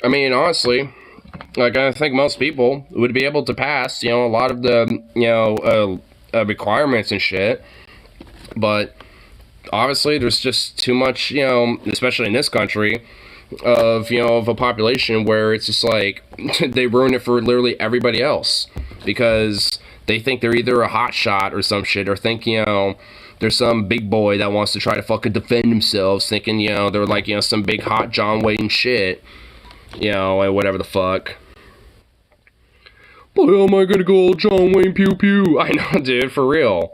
I mean, honestly, like, I think most people would be able to pass, a lot of the, requirements and shit. But obviously, there's just too much, especially in this country, of a population where it's just like they ruin it for literally everybody else because they think they're either a hot shot or some shit, or think there's some big boy that wants to try to fucking defend themselves, thinking they're like some big hot John Wayne shit, and whatever the fuck. Oh, am I gonna go all John Wayne pew pew? I know, dude, for real.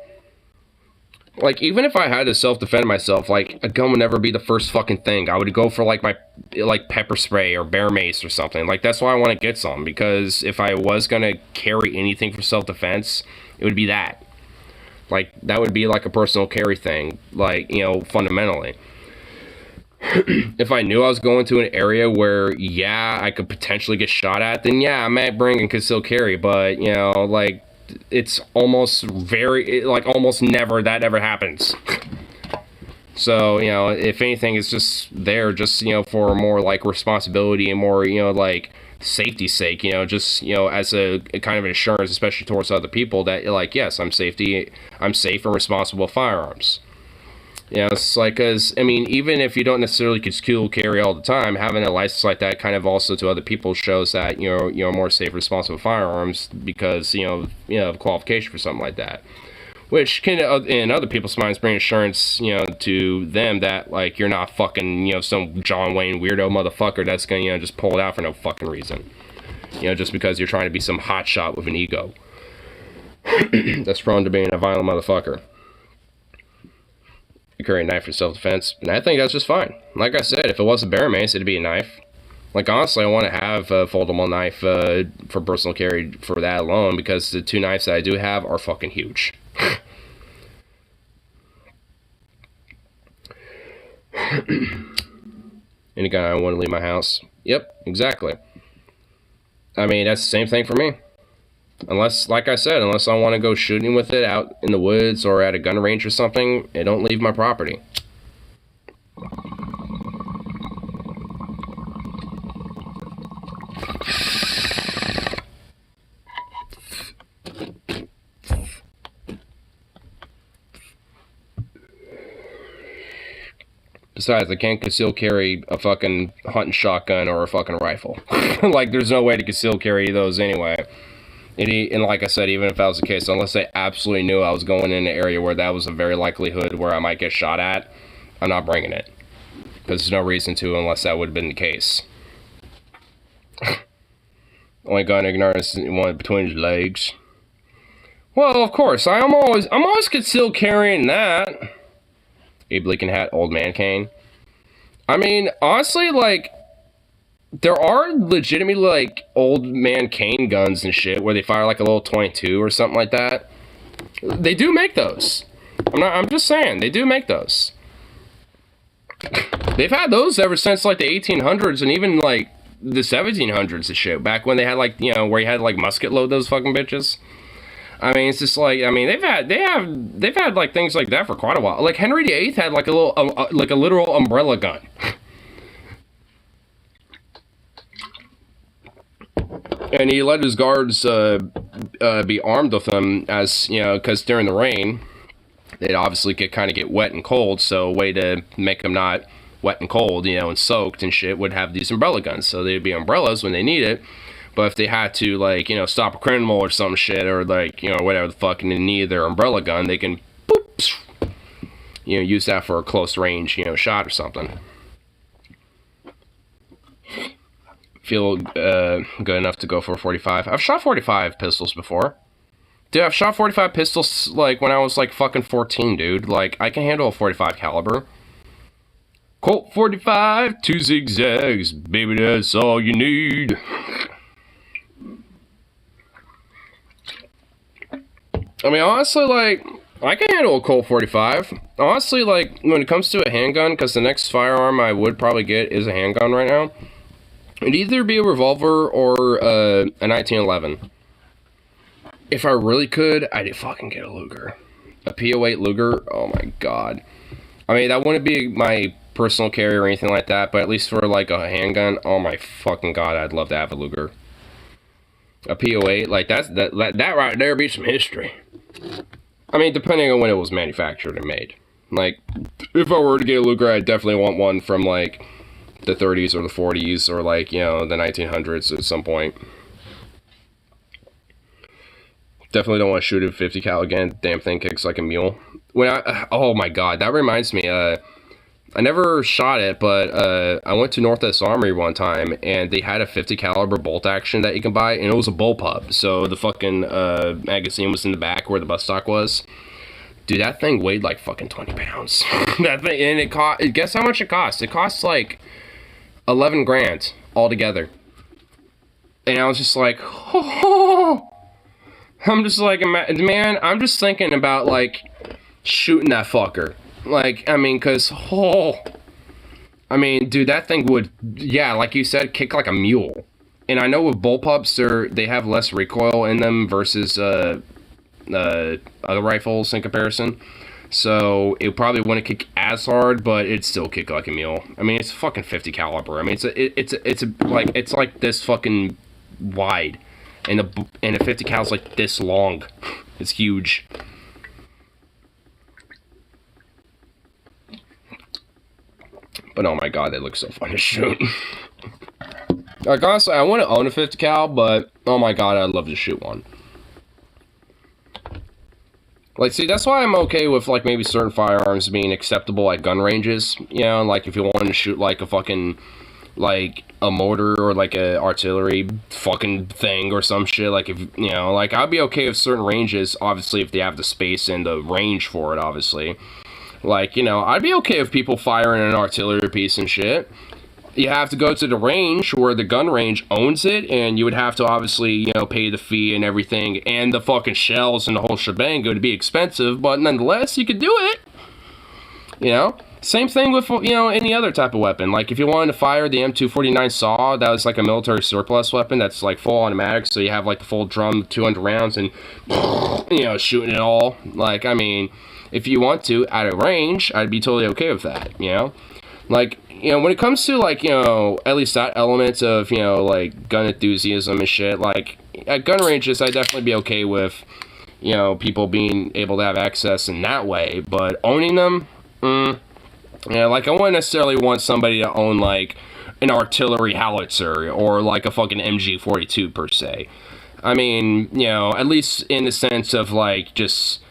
Like, even if I had to self-defend myself, like, a gun would never be the first fucking thing. I would go for, like, my, like, pepper spray or bear mace or something. Like, that's why I want to get some, because if I was gonna carry anything for self-defense, it would be that. Like, that would be, like, a personal carry thing, like, you know, fundamentally. If I knew I was going to an area where, yeah, I could potentially get shot at, then, yeah, I might bring and conceal carry, but, you know, like, it's almost almost never that ever happens. So, you know, if anything, it's just there just, you know, for more like responsibility and more, you know, like safety's sake, you know, just, you know, as a kind of insurance, especially towards other people, that like, yes, I'm safe and responsible with firearms. You know, it's like, because, I mean, even if you don't necessarily conceal carry all the time, having a license like that kind of also to other people shows that, you're more safe, responsible firearms because, you know, qualification for something like that. Which can, in other people's minds, bring assurance, you know, to them that, like, you're not fucking, you know, some John Wayne weirdo motherfucker that's gonna, you know, just pull it out for no fucking reason. You know, just because you're trying to be some hotshot with an ego. That's prone to being a violent motherfucker. Carry a knife for self-defense, and I think that's just fine. Like I said, if it was a bear mace, it'd be a knife. Like, honestly, I want to have a foldable knife for personal carry for that alone, because the two knives that I do have are fucking huge. Any guy I want to leave my house? Yep, exactly. I mean, that's the same thing for me. Unless, like I said, unless I want to go shooting with it out in the woods or at a gun range or something, it don't leave my property. Besides, I can't conceal carry a fucking hunting shotgun or a fucking rifle. Like, there's no way to conceal carry those anyway. And like I said, even if that was the case, unless I absolutely knew I was going in an area where that was a very likelihood where I might get shot at, I'm not bringing it. Because there's no reason to unless that would have been the case. Only gun ignorance one between his legs. Well, of course, I'm always concealed carrying that. Abe Lincoln hat, old man cane. I mean, honestly, like, there are legitimately, like, old man cane guns and shit where they fire, like, a little 22 or something like that. They do make those. I'm just saying, they do make those. They've had those ever since, like, the 1800s and even, like, the 1700s and shit. Back when they had, like, you know, where you had, like, musket load those fucking bitches. I mean, it's just like, I mean, they've had, like, things like that for quite a while. Like, Henry VIII had, like, a little, like, a literal umbrella gun. And he let his guards be armed with them, as, you know, because during the rain, they'd obviously get wet and cold, so a way to make them not wet and cold, you know, and soaked and shit, would have these umbrella guns. So they'd be umbrellas when they need it, but if they had to, like, you know, stop a criminal or some shit, or, like, you know, whatever the fuck, and they need their umbrella gun, they can, boop, you know, use that for a close range, you know, shot or something. Feel good enough to go for a 45. I've shot 45 pistols before. Dude, I've shot 45 pistols, like, when I was, like, fucking 14, dude. Like, I can handle a 45 caliber. Colt 45, 2 zigzags. Baby, that's all you need. I mean, honestly, like, I can handle a Colt 45. Honestly, like, when it comes to a handgun, because the next firearm I would probably get is a handgun right now, it'd either be a revolver or a 1911. If I really could, I'd fucking get a Luger. A P08 Luger, oh my god. I mean, that wouldn't be my personal carry or anything like that, but at least for, like, a handgun, oh my fucking god, I'd love to have a Luger. A P08, like, that right there be some history. I mean, depending on when it was manufactured and made. Like, if I were to get a Luger, I'd definitely want one from, like, the 30s or the 40s, or, like, you know, the 1900s at some point. Definitely don't want to shoot a 50 cal again. Damn thing kicks like a mule. Oh my god, that reminds me, I never shot it, but I went to Northwest Armory one time, and they had a 50 caliber bolt action that you can buy, and it was a bullpup. So the fucking magazine was in the back where the bus stock was. Dude, that thing weighed like fucking 20 pounds. That thing, and it cost. Guess how much it cost? It cost like 11 grand altogether. And I was just like, oh. I'm just like, man, I'm just thinking about like shooting that fucker. Like, I mean, cause I mean, dude, that thing would, yeah, like you said, kick like a mule. And I know with bullpups, they have less recoil in them versus other rifles in comparison. So it probably wouldn't kick as hard, but it'd still kick like a mule. I mean, it's fucking 50 caliber. I mean, it's like this fucking wide, and a 50 cal is like this long. It's huge. But oh my god, they look so fun to shoot. Like, honestly, I want to own a 50 cal, but oh my god, I'd love to shoot one. Like, see, that's why I'm okay with, like, maybe certain firearms being acceptable at gun ranges. You know, like, if you wanted to shoot, like, a fucking, like, a mortar or, like, a artillery fucking thing or some shit. Like, if, you know, like, I'd be okay with certain ranges, obviously, if they have the space and the range for it, obviously. Like, you know, I'd be okay with people firing an artillery piece and shit. You have to go to the range where the gun range owns it, and you would have to obviously, you know, pay the fee and everything, and the fucking shells and the whole shebang go to be expensive, but nonetheless, you could do it. You know? Same thing with, you know, any other type of weapon. Like, if you wanted to fire the M249 SAW, that was like a military surplus weapon that's like full automatic, so you have like the full drum, 200 rounds, and, you know, shooting it all. Like, I mean, if you want to, at a range, I'd be totally okay with that, you know? Like, you know, when it comes to, like, you know, at least that element of, you know, like, gun enthusiasm and shit, like, at gun ranges, I'd definitely be okay with, you know, people being able to have access in that way, but owning them, yeah, like, I wouldn't necessarily want somebody to own, like, an artillery howitzer or, like, a fucking MG42, per se. I mean, you know, at least in the sense of, like, just,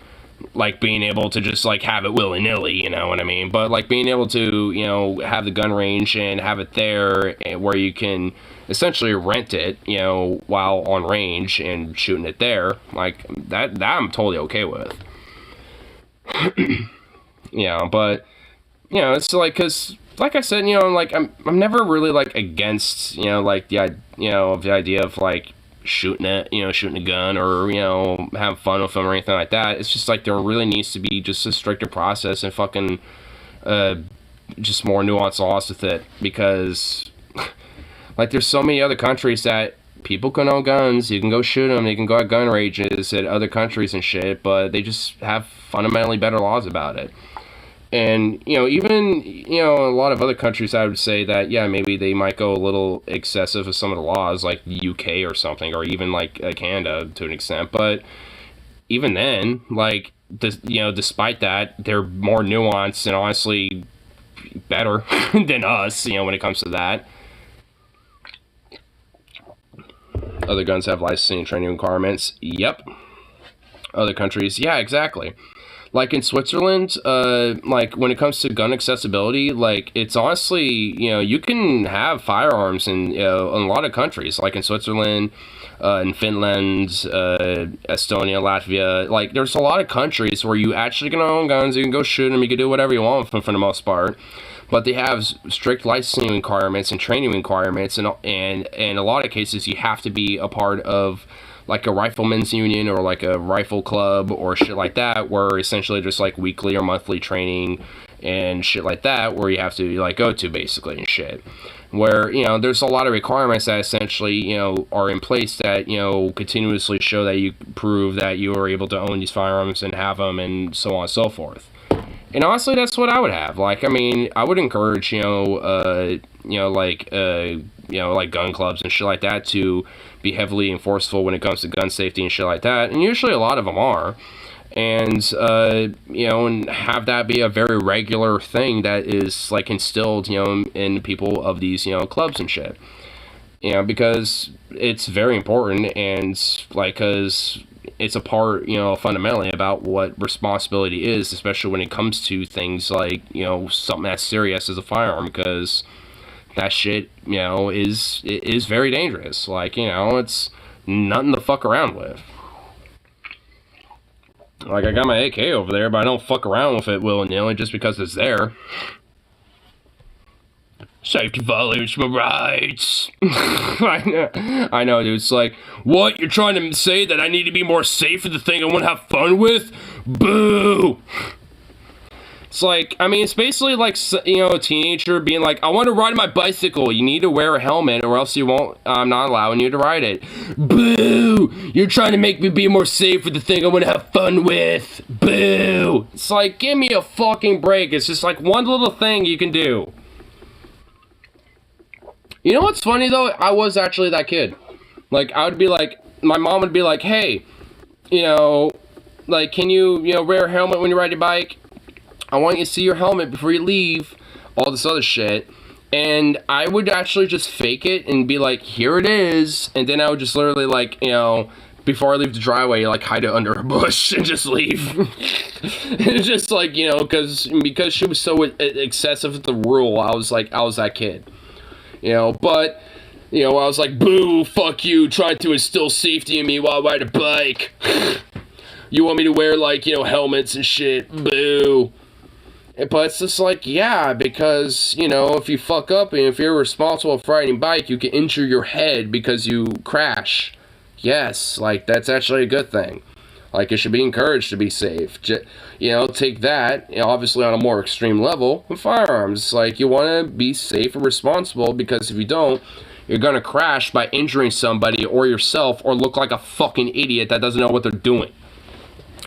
like, being able to just, like, have it willy-nilly, you know what I mean? But, like, being able to, you know, have the gun range and have it there where you can essentially rent it, you know, while on range and shooting it there, like, that I'm totally okay with. You know, but, you know, it's like, because, like I said, you know, like, I'm never really, like, against, you know, like, the idea of, like, shooting a gun or, you know, have fun with them or anything like that. It's just like there really needs to be just a stricter process and fucking just more nuanced laws with it, because like there's so many other countries that people can own guns, you can go shoot them, you can go at gun ranges at other countries and shit, but they just have fundamentally better laws about it. And, you know, even, you know, a lot of other countries, I would say that, yeah, maybe they might go a little excessive with some of the laws, like the UK or something, or even, like, Canada to an extent. But even then, like, you know, despite that, they're more nuanced and honestly better than us, you know, when it comes to that. Other guns have licensing and training requirements. Yep. Other countries, yeah, exactly. Like in Switzerland, like when it comes to gun accessibility, like it's honestly, you know, you can have firearms in, you know, in a lot of countries, like in Switzerland, in Finland, Estonia, Latvia. Like there's a lot of countries where you actually can own guns, you can go shoot them, you can do whatever you want with them for the most part. But they have strict licensing requirements and training requirements, and in a lot of cases you have to be a part of like a rifleman's union or like a rifle club or shit like that, where essentially just like weekly or monthly training and shit like that, where you have to like go to basically and shit. Where, you know, there's a lot of requirements that essentially, you know, are in place that, you know, continuously show that you prove that you are able to own these firearms and have them and so on and so forth. And honestly, that's what I would have. Like, I mean, I would encourage, like gun clubs and shit like that to be heavily enforceable when it comes to gun safety and shit like that. And usually a lot of them are. And, and have that be a very regular thing that is, like, instilled, you know, in people of these, you know, clubs and shit. You know, because it's very important, and, like, because, it's a part, fundamentally about what responsibility is, especially when it comes to things like, something as serious as a firearm, because that shit, is very dangerous. Like, it's nothing to fuck around with. Like, I got my AK over there, but I don't fuck around with it willy-nilly just because it's there. Safety violates my rights. I know, dude. It's like, what? You're trying to say that I need to be more safe for the thing I want to have fun with? Boo! It's like, I mean, it's basically like, a teenager being like, I want to ride my bicycle. You need to wear a helmet or else I'm not allowing you to ride it. Boo! You're trying to make me be more safe with the thing I want to have fun with. Boo! It's like, give me a fucking break. It's just like one little thing you can do. You know what's funny though? I was actually that kid. Like, I would be like, my mom would be like, hey, like, can you, wear a helmet when you ride your bike? I want you to see your helmet before you leave, all this other shit. And I would actually just fake it and be like, here it is. And then I would just literally, like, before I leave the driveway, like, hide it under a bush and just leave. It's just like, because she was so excessive with the rule, I was that kid. But, I was like, boo, fuck you, trying to instill safety in me while I ride a bike. You want me to wear, like, helmets and shit, boo. But it's just like, yeah, because, if you fuck up and if you're responsible for riding a bike, you can injure your head because you crash. Yes, like, that's actually a good thing. Like, it should be encouraged to be safe. Take that, obviously on a more extreme level, with firearms. Like, you want to be safe and responsible, because if you don't, you're going to crash by injuring somebody or yourself, or look like a fucking idiot that doesn't know what they're doing.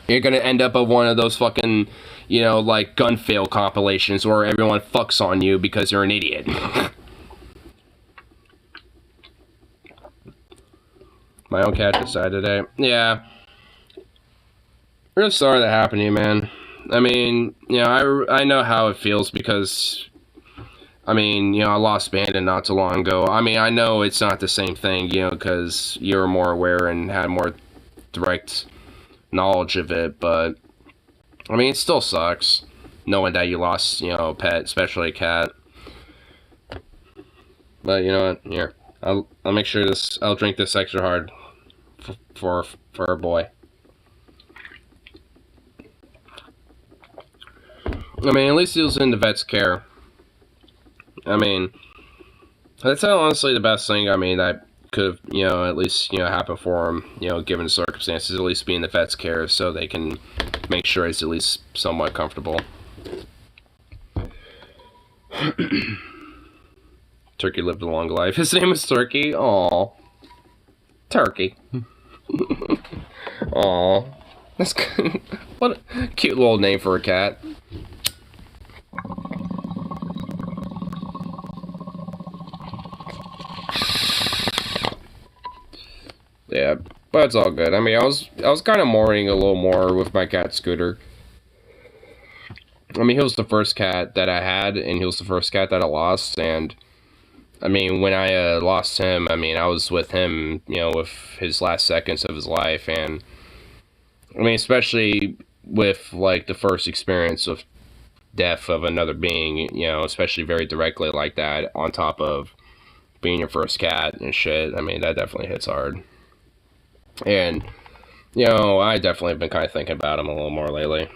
You're going to end up at one of those fucking, like, gun fail compilations where everyone fucks on you because you're an idiot. My own cat just died today. Yeah. Really sorry that happened to you, man. I mean, I know how it feels because, I mean, I lost Bandon not too long ago. I mean, I know it's not the same thing, because you're more aware and had more direct knowledge of it, but, I mean, it still sucks knowing that you lost, a pet, especially a cat. But, you know what, here, I'll make sure I'll drink this extra hard for our boy. I mean, at least he was in the vet's care. I mean, that's honestly the best thing, I mean, that could have, at least, happen for him, given the circumstances, at least be in the vet's care so they can make sure he's at least somewhat comfortable. Turkey lived a long life. His name was Turkey? Aw. Turkey. Aw. That's good. What a cute little name for a cat. Yeah, but it's all good. I mean, I was kind of mourning a little more with my cat Scooter. I mean, he was the first cat that I had, and he was the first cat that I lost, and I mean, when I lost him, I mean, I was with him, with his last seconds of his life, and I mean, especially with, like, the first experience of death of another being, especially very directly like that, on top of being your first cat and shit, I mean, that definitely hits hard. And, I definitely have been kind of thinking about him a little more lately.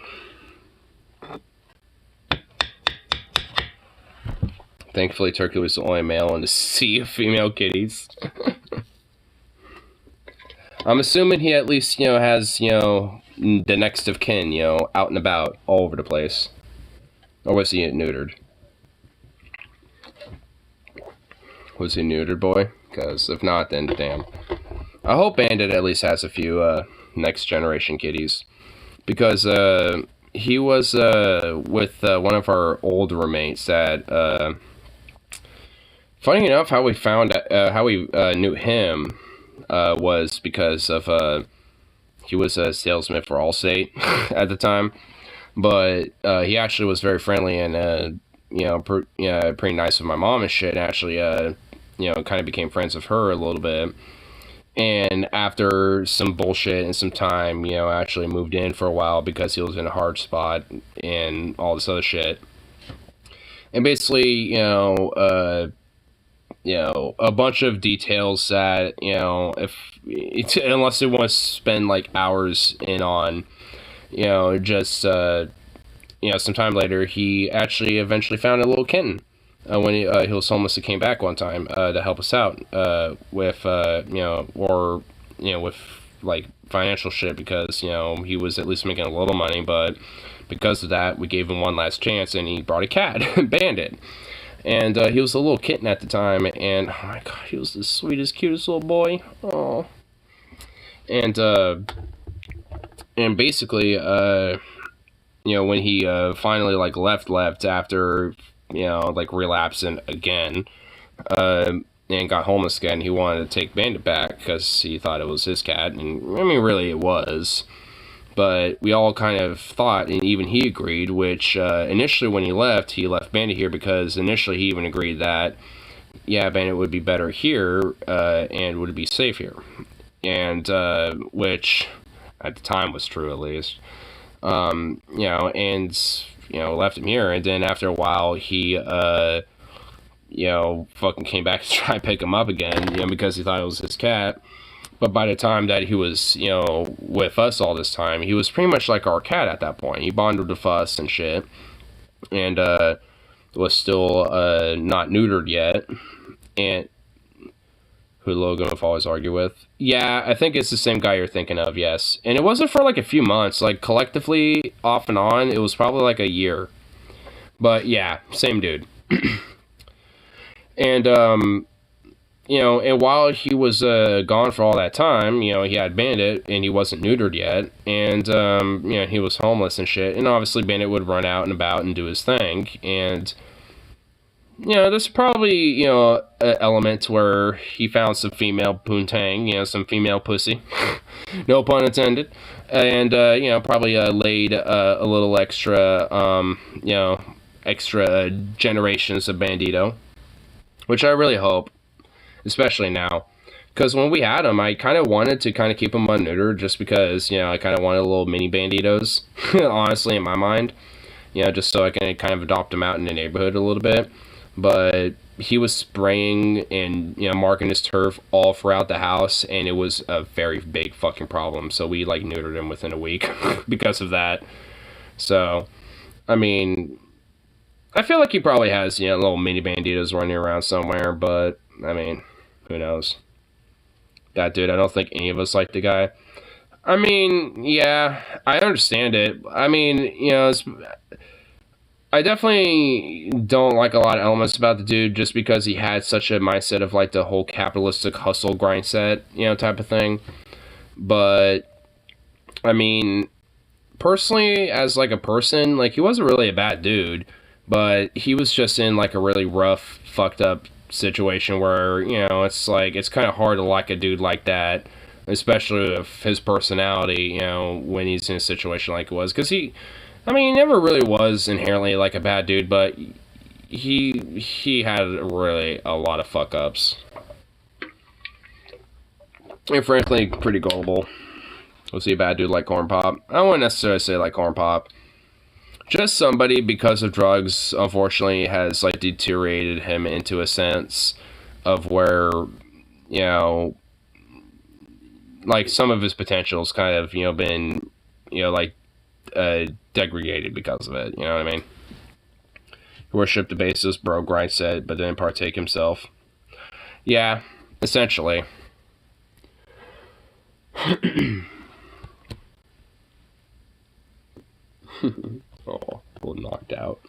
Thankfully, Turkey was the only male in the sea of female kitties. I'm assuming he at least, has, the next of kin, out and about all over the place. Or was he neutered? Was he neutered, boy? Because if not, then damn. I hope Bandit at least has a few next generation kitties. Because he was with one of our old roommates that, funny enough, how we found how we knew him was because of he was a salesman for Allstate at the time. But he actually was very friendly and pretty nice with my mom and shit. And actually, kind of became friends with her a little bit. And after some bullshit and some time, you know, actually moved in for a while because he was in a hard spot and all this other shit. And basically, a bunch of details that, unless they want to spend like hours in on, sometime later, he actually eventually found a little kitten when he was homeless. He came back one time to help us out with like financial shit because, he was at least making a little money, but because of that, we gave him one last chance and he brought a cat, Bandit. And he was a little kitten at the time, and oh my god, he was the sweetest, cutest little boy. Oh. And basically, when he finally like left after relapsing again, and got homeless again, he wanted to take Bandit back because he thought it was his cat, and I mean, really, it was. But we all kind of thought, and even he agreed, which initially when he left Bandit here because initially he even agreed that, yeah, Bandit would be better here and would be safe here. And which at the time was true, at least. Left him here. And then after a while, he, fucking came back to try and pick him up again, because he thought it was his cat. But by the time that he was, with us all this time, he was pretty much like our cat at that point. He bonded with us and shit. And was still not neutered yet. And who Logan would always argue with. Yeah, I think it's the same guy you're thinking of, yes. And it wasn't for like a few months. Like collectively, off and on, it was probably like a year. But yeah, same dude. And, and while he was gone for all that time, he had Bandit, and he wasn't neutered yet, and, he was homeless and shit, and obviously Bandit would run out and about and do his thing, and, there's probably, an element where he found some female poontang, some female pussy, no pun intended, and, probably laid a little extra, extra generations of Bandito, which I really hope. Especially now. Because when we had him, I kind of wanted to kind of keep him unneutered just because, I kind of wanted little mini banditos, honestly, in my mind. Just so I can kind of adopt him out in the neighborhood a little bit. But he was spraying and, marking his turf all throughout the house, and it was a very big fucking problem. So we, like, neutered him within a week because of that. So, I mean, I feel like he probably has, little mini banditos running around somewhere, but, I mean, who knows? That dude, I don't think any of us like the guy. I mean, yeah, I understand it. I mean, I definitely don't like a lot of elements about the dude just because he had such a mindset of, like, the whole capitalistic hustle grind set, type of thing. But, I mean, personally, as, like, a person, like, he wasn't really a bad dude, but he was just in, like, a really rough, fucked up situation where, it's like, it's kind of hard to like a dude like that, especially with his personality, when he's in a situation like it was, because he never really was inherently like a bad dude, but he had really a lot of fuck ups, and frankly, pretty gullible. Was he a bad dude like Corn Pop? I wouldn't necessarily say like Corn Pop. Just somebody, because of drugs, unfortunately, has, like, deteriorated him into a sense of where, like, some of his potential's kind of, been, degraded because of it, you know what I mean? He worshipped the bassist, bro, grind set, but didn't partake himself. Yeah, essentially. Oh, a little knocked out.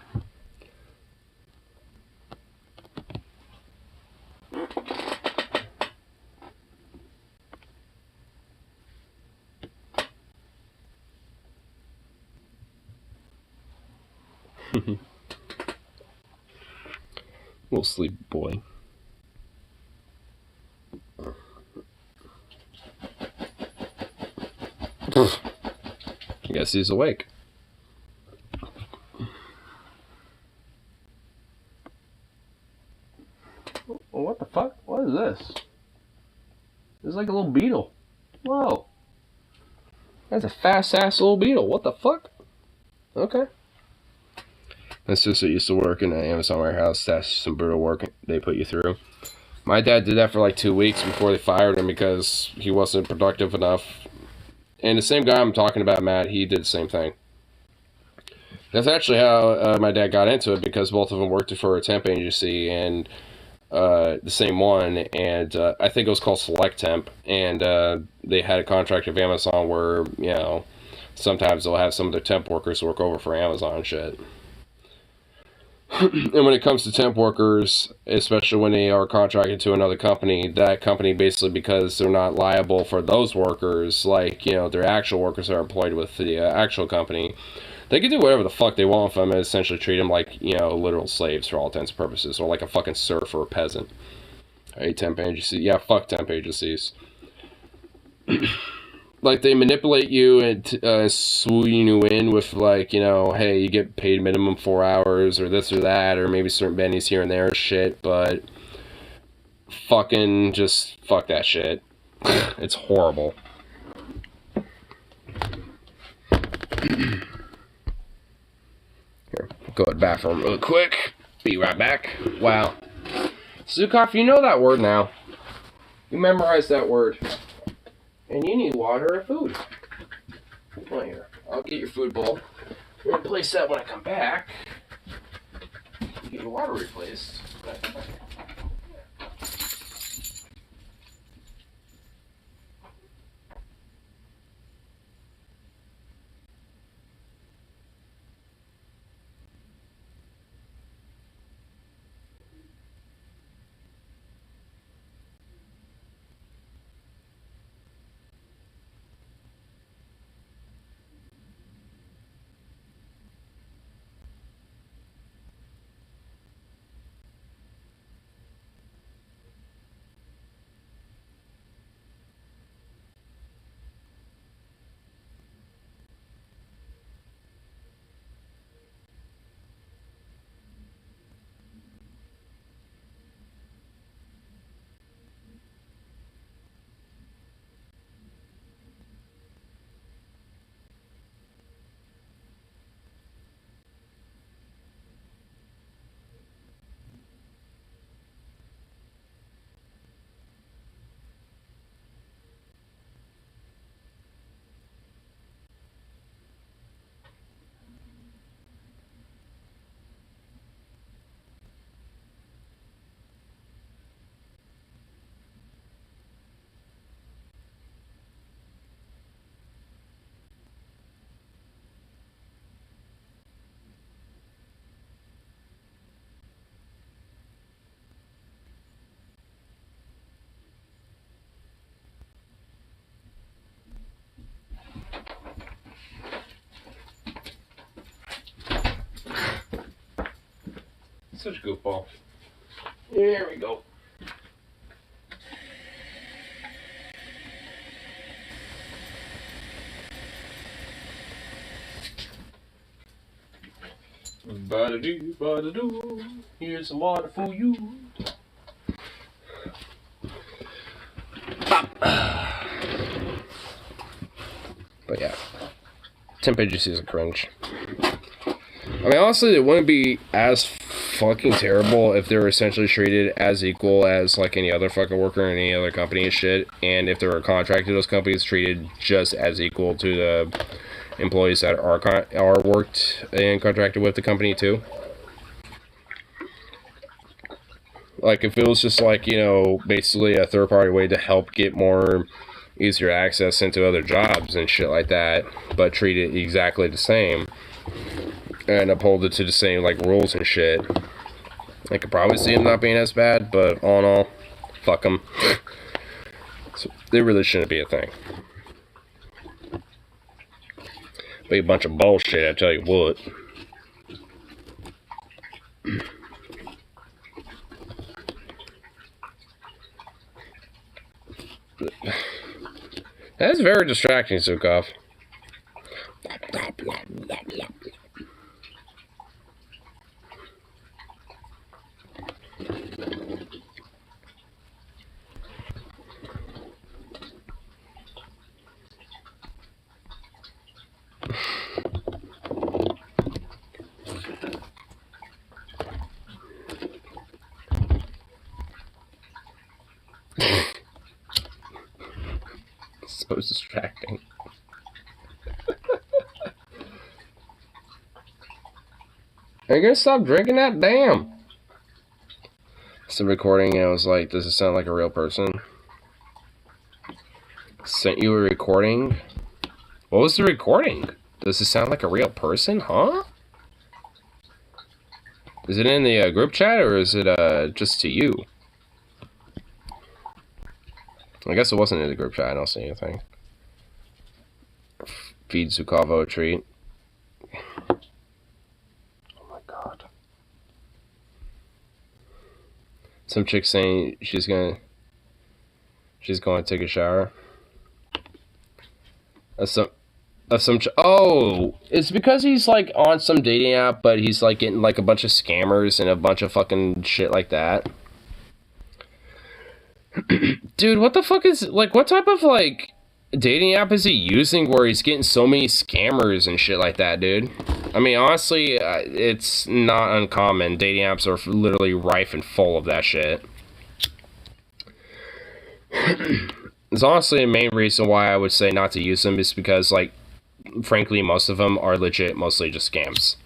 Little sleepy boy. I guess he's awake. What the fuck? What is this? It's like a little beetle. Whoa. That's a fast-ass little beetle. What the fuck? Okay. My sister used to work in an Amazon warehouse. That's some brutal work they put you through. My dad did that for like 2 weeks before they fired him because he wasn't productive enough. And the same guy I'm talking about, Matt, he did the same thing. That's actually how my dad got into it, because both of them worked for a temp agency, and the same one, and I think it was called Select Temp, and they had a contract with Amazon where, you know, sometimes they'll have some of their temp workers work over for Amazon and shit. And when it comes to temp workers, especially when they are contracted to another company, that company basically, because they're not liable for those workers, like, you know, their actual workers are employed with the actual company, they can do whatever the fuck they want with them and essentially treat them like, you know, literal slaves for all intents and purposes, or like a fucking serf or a peasant. Hey, temp agency. Yeah, fuck temp agencies. Like, they manipulate you and swoon you in with, like, you know, hey, you get paid minimum 4 hours, or this or that, or maybe certain bennies here and there shit, but fucking just fuck that shit. It's horrible. Here, go to the bathroom real quick. Be right back. Wow. Zukov, you know that word now. You memorized that word. And you need water or food. Come on here. I'll get your food bowl. We're gonna place that when I come back. You get your water replaced. Such a goofball. There we go. Ba-da-doo, ba-da-doo. Here's some water for you. But yeah, temp agency is a cringe. I mean, honestly, it wouldn't be as fucking terrible if they were essentially treated as equal as like any other fucking worker in any other company and shit, and if they were contracted to those companies, treated just as equal to the employees that are worked and contracted with the company too. Like, if it was just like, you know, basically a third-party way to help get more easier access into other jobs and shit like that, but treat it exactly the same and uphold it to the same, like, rules and shit, I could probably see them not being as bad, but all in all, fuck them. So they really shouldn't be a thing. Be a bunch of bullshit, I tell you what. That's very distracting, Zukov. So distracting. Are you gonna stop drinking that? Damn. Some recording, and I was like, does it sound like a real person? Sent you a recording? What was the recording? Does it sound like a real person? Huh? Is it in the group chat, or is it just to you? I guess it wasn't in the group chat. I don't see anything. Feed Zukavo a treat. Oh my god. Some chick saying she's going to take a shower. Oh, it's because he's like on some dating app, but he's like getting like a bunch of scammers and a bunch of fucking shit like that. Dude, what the fuck is, like, what type of like dating app is he using where he's getting so many scammers and shit like that, dude? I mean, honestly, it's not uncommon. Dating apps are literally rife and full of that shit. It's honestly the main reason why I would say not to use them is because, like, frankly, most of them are legit, mostly just scams.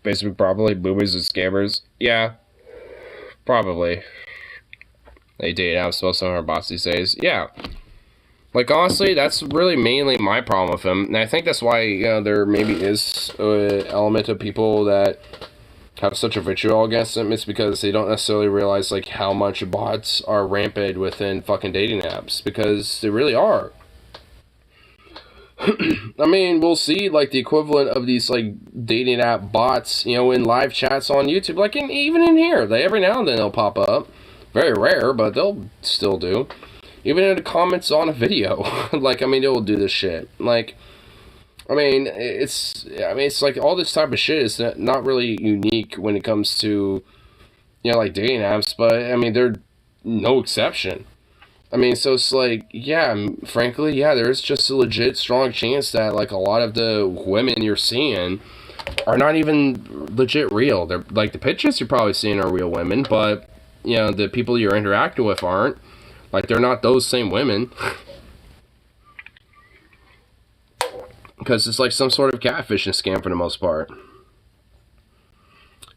Basically, probably boomers and scammers. Yeah, probably. They date out most of our bots these days. Yeah. Like, honestly, that's really mainly my problem with him. And I think that's why, you know, there maybe is an element of people that have such a vitriol against him. It's because they don't necessarily realize, like, how much bots are rampant within fucking dating apps. Because they really are. I mean, we'll see, like, the equivalent of these, like, dating app bots, you know, in live chats on YouTube. Like, even in here, every now and then they'll pop up. Very rare, but they'll still do. Even in the comments on a video. Like, I mean, it will do this shit. Like, I mean, it's like all this type of shit is not really unique when it comes to, you know, like, dating apps, but, I mean, they're no exception. I mean, so it's like, yeah, frankly, yeah, there's just a legit strong chance that, like, a lot of the women you're seeing are not even legit real. They're, like, the pictures you're probably seeing are real women, but, you know, the people you're interacting with aren't. Like, they're not those same women. Because it's like some sort of catfishing scam for the most part.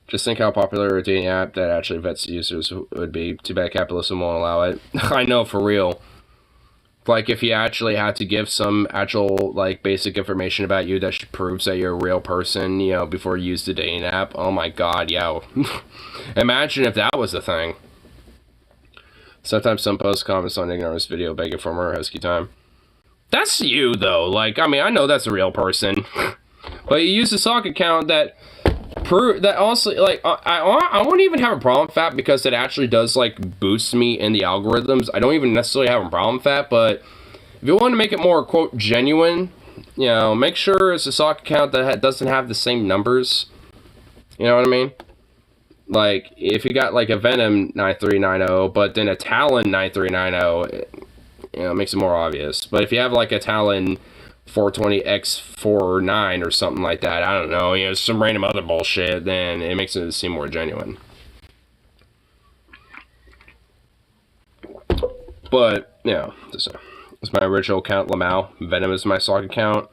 Just think how popular a dating app that actually vets users would be. Too bad capitalism won't allow it. I know, for real. Like, if you actually had to give some actual, like, basic information about you that proves that you're a real person, you know, before you use the dating app. Oh my god, yo. Imagine if that was a thing. Sometimes some post comments on Ignorance video begging for more husky time. That's you, though. Like, I mean, I know that's a real person. But you use a sock account that also, like, I won't even have a problem with that because it actually does, like, boost me in the algorithms. I don't even necessarily have a problem with that, but if you want to make it more, quote, genuine, you know, make sure it's a sock account that doesn't have the same numbers. You know what I mean? Like, if you got, like, a Venom 9390, but then a Talon 9390, you know, it makes it more obvious. But if you have, like, a Talon 420X49 or something like that, I don't know, you know, some random other bullshit, then it makes it seem more genuine. But, you know, this is my original account, Lamau. Venom is my sock account.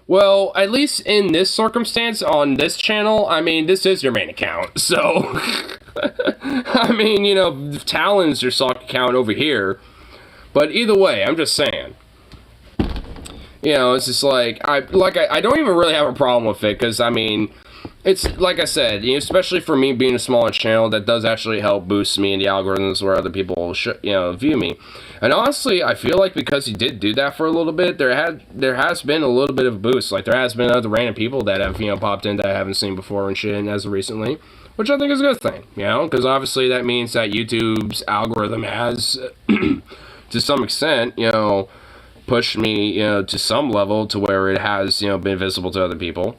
Well, at least in this circumstance, on this channel, I mean, this is your main account, so, I mean, you know, Talon's your sock account over here, but either way, I'm just saying, you know, it's just like, I don't even really have a problem with it, because, I mean, it's, like I said, you know, especially for me being a smaller channel, that does actually help boost me in the algorithms where other people, you know, view me. And honestly, I feel like because he did do that for a little bit, there has been a little bit of a boost. Like, there has been other random people that have, you know, popped in that I haven't seen before and shit as of recently, which I think is a good thing, you know, because obviously that means that YouTube's algorithm has, to some extent, you know, pushed me, you know, to some level to where it has, you know, been visible to other people.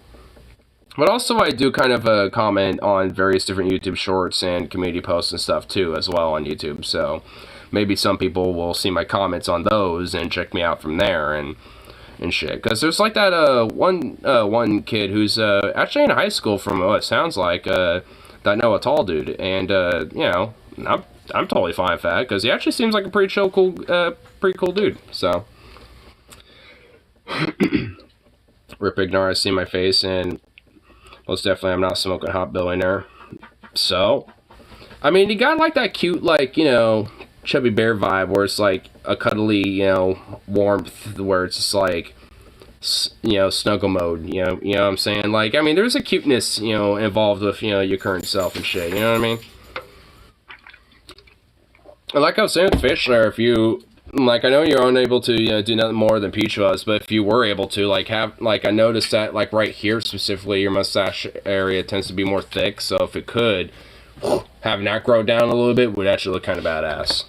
But also I do kind of comment on various different YouTube shorts and community posts and stuff too as well on YouTube, so maybe some people will see my comments on those and check me out from there and shit. Because there's like that one kid who's actually in high school from what it sounds like, that I know a tall dude, and you know, I'm totally fine with that because he actually seems like a pretty chill, pretty cool dude. So, Rip Ignore, I see my face, and most definitely I'm not smoking hot billionaire. So, I mean, he got like that cute, like, you know, chubby bear vibe where it's like a cuddly, you know, warmth where it's just like, you know, snuggle mode, you know what I'm saying? Like, I mean, there's a cuteness, you know, involved with, you know, your current self and shit, you know what I mean? And like I was saying with Fishler, if you, like, I know you're unable to, you know, do nothing more than Peach was, but if you were able to, like, have, like, I noticed that, like, right here specifically, your mustache area tends to be more thick, so if it could, having that grow down a little bit would actually look kind of badass.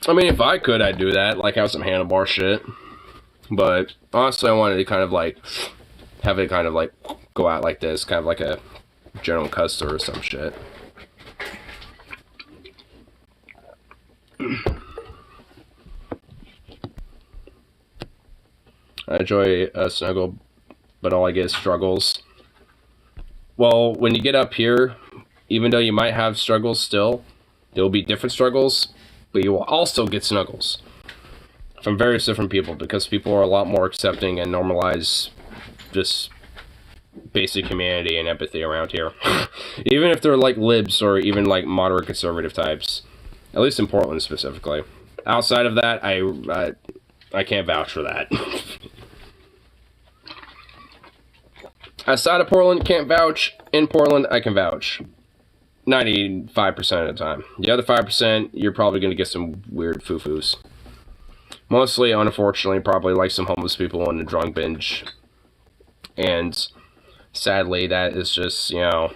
I mean, if I could, I'd do that, like, have some handlebar shit, but honestly, I wanted to kind of, like, have it kind of, like, go out like this, kind of like a General Custer or some shit. I enjoy a snuggle, but all I get is struggles. Well, when you get up here, even though you might have struggles still, there will be different struggles, but you will also get snuggles from various different people, because people are a lot more accepting and normalize just basic humanity and empathy around here. Even if they're like libs or even like moderate conservative types. At least in Portland specifically. Outside of that, I can't vouch for that. Outside of Portland, can't vouch. In Portland, I can vouch. 95% of the time. The other 5%, you're probably going to get some weird foo-foos. Mostly, unfortunately, probably like some homeless people in a drunk binge. And sadly, that is just, you know,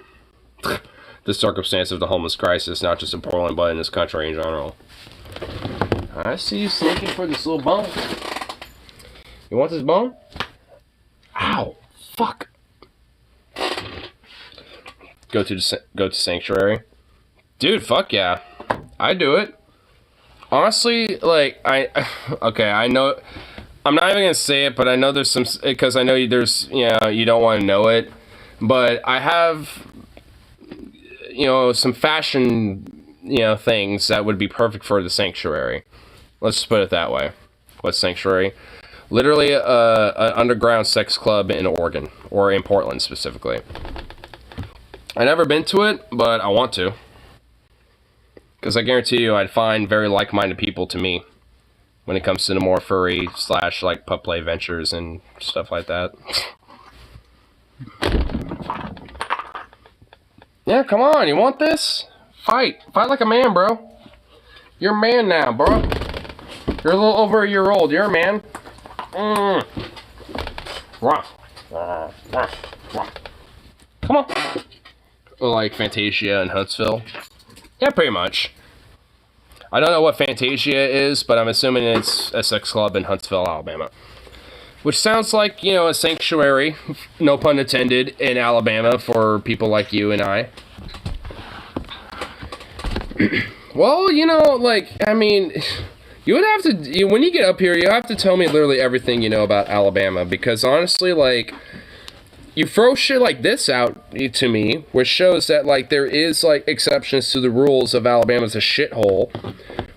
the circumstance of the homeless crisis, not just in Portland, but in this country in general. I see you sneaking for this little bone. You want this bone? Ow! Fuck! Go to Sanctuary. Dude, fuck yeah. I do it. Honestly, like, okay, I know, I'm not even gonna say it, but I know there's some, because I know there's, you know, you don't want to know it, but I have, you know, some fashion, you know, things that would be perfect for the Sanctuary. Let's just put it that way. What's Sanctuary? Literally an underground sex club in Oregon, or in Portland specifically. I've never been to it, but I want to. Because I guarantee you I'd find very like-minded people to me when it comes to the more furry / like pup play ventures and stuff like that. Yeah, come on, you want this? Fight like a man, bro. You're a man now, bro. You're a little over a year old. You're a man. Come on. Like Fantasia in Huntsville. Yeah, pretty much. I don't know what Fantasia is, but I'm assuming it's a sex club in Huntsville, Alabama. Which sounds like, you know, a sanctuary, no pun intended, in Alabama for people like you and I. Well, you know, like, I mean, you would have to, when you get up here, you have to tell me literally everything you know about Alabama, because honestly, like, you throw shit like this out to me, which shows that, like, there is, like, exceptions to the rules of Alabama's a shithole,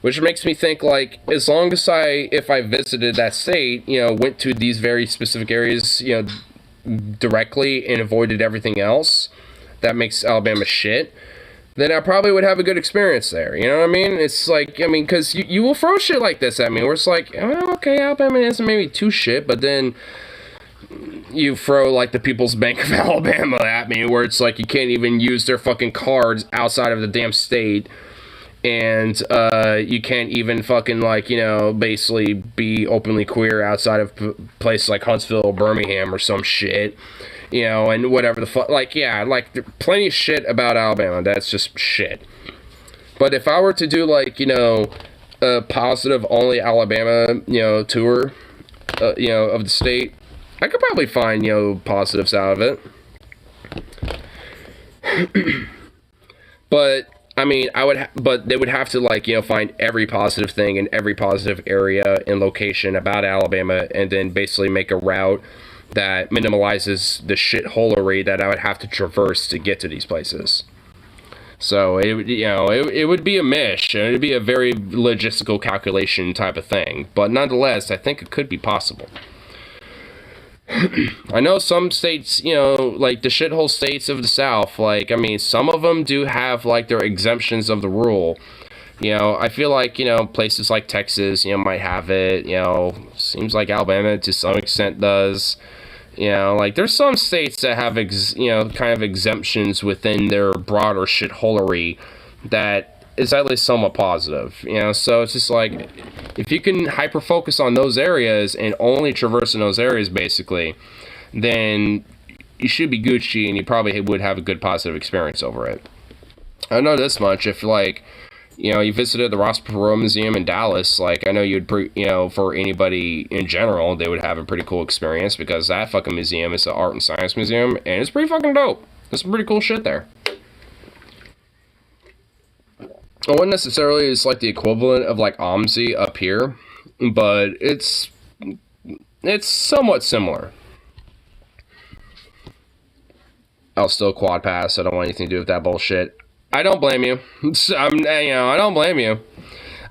which makes me think, like, as long as if I visited that state, you know, went to these very specific areas, you know, directly and avoided everything else that makes Alabama shit, then I probably would have a good experience there, you know what I mean? It's like, I mean, because you will throw shit like this at me, where it's like, oh, okay, Alabama isn't maybe too shit, but then you throw, like, the People's Bank of Alabama at me, where it's like you can't even use their fucking cards outside of the damn state, and you can't even fucking, like, you know, basically be openly queer outside of places like Huntsville or Birmingham or some shit, you know, and whatever the fuck, like, yeah, like, plenty of shit about Alabama, that's just shit. But if I were to do, like, you know, a positive only Alabama, you know, tour, you know, of the state, I could probably find, you know, positives out of it. But I mean, but they would have to, like, you know, find every positive thing in every positive area and location about Alabama, and then basically make a route that minimalizes the shitholery that I would have to traverse to get to these places. So it would be a mish, and it would be a very logistical calculation type of thing. But nonetheless, I think it could be possible. I know some states, you know, like the shithole states of the South, like, I mean, some of them do have, like, their exemptions of the rule. You know, I feel like, you know, places like Texas, you know, might have it. You know, seems like Alabama to some extent does. You know, like, there's some states that have, kind of exemptions within their broader shitholery that is at least somewhat positive. You know, so it's just like, if you can hyper-focus on those areas and only traverse in those areas, basically, then you should be Gucci, and you probably would have a good positive experience over it. I know this much, if, like, you know, you visited the Ross Perot Museum in Dallas, like, I know for anybody in general, they would have a pretty cool experience, because that fucking museum is an art and science museum, and it's pretty fucking dope. There's some pretty cool shit there. I wouldn't necessarily, it's like the equivalent of, like, OMSI up here, but it's somewhat similar. I'll still quad pass. I don't want anything to do with that bullshit. I don't blame you. I don't blame you.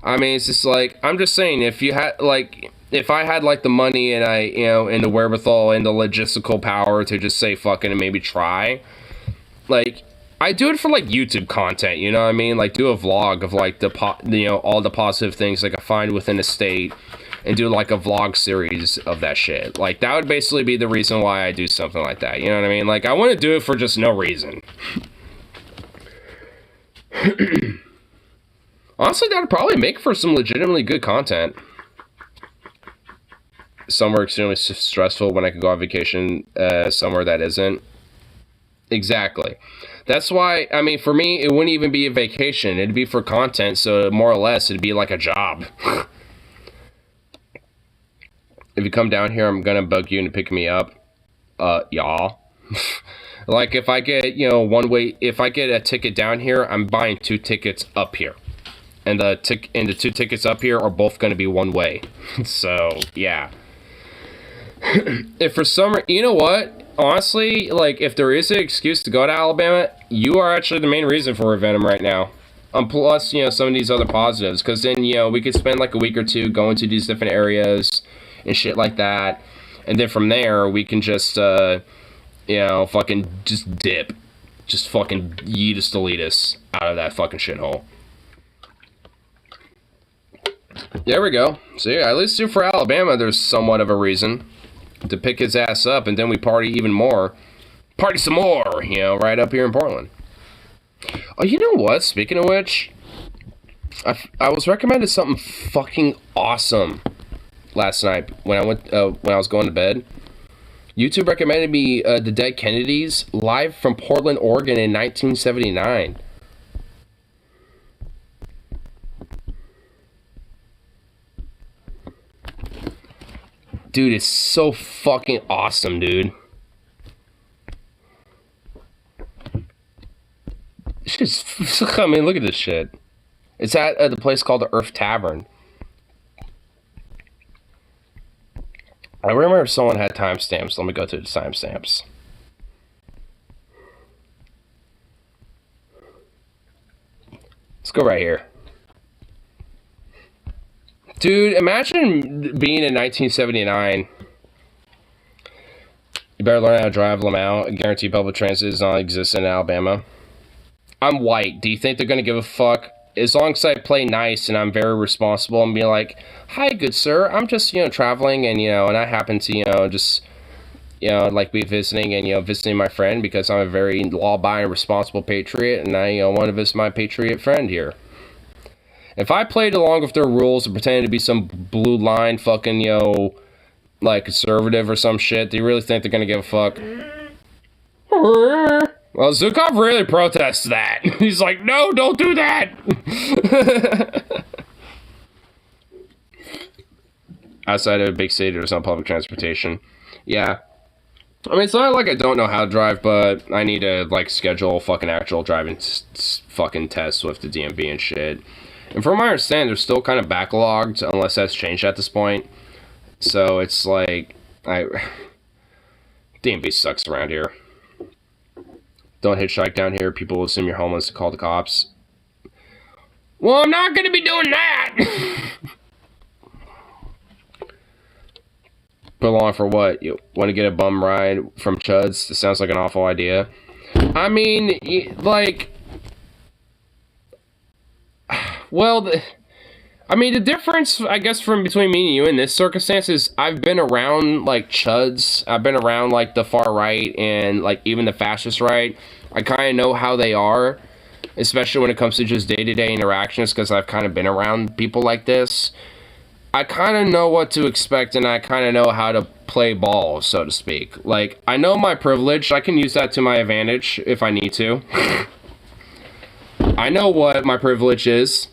I mean, it's just like, I'm just saying, if I had, like, the money and and the wherewithal and the logistical power to just say fucking and maybe try, like, I do it for, like, YouTube content, you know what I mean? Like, do a vlog of, like, all the positive things, like, I find within a state, and do, like, a vlog series of that shit. Like, that would basically be the reason why I do something like that, you know what I mean? Like, I want to do it for just no reason. Honestly, that would probably make for some legitimately good content. Somewhere extremely stressful when I could go on vacation somewhere that isn't. Exactly. That's why, I mean, for me, it wouldn't even be a vacation. It'd be for content, so more or less, it'd be like a job. If you come down here, I'm gonna bug you into picking me up. Y'all. Like, if I get, if I get a ticket down here, I'm buying 2 tickets up here. And the 2 tickets up here are both gonna be one way. So, yeah. If for some reason, you know what? Honestly, like, if there is an excuse to go to Alabama, you are actually the main reason for Revenom right now. Plus, some of these other positives. Because then, we could spend, like, a week or 2 going to these different areas and shit like that. And then from there, we can just, fucking just dip. Just fucking yeetus deletus out of that fucking shithole. There we go. See, at least for Alabama, there's somewhat of a reason to pick his ass up, and then we party even more. Party some more, right up here in Portland. Oh, you know what? Speaking of which, I was recommended something fucking awesome last night when I was going to bed. YouTube recommended me The Dead Kennedys live from Portland, Oregon in 1979. Dude, it's so fucking awesome, dude. It's just, I mean, look at this shit. It's at the place called the Earth Tavern. I remember someone had timestamps. Let me go to the timestamps. Let's go right here. Dude, imagine being in 1979. You better learn how to drive Lamau. I guarantee public transit is non-existent in Alabama. I'm white. Do you think they're going to give a fuck? As long as I play nice and I'm very responsible and be like, hi, good sir, I'm just, traveling and, and I happen to, just, like be visiting and, visiting my friend because I'm a very law-abiding, responsible patriot and I, want to visit my patriot friend here. If I played along with their rules and pretended to be some blue line fucking, like conservative or some shit, do you really think they're gonna give a fuck? Well, Zukov really protests that. He's like, no, don't do that! Outside of a big city, there's no public transportation. Yeah. I mean, it's not like I don't know how to drive, but I need to, like, schedule fucking actual driving fucking tests with the DMV and shit. And from my understanding, they're still kind of backlogged, unless that's changed at this point. So it's like, DMV sucks around here. Don't hitchhike down here. People will assume you're homeless and call the cops. Well, I'm not going to be doing that. Put along for what? You want to get a bum ride from Chuds? This sounds like an awful idea. I mean, like... Well, the difference, I guess, from between me and you in this circumstance is I've been around, like, Chuds. I've been around, like, the far right and, like, even the fascist right. I kind of know how they are, especially when it comes to just day-to-day interactions, because I've kind of been around people like this. I kind of know what to expect, and I kind of know how to play ball, so to speak. Like, I know my privilege. I can use that to my advantage if I need to. I know what my privilege is.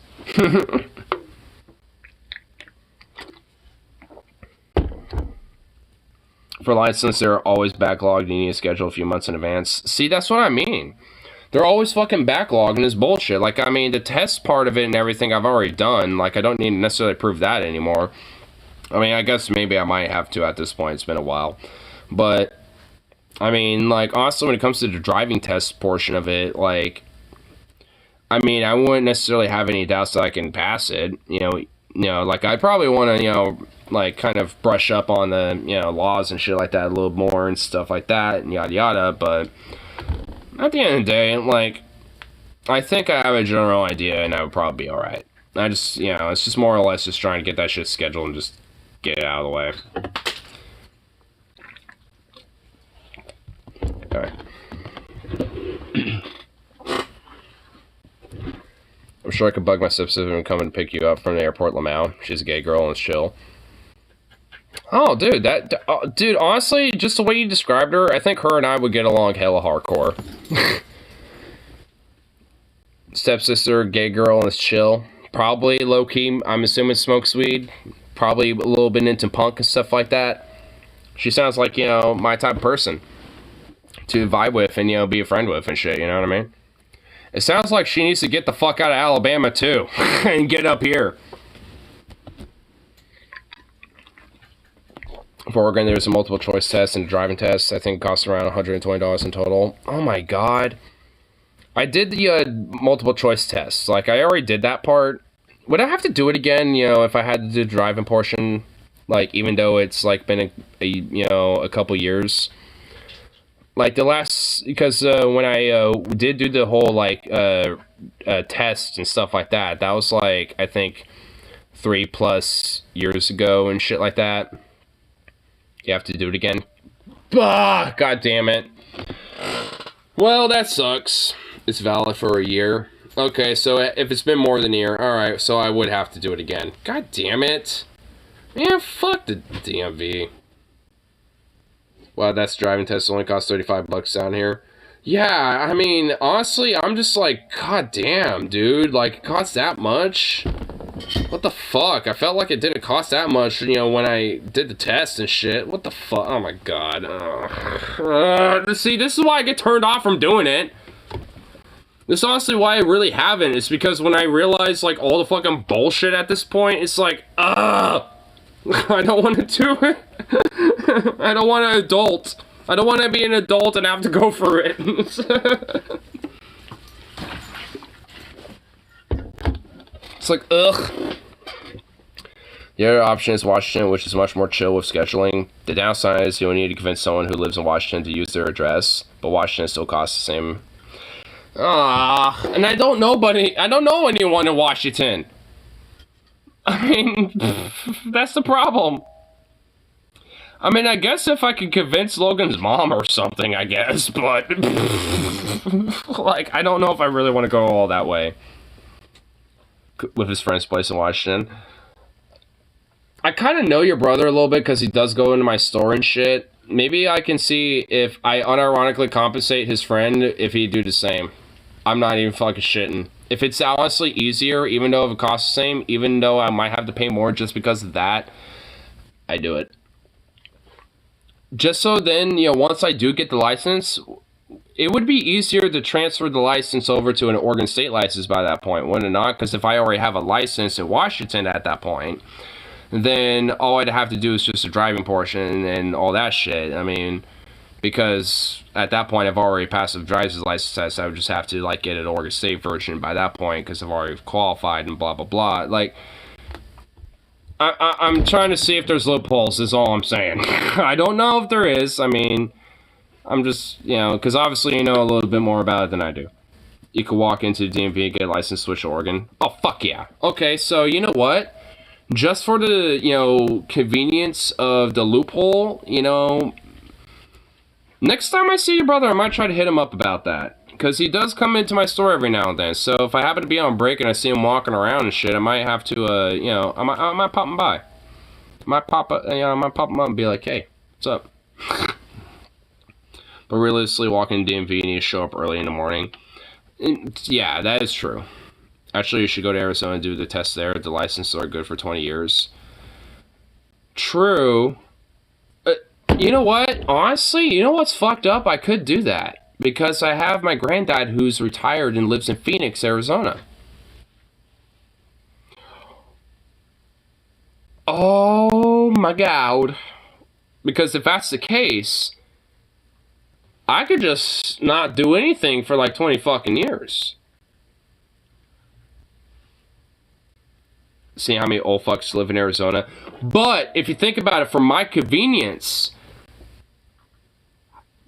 For license, they're always backlogged. You need to schedule a few months in advance. See, that's what I mean. They're always fucking backlogged, and it's bullshit. Like, I mean, the test part of it and everything I've already done. Like, I don't need to necessarily prove that anymore. I mean, I guess maybe I might have to at this point. It's been a while. But, I mean, like, honestly, when it comes to the driving test portion of it, like, I mean, I wouldn't necessarily have any doubts that I can pass it. You know, like, I probably want to, like, kind of brush up on the, laws and shit like that a little more and stuff like that and yada yada, but... At the end of the day, like, I think I have a general idea and I would probably be alright. I just, it's just more or less just trying to get that shit scheduled and just get it out of the way. Alright. I'm sure I could bug my stepsister and come and pick you up from the airport, Lamau. She's a gay girl and it's chill. Oh, dude, dude, honestly, just the way you described her, I think her and I would get along hella hardcore. Stepsister, gay girl, and it's chill. Probably low-key, I'm assuming smokes weed. Probably a little bit into punk and stuff like that. She sounds like, my type of person to vibe with and, be a friend with and shit, you know what I mean? It sounds like she needs to get the fuck out of Alabama, too, and get up here. For Oregon, there's a multiple choice test and a driving test. I think it costs around $120 in total. Oh my god. I did the multiple choice test. Like, I already did that part. Would I have to do it again, if I had to do the driving portion? Like, even though it's, like, been a couple years. Like, the last... Because when I did do the whole, like, test and stuff like that, that was, like, I think 3+ years ago and shit like that. You have to do it again. Ah, god damn it. Well, that sucks. It's valid for a year. Okay, so if it's been more than a year, alright, so I would have to do it again. God damn it. Man, fuck the DMV. Wow, that's driving test only costs $35 down here. Yeah, I mean, honestly, I'm just like, god damn, dude. Like, it costs that much? What the fuck? I felt like it didn't cost that much, when I did the test and shit. What the fuck? Oh my god. See, this is why I get turned off from doing it. This is honestly why I really haven't. It's because when I realize, like, all the fucking bullshit at this point, it's like, I don't want to do it. I don't want to adult. I don't want to be an adult and have to go for it. It's like, ugh. The other option is Washington, which is much more chill with scheduling. The downside is you'll need to convince someone who lives in Washington to use their address, but Washington still costs the same. And I don't know anyone in Washington. I mean, that's the problem. I mean, I guess if I could convince Logan's mom or something, I guess, but... like, I don't know if I really want to go all that way. With his friend's place in Washington. I kind of know your brother a little bit because he does go into my store and shit. Maybe I can see if I unironically compensate his friend if he'd do the same. I'm not even fucking shitting. If it's honestly easier, even though if it costs the same, even though I might have to pay more just because of that, I do it. Just so then, once I do get the license, it would be easier to transfer the license over to an Oregon State license by that point, wouldn't it not? Because if I already have a license in Washington at that point, then all I'd have to do is just a driving portion and all that shit. I mean, because at that point I've already passed the driver's license test. I would just have to like get an Oregon State version by that point because I've already qualified and blah blah blah. Like, I'm trying to see if there's loopholes is all I'm saying. I don't know if there is. I mean, I'm just, you know, because obviously you know a little bit more about it than I do. You could walk into the DMV and get a license, switch to Oregon. Oh, fuck yeah. Okay, so you know what? Just for the, you know, convenience of the loophole, you know, next time I see your brother, I might try to hit him up about that. Because he does come into my store every now and then. So if I happen to be on break and I see him walking around and shit, I might have to, you know, I might pop him by. I might pop him up and be like, hey, what's up? But realistically, walking to DMV, you need to show up early in the morning. And yeah, that is true. Actually, you should go to Arizona and do the test there. The licenses are good for 20 years. True. You know what? Honestly, you know what's fucked up? I could do that. Because I have my granddad who's retired and lives in Phoenix, Arizona. Oh my god. Because if that's the case, I could just not do anything for like 20 fucking years. See how many old fucks live in Arizona. But if you think about it, for my convenience...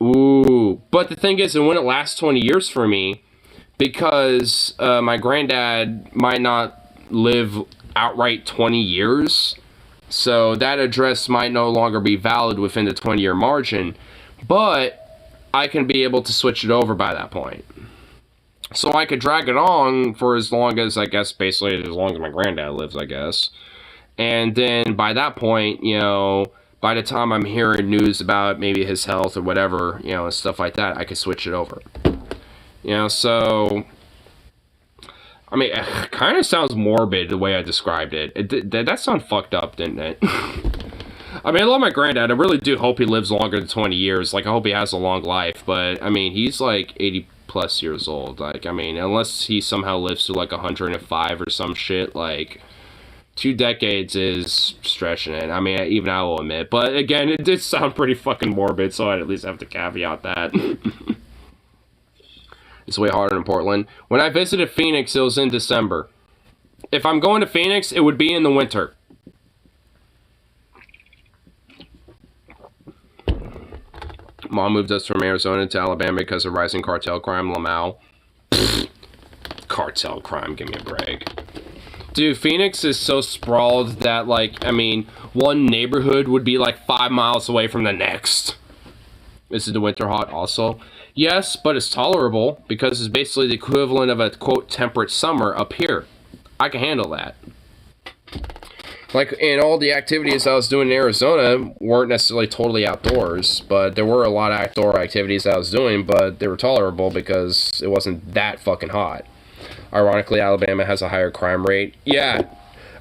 Ooh, but the thing is, it wouldn't last 20 years for me because my granddad might not live outright 20 years. So that address might no longer be valid within the 20-year margin, but I can be able to switch it over by that point. So I could drag it on for as long as, I guess, basically as long as my granddad lives, I guess. And then by that point, you know... By the time I'm hearing news about maybe his health or whatever, you know, and stuff like that, I can switch it over. You know, so... I mean, it kind of sounds morbid the way I described it. That sounded fucked up, didn't it? I mean, I love my granddad. I really do hope he lives longer than 20 years. Like, I hope he has a long life. But, I mean, he's like 80 plus years old. Like, I mean, unless he somehow lives to like 105 or some shit, like... 2 decades is stretching it. I mean, even I will admit. But again, it did sound pretty fucking morbid, so I'd at least have to caveat that. It's way harder in Portland. When I visited Phoenix, it was in December. If I'm going to Phoenix, it would be in the winter. Mom moved us from Arizona to Alabama because of rising cartel crime, Lamau. Cartel crime, give me a break. Dude, Phoenix is so sprawled that, like, I mean, one neighborhood would be, like, 5 miles away from the next. Is the winter hot also? Yes, but it's tolerable because it's basically the equivalent of a, quote, temperate summer up here. I can handle that. Like, and all the activities I was doing in Arizona weren't necessarily totally outdoors, but there were a lot of outdoor activities I was doing, but they were tolerable because it wasn't that fucking hot. Ironically, Alabama has a higher crime rate. Yeah,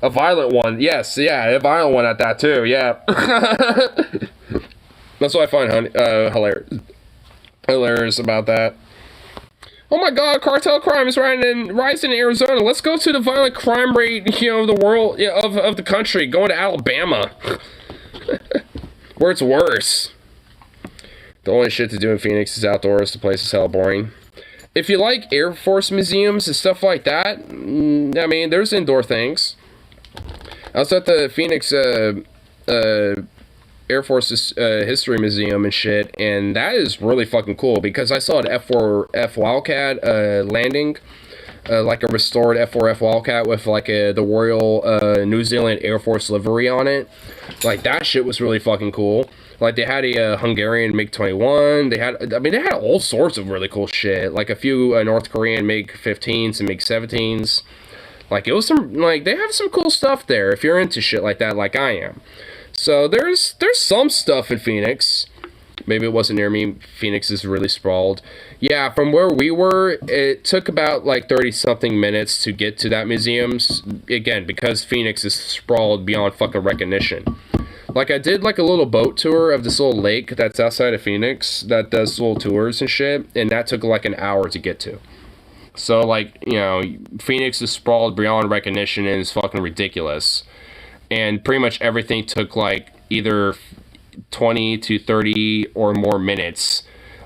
a violent one. Yes, yeah, a violent one at that too. Yeah, that's what I find hilarious about that. Oh my God, cartel crime is rising in Arizona. Let's go to the violent crime rate, you know, of the world, of the country. Going to Alabama, where it's worse. The only shit to do in Phoenix is outdoors. The place is hella boring. If you like Air Force museums and stuff like that, I mean, there's indoor things. I was at the Phoenix Air Force History Museum and shit, and that is really fucking cool because I saw an F4F Wildcat landing, like a restored F4F Wildcat with like the Royal New Zealand Air Force livery on it. Like, that shit was really fucking cool. Like, they had a Hungarian MiG-21. They had all sorts of really cool shit. Like, a few North Korean MiG-15s and MiG-17s. Like, it was some, like, they have some cool stuff there if you're into shit like that, like I am. So, there's some stuff in Phoenix. Maybe it wasn't near me. Phoenix is really sprawled. Yeah, from where we were, it took about, like, 30-something minutes to get to that museum. Again, because Phoenix is sprawled beyond fucking recognition. Like, I did, like, a little boat tour of this little lake that's outside of Phoenix that does little tours and shit, and that took, like, an hour to get to. So, like, you know, Phoenix is sprawled beyond recognition and is fucking ridiculous. And pretty much everything took, like, either 20 to 30 or more minutes,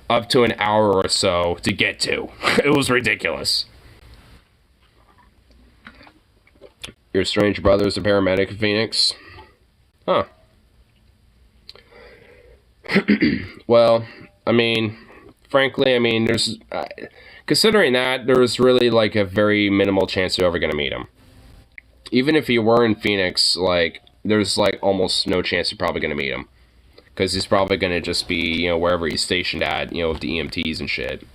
up to an hour or so to get to. It was ridiculous. Your strange brother is a paramedic in Phoenix? Huh. Well, I mean, frankly, I mean, there's... considering that, there was really, like, a very minimal chance you're ever going to meet him. Even if you were in Phoenix, like, there's, like, almost no chance you're probably going to meet him. Because he's probably going to just be, you know, wherever he's stationed at, you know, with the EMTs and shit.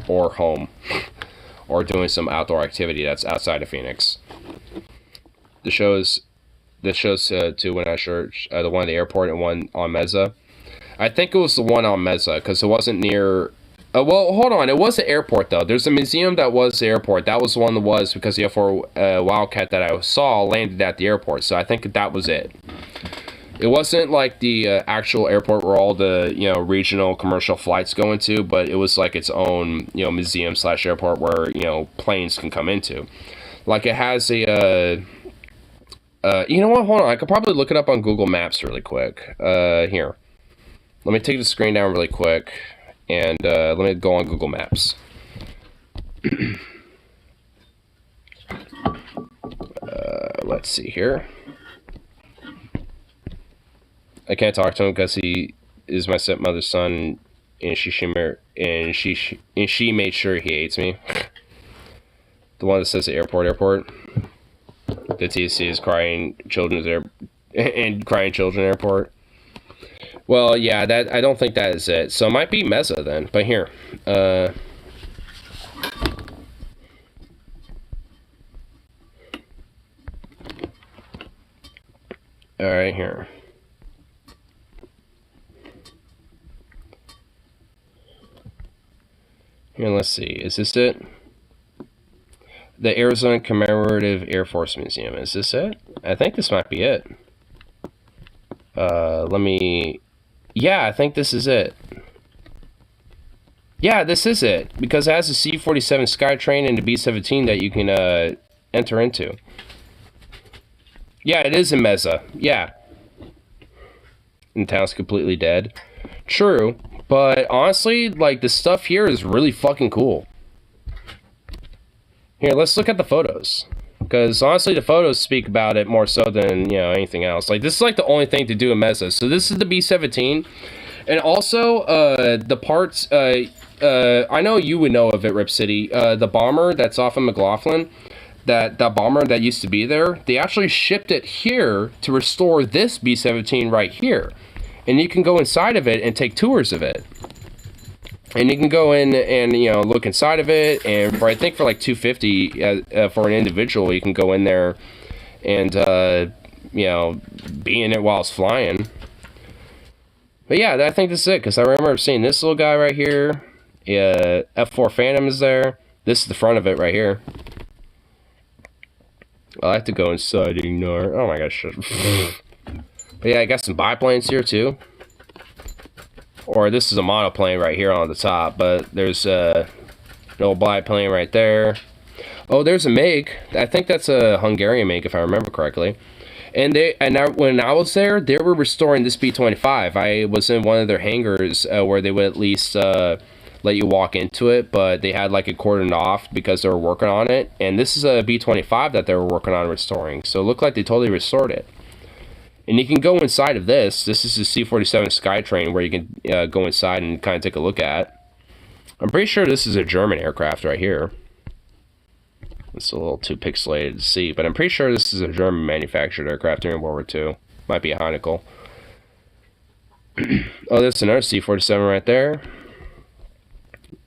Or home. Or doing some outdoor activity that's outside of Phoenix. The shows two when I searched, the one at the airport and one on Mesa. I think it was the one on Mesa, because it wasn't near... well, hold on. It was the airport, though. There's a museum that was the airport. That was the one that was, because the F-4 Wildcat that I saw landed at the airport. So I think that was it. It wasn't like the actual airport where all the, you know, regional commercial flights go into, but it was like its own, you know, museum / airport where, you know, planes can come into. Like, it has a... you know what? Hold on. I could probably look it up on Google Maps really quick. Here. Let me take the screen down really quick. And let me go on Google Maps. Let's see here. I can't talk to him because he is my stepmother's son, and she made sure he hates me. The one that says the airport. The TC is crying children airport. Well, yeah, that I don't think that is it. So it might be Mesa then. But here, all right, here. Here, let's see. Is this it? The Arizona Commemorative Air Force Museum. Is this it? I think this might be it. Let me... Yeah, I think this is it. Yeah, this is it. Because it has a C-47 Skytrain and a B-17 that you can enter into. Yeah, it is in Mesa. Yeah. And the town's completely dead. True. But honestly, like, the stuff here is really fucking cool. Here, let's look at the photos. Because honestly, the photos speak about it more so than, you know, anything else. Like, this is like the only thing to do in Mesa. So this is the B-17. And also, the parts, I know you would know of it, Rip City. The bomber that's off of McLaughlin, that bomber that used to be there, they actually shipped it here to restore this B-17 right here. And you can go inside of it and take tours of it. And you can go in and, you know, look inside of it, and for, I think for like $250 for an individual, you can go in there and, you know, be in it while it's flying. But yeah, I think this is it, because I remember seeing this little guy right here. F4 Phantom is there. This is the front of it right here. I like to go inside, ignore. Oh my gosh. But yeah, I got some biplanes here too. Or this is a monoplane right here on the top, but there's an old biplane right there. Oh, there's a MiG. I think that's a Hungarian MiG, if I remember correctly. And when I was there, they were restoring this B-25. I was in one of their hangars where they would at least let you walk into it, but they had like it cordoned off because they were working on it. And this is a B-25 that they were working on restoring. So it looked like they totally restored it. And you can go inside of this. This is the C-47 Skytrain where you can go inside and kind of take a look at. I'm pretty sure this is a German aircraft right here. It's a little too pixelated to see, but I'm pretty sure this is a German manufactured aircraft during World War II. Might be a Heinkel. Oh, there's another C-47 right there.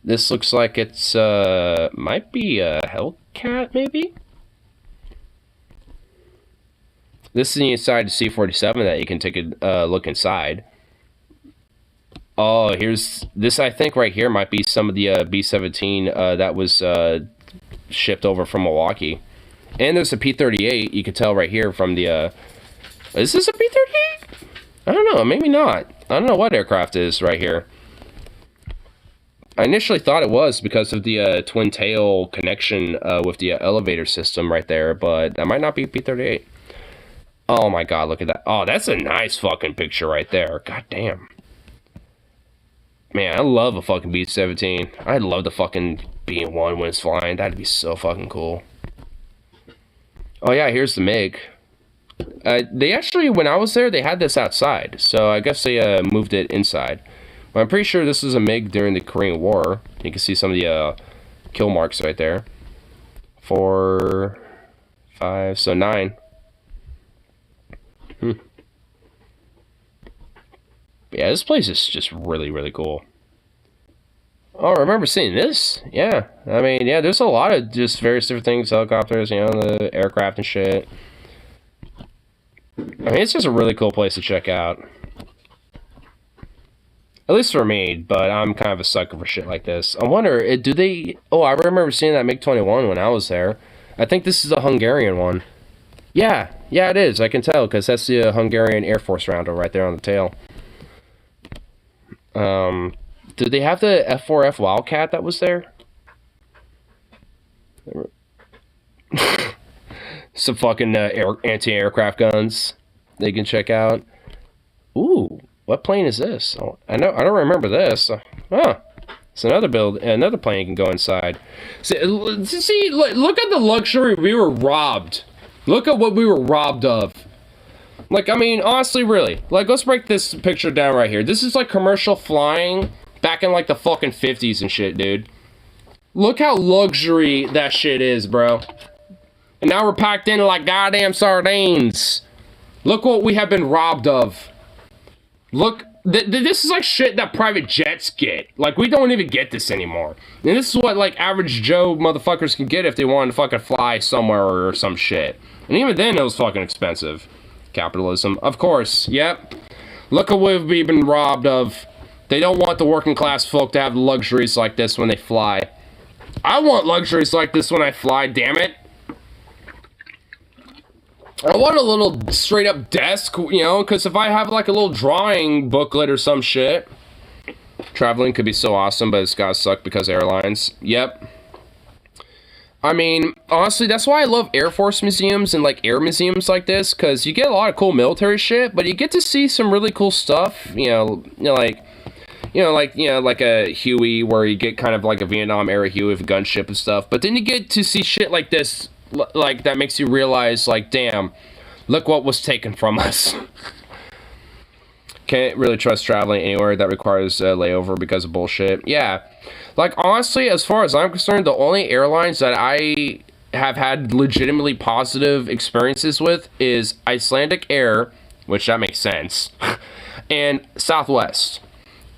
This looks like it's, might be a Hellcat, maybe? This is the inside the C-47 that you can take a look inside. Oh, here's this. I think right here might be some of the B-17 that was shipped over from Milwaukee. And there's a P-38. You can tell right here from the. Is this a P-38? I don't know, maybe not. I don't know what aircraft is right here. I initially thought it was because of the twin tail connection with the elevator system right there, but that might not be P-38. Oh my god, look at that. Oh, that's a nice fucking picture right there. God damn. Man, I love a fucking B-17. I'd love to fucking be in one when it's flying. That'd be so fucking cool. Oh yeah, here's the MiG. They actually, when I was there, they had this outside. So I guess they moved it inside. But I'm pretty sure this was a MiG during the Korean War. You can see some of the kill marks right there. 4, 5, so 9. Yeah, this place is just really, really cool. Oh, I remember seeing this. Yeah, I mean, yeah, there's a lot of just various different things, helicopters, you know, the aircraft and shit. I mean, it's just a really cool place to check out. At least for me, but I'm kind of a sucker for shit like this. I wonder, do they... Oh, I remember seeing that MiG-21 when I was there. I think this is a Hungarian one. Yeah, it is. I can tell, because that's the Hungarian Air Force roundel right there on the tail. Do they have the F4F Wildcat that was there? Some fucking anti-aircraft guns they can check out. Ooh, what plane is this? Oh, I don't remember this. It's another plane you can go inside. See, look at the luxury we were robbed. Look at what we were robbed of. Like, I mean, honestly, really. Like, let's break this picture down right here. This is like commercial flying back in like the fucking 50s and shit, dude. Look how luxury that shit is, bro. And now we're packed in like goddamn sardines. Look what we have been robbed of. Look, this is like shit that private jets get. Like, we don't even get this anymore. And this is what, like, average Joe motherfuckers can get if they wanted to fucking fly somewhere or some shit. And even then, it was fucking expensive. Capitalism. Of course, yep. Look at what we've been robbed of. They don't want the working class folk to have luxuries like this when they fly. I want luxuries like this when I fly, damn it. I want a little straight up desk, you know, because if I have like a little drawing booklet or some shit. Traveling could be so awesome, but it's gotta suck because airlines. Yep. I mean, honestly, that's why I love Air Force museums and like air museums like this, because you get a lot of cool military shit, but you get to see some really cool stuff, like a Huey, where you get kind of like a Vietnam era Huey with a gunship and stuff, but then you get to see shit like this, like, that makes you realize, like, damn, look what was taken from us. Can't really trust traveling anywhere that requires a layover because of bullshit. Yeah. Like, honestly, as far as I'm concerned, the only airlines that I have had legitimately positive experiences with is Icelandic Air, which that makes sense, and Southwest.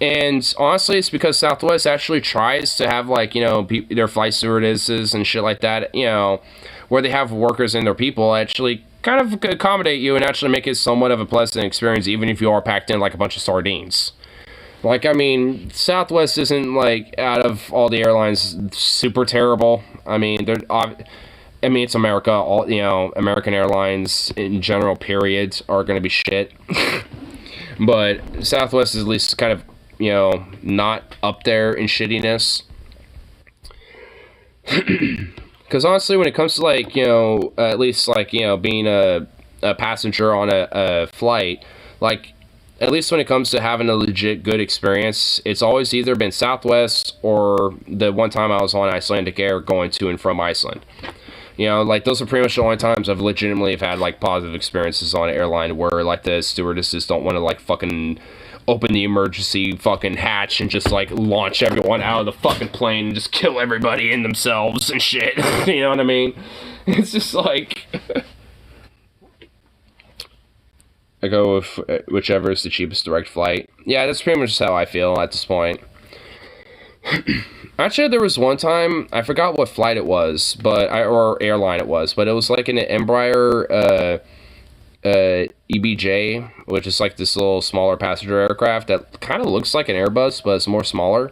And honestly, it's because Southwest actually tries to have, like, you know, their flight stewardesses and shit like that, you know, where they have workers and their people actually kind of accommodate you and actually make it somewhat of a pleasant experience, even if you are packed in like a bunch of sardines. Like, I mean, Southwest isn't, like, out of all the airlines, super terrible. I mean, it's America. All, you know, American Airlines in general, period, are going to be shit. But Southwest is at least kind of, you know, not up there in shittiness. Because honestly, when it comes to, like, you know, at least, like, you know, being a passenger on a flight, like, at least when it comes to having a legit good experience, it's always either been Southwest or the one time I was on Icelandic Air going to and from Iceland. You know, like, those are pretty much the only times I've legitimately had, like, positive experiences on an airline where, like, the stewardesses don't want to, like, fucking open the emergency fucking hatch and just, like, launch everyone out of the fucking plane and just kill everybody in themselves and shit. You know what I mean? It's just like... I go with whichever is the cheapest direct flight. Yeah, that's pretty much just how I feel at this point. Actually, there was one time, I forgot what flight it was, or airline it was, but it was like an Embraer EBJ, which is like this little smaller passenger aircraft that kind of looks like an Airbus, but it's more smaller.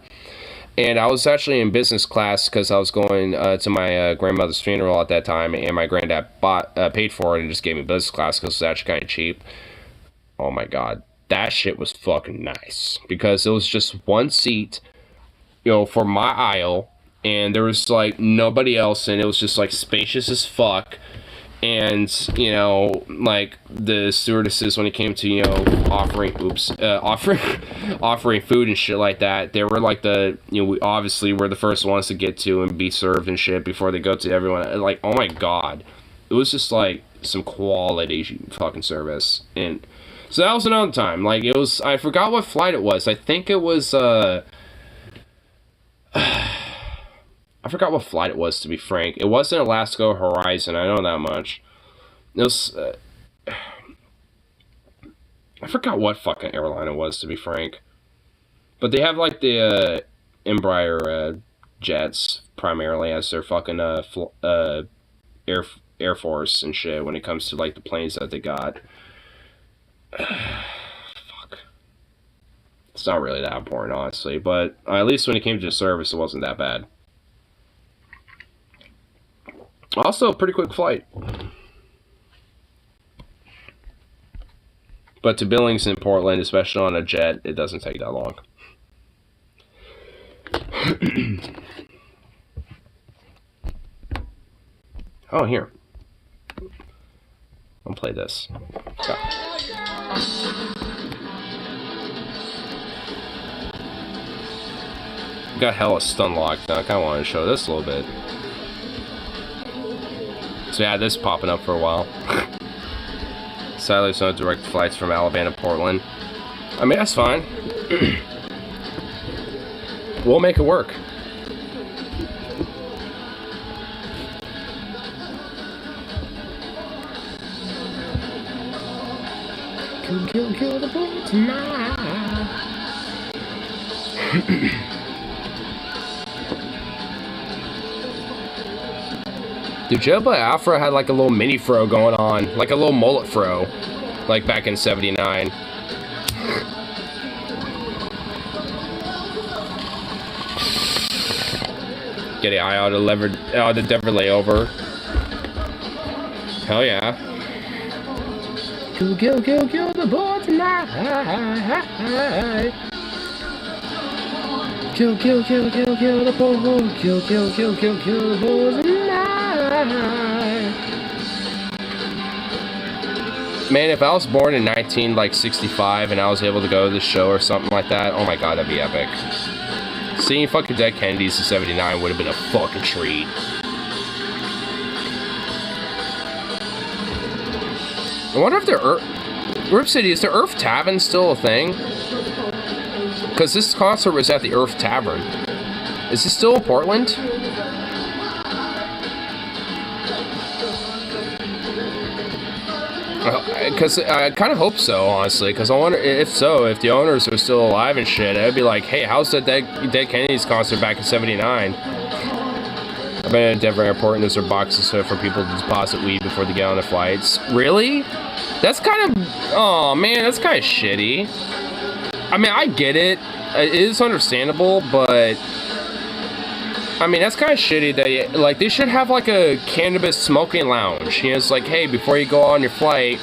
And I was actually in business class because I was going to my grandmother's funeral at that time, and my granddad paid for it and just gave me business class because it was actually kind of cheap. Oh my god. that shit was fucking nice. Because it was just one seat, you know, for my aisle. And there was, like, nobody else. And it was just, like, spacious as fuck. And, you know, like, the stewardesses, when it came to, you know, offering food and shit like that, they were, like, we obviously were the first ones to get to and be served and shit before they go to everyone. Like, oh my god. It was just, like, some quality fucking service. And so that was another time. Like, it was, I forgot what flight it was. I think it was, I forgot what flight it was, to be frank. It wasn't Alaska or Horizon, I know that much. It was, I forgot what fucking airline it was, to be frank. But they have, like, the, Embraer, jets, primarily, as their fucking, Air Force and shit, when it comes to, like, the planes that they got. Fuck. It's not really that important, honestly, but at least when it came to the service, it wasn't that bad. Also, a pretty quick flight. But to Billings in Portland, especially on a jet, it doesn't take that long. Oh, here. I'll play this. Go. Got hella stun locked. Now I kind of want to show this a little bit. So yeah, this is popping up for a while. Sadly, there's no direct flights from Alabama to Portland. I mean, that's fine. We'll make it work. Kill the boy tonight. Dude, Joe Boy Afro had like a little mini fro going on, like a little mullet fro, like back in '79. Get the eye out of the Denver layover. Hell yeah. Kill the boy tonight. Kill the boy. Kill the boy tonight. Man, if I was born in 1965 and I was able to go to the show or something like that, oh my god, that'd be epic. Seeing fucking Dead Kennedys in '79 would have been a fucking treat. I wonder if Rip City, is the Earth Tavern still a thing? Because this concert was at the Earth Tavern. Is this still in Portland? Because I kind of hope so, honestly. Because I wonder if so, if the owners are still alive and shit, I'd be like, hey, how's the Dead Kennedys concert back in '79? I've been at Denver Airport and there's boxes for people to deposit weed before they get on their flights. Really? That's kind of... Oh, man, that's kind of shitty. I mean, I get it. It is understandable, but... I mean, that's kind of shitty that, like, they should have, like, a cannabis smoking lounge. You know, it's like, hey, before you go on your flight,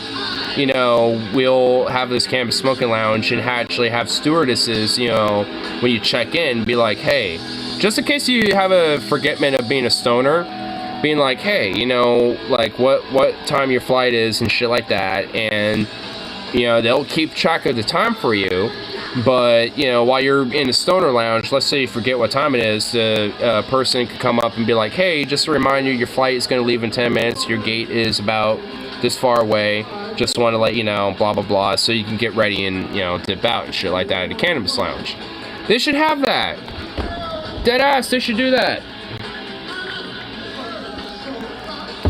you know, we'll have this cannabis smoking lounge and actually have stewardesses, you know, when you check in, be like, hey, just in case you have a forgetment of being a stoner, being like, hey, you know, like, what time your flight is and shit like that, and, you know, they'll keep track of the time for you. But, you know, while you're in the stoner lounge, let's say you forget what time it is, the person could come up and be like, hey, just to remind you, your flight is going to leave in 10 minutes. Your gate is about this far away. Just want to let you know, blah, blah, blah, so you can get ready and, you know, dip out and shit like that at the cannabis lounge. They should have that. Deadass, they should do that.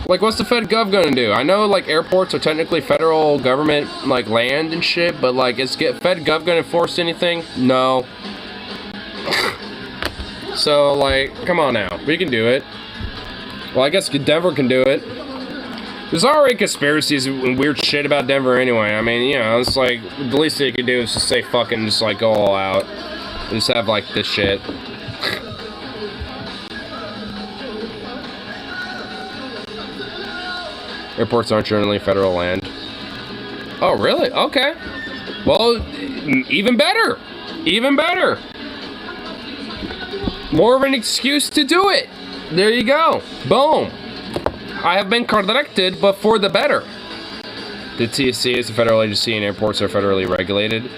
Like, what's the Fed Gov gonna do? I know, like, airports are technically federal government, like, land and shit, but, like, is Fed Gov gonna enforce anything? No. So, like, come on now. We can do it. Well, I guess Denver can do it. There's already conspiracies and weird shit about Denver anyway. I mean, you know, it's like, the least they could do is just say fucking, just, like, go all out. Just have, like, this shit. Airports aren't generally federal land. Oh, really? Okay. Well, even better. Even better. More of an excuse to do it. There you go. Boom. I have been corrected, but for the better. The TSA is a federal agency and airports are federally regulated.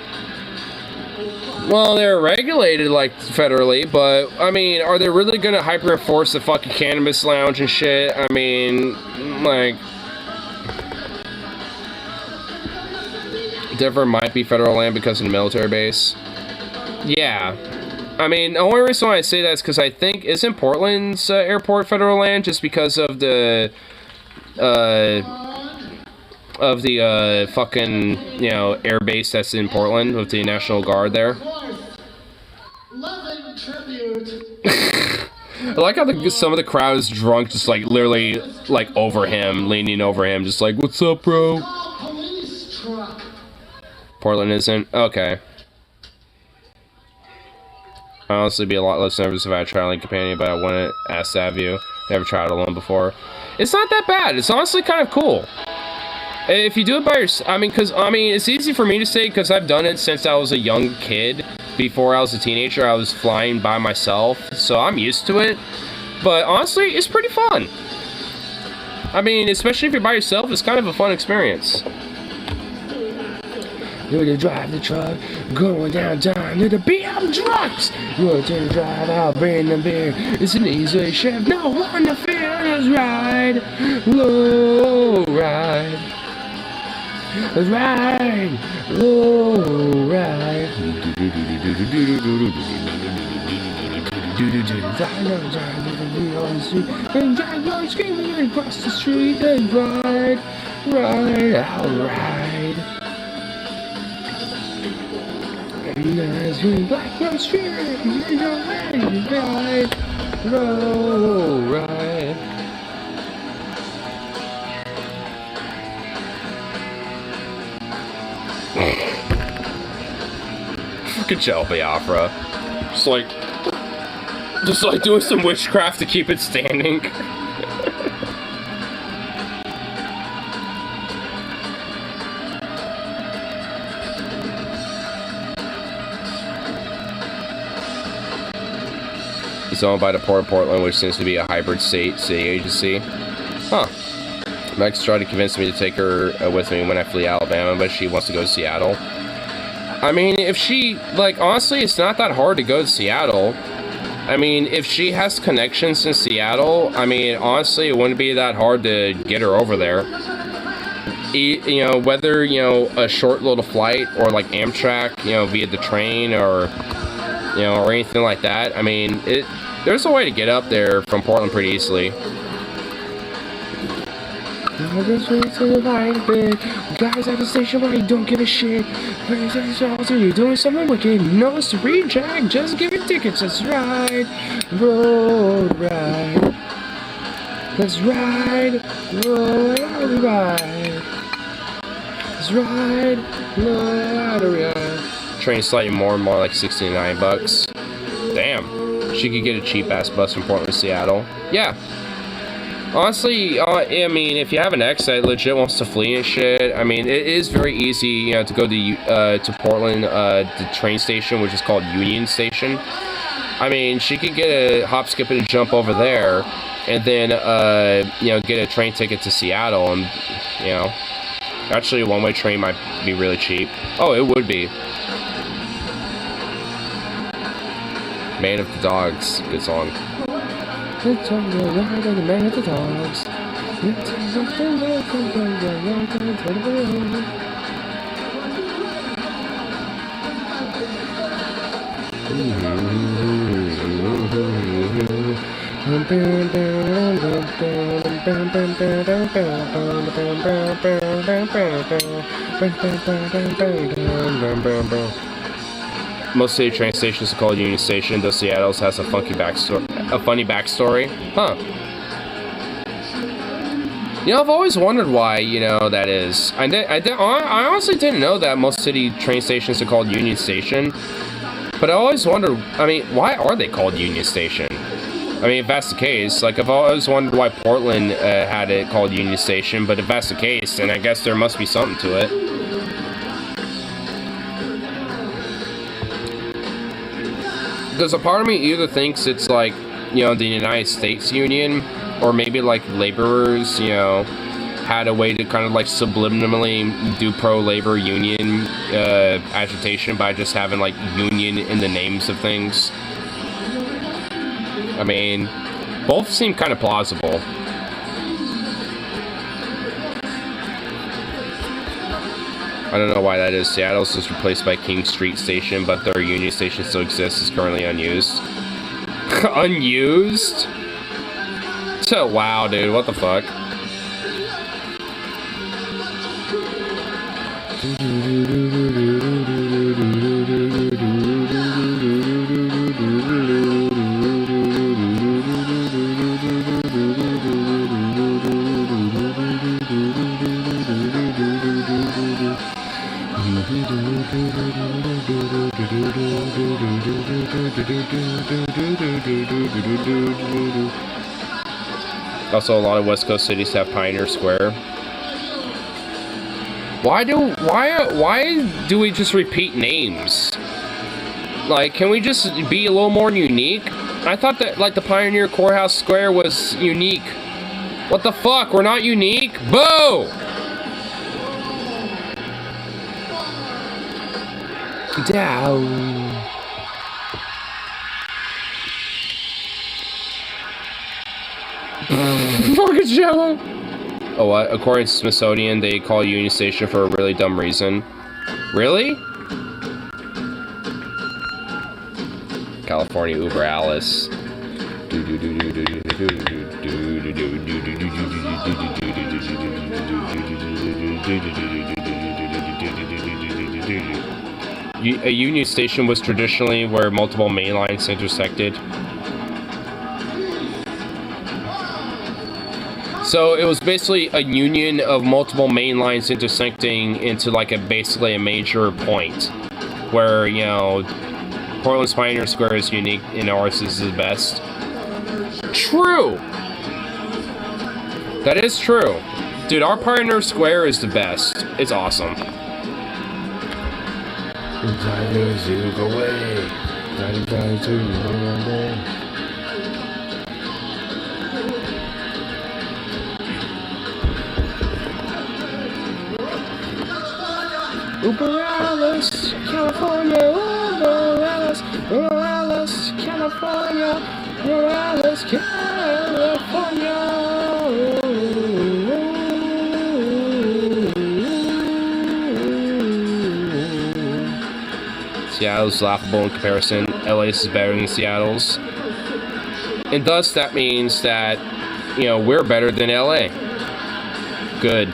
Well, they're regulated, like, federally, but, I mean, are they really gonna hyper-enforce the fucking cannabis lounge and shit? I mean, like... Denver might be federal land because of the military base. Yeah. I mean, the only reason why I say that is because I think, isn't Portland's airport federal land just because of the, fucking, you know, air base that's in Portland with the National Guard there? I like how some of the crowd is drunk, just like literally like over him, leaning over him, just like, "What's up, bro?" Portland isn't? Okay. I'd honestly be a lot less nervous if I had a traveling companion, but I wouldn't ask to have you. Never tried alone before. It's not that bad. It's honestly kind of cool. If you do it by yourself, I mean, it's easy for me to say because I've done it since I was a young kid. Before I was a teenager, I was flying by myself, so I'm used to it. But honestly, it's pretty fun. I mean, especially if you're by yourself, it's kind of a fun experience. You're to drive the truck, going downtown to the BM trucks. You're to drive out, bring the beer. It's an easy shift, no one to fear. Let's ride, low ride. Let's ride, low ride. And drive on screaming across the street and ride, I'll ride. As we black road street, ride, roll, ride. Fucking Shelby Opera. Just like doing some witchcraft to keep it standing. It's owned by the Port of Portland, which seems to be a hybrid city agency. Huh. Max tried to convince me to take her with me when I flee Alabama, but she wants to go to Seattle. I mean, if she, like, honestly, it's not that hard to go to Seattle. I mean, if she has connections in Seattle, I mean, honestly, it wouldn't be that hard to get her over there. You know, whether, you know, a short little flight or, like, Amtrak, you know, via the train or, you know, or anything like that. I mean, there's a way to get up there from Portland pretty easily. Guys at the station where you don't give a shit. You're doing something wicked. No, it's a reject. Just give it tickets. Let's ride. Road ride. Let's ride. Road ride. Let's ride. Road ride. Train slightly more and more, like $69. Damn. She could get a cheap ass bus from Portland to Seattle. Yeah. Honestly, I mean, if you have an ex that legit wants to flee and shit, I mean, it is very easy, you know, to go to Portland, the train station, which is called Union Station. I mean, she could get a hop, skip, and a jump over there, and then, you know, get a train ticket to Seattle, and, you know, actually, a one-way train might be really cheap. Oh, it would be. Man of the Dogs, good song. It's on the ride of the man of the dogs. Most city train stations are called Union Station, though Seattle's has a funny backstory. Huh. You know, I've always wondered why, you know, that is. I honestly didn't know that most city train stations are called Union Station. But I always wondered, I mean, why are they called Union Station? I mean, if that's the case, like, I've always wondered why Portland had it called Union Station, but if that's the case, then I guess there must be something to it. Because a part of me either thinks it's like, you know, the United States Union, or maybe like laborers, you know, had a way to kind of like subliminally do pro-labor union agitation by just having like union in the names of things. I mean, both seem kind of plausible. I don't know why that is. Seattle's just replaced by King Street Station, but their Union Station still exists. It's currently unused. Unused? So, wow, dude. What the fuck? Also, a lot of West Coast cities have Pioneer Square. Why do we just repeat names? Like, can we just be a little more unique? I thought that, like, the Pioneer Courthouse Square was unique. What the fuck? We're not unique? Boo! Down. Fucking jello. Oh, what? According to Smithsonian, they call Union Station for a really dumb reason. Really? California Uber Alice. A Union Station was traditionally where multiple main lines intersected. So it was basically a union of multiple main lines intersecting into like basically a major point where, you know, Portland's Pioneer Square is unique and ours is the best. True! That is true. Dude, our Pioneer Square is the best. It's awesome. Uber Alice, California, Uber Alice, California, Uber Alice, California. Seattle's laughable in comparison. LA's is better than Seattle's. And thus that means that, you know, we're better than LA. Good.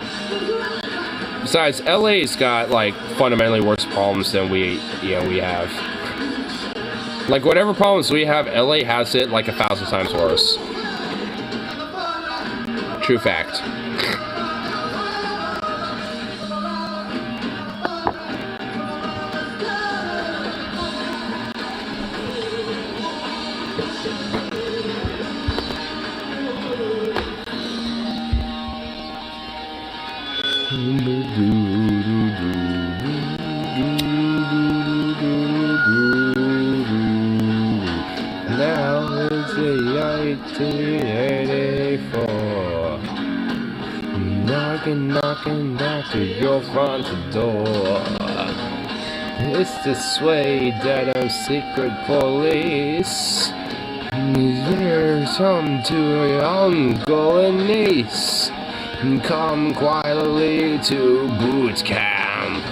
Besides, LA's got, like, fundamentally worse problems than we have. Like, whatever problems we have, LA has it, like, 1,000 times worse. True fact. Now is the 1884. Knocking back to your front door. It's this way that I'm secret police. Here's some to your ongoing niece. Come quietly to boot camp.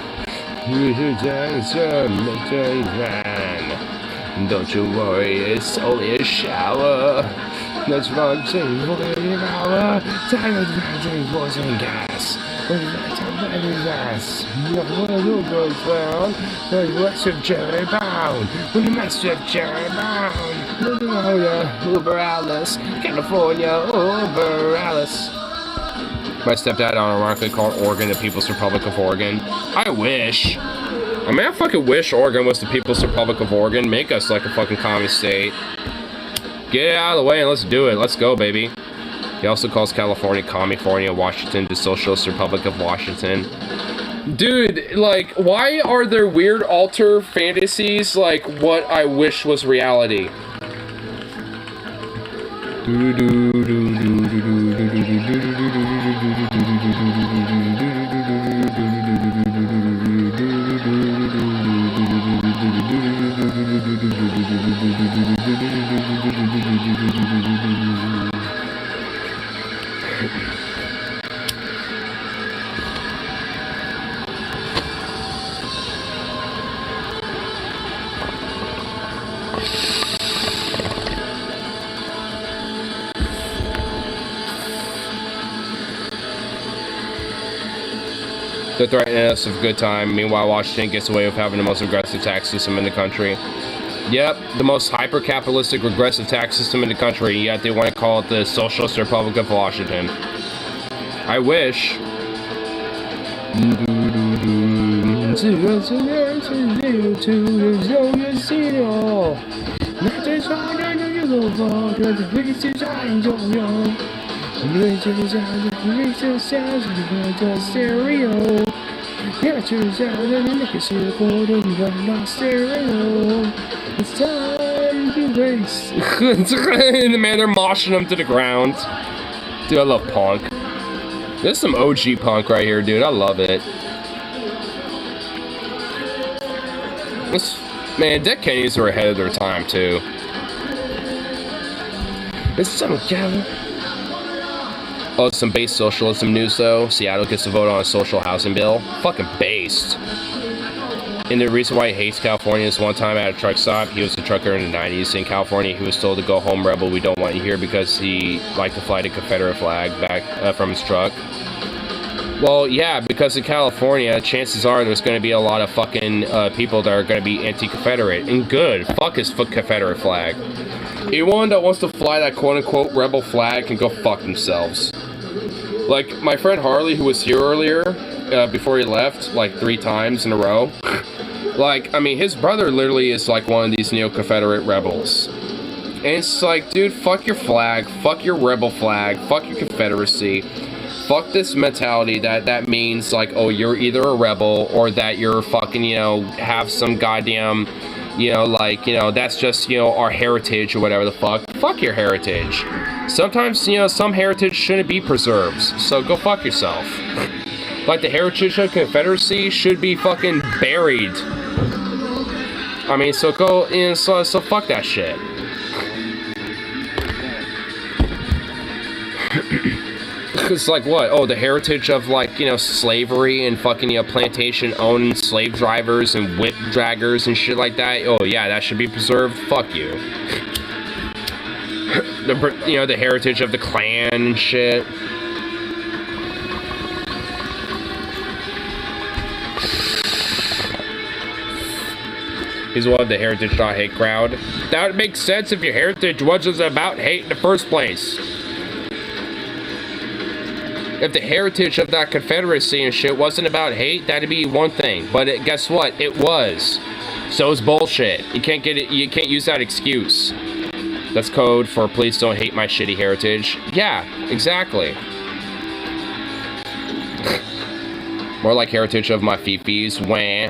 Don't you worry, it's only a shower. That's one thing for the hour. Time is rising, poison gas. What's your Jerry Bound? When you mess with Jerry Bound. Uber Alice, California, Uber Alice. My stepdad ironically called Oregon the People's Republic of Oregon. I wish. I mean, I fucking wish Oregon was the People's Republic of Oregon. Make us like a fucking communist state. Get it out of the way and let's do it. Let's go, baby. He also calls California, California, Washington, the Socialist Republic of Washington. Dude, like, why are there weird alter fantasies like what I wish was reality? They're threatening us with a good time. Meanwhile, Washington gets away with having the most aggressive tax system in the country. Yep, the most hyper-capitalistic, regressive tax system in the country, yet they want to call it the Socialist Republic of Washington. I wish. It's time to race. The man, they're moshing him to the ground. Dude, I love punk. This is some OG punk right here, dude. I love it. Man, Dead Kennedys are ahead of their time, too. It's some Gavin. Oh, some base socialism news, though. Seattle gets to vote on a social housing bill. Fucking based. And the reason why he hates California is one time at a truck stop, he was a trucker in the 90s. In California, he was told to go home, rebel, we don't want you here, because he liked to fly the Confederate flag back from his truck. Well, yeah, because in California, chances are there's going to be a lot of fucking people that are going to be anti-Confederate. And good. Fuck his Confederate flag. Anyone that wants to fly that quote-unquote rebel flag can go fuck themselves. Like, my friend Harley, who was here earlier, before he left, like 3 times in a row. Like, I mean, his brother literally is like one of these neo-Confederate rebels. And it's like, dude, fuck your flag, fuck your rebel flag, fuck your Confederacy. Fuck this mentality that means, like, oh, you're either a rebel or that you're fucking, you know, have some goddamn, you know, like, you know, that's just, you know, our heritage or whatever the fuck. Fuck your heritage. Sometimes, you know, some heritage shouldn't be preserved, so go fuck yourself. Like, the heritage of Confederacy should be fucking buried. I mean, so go, you know, so fuck that shit. It's like, what? Oh, the heritage of, like, you know, slavery and fucking, you know, plantation-owned slave drivers and whip draggers and shit like that. Oh, yeah, that should be preserved. Fuck you. You know, the heritage of the Klan and shit. He's one of the heritage not hate crowd. That would make sense if your heritage wasn't about hate in the first place. If the heritage of that Confederacy and shit wasn't about hate, that'd be one thing. But guess what? It was. So it's bullshit. You can't get it. You can't use that excuse. That's code for please don't hate my shitty heritage. Yeah, exactly. More like heritage of my fifis. Wah.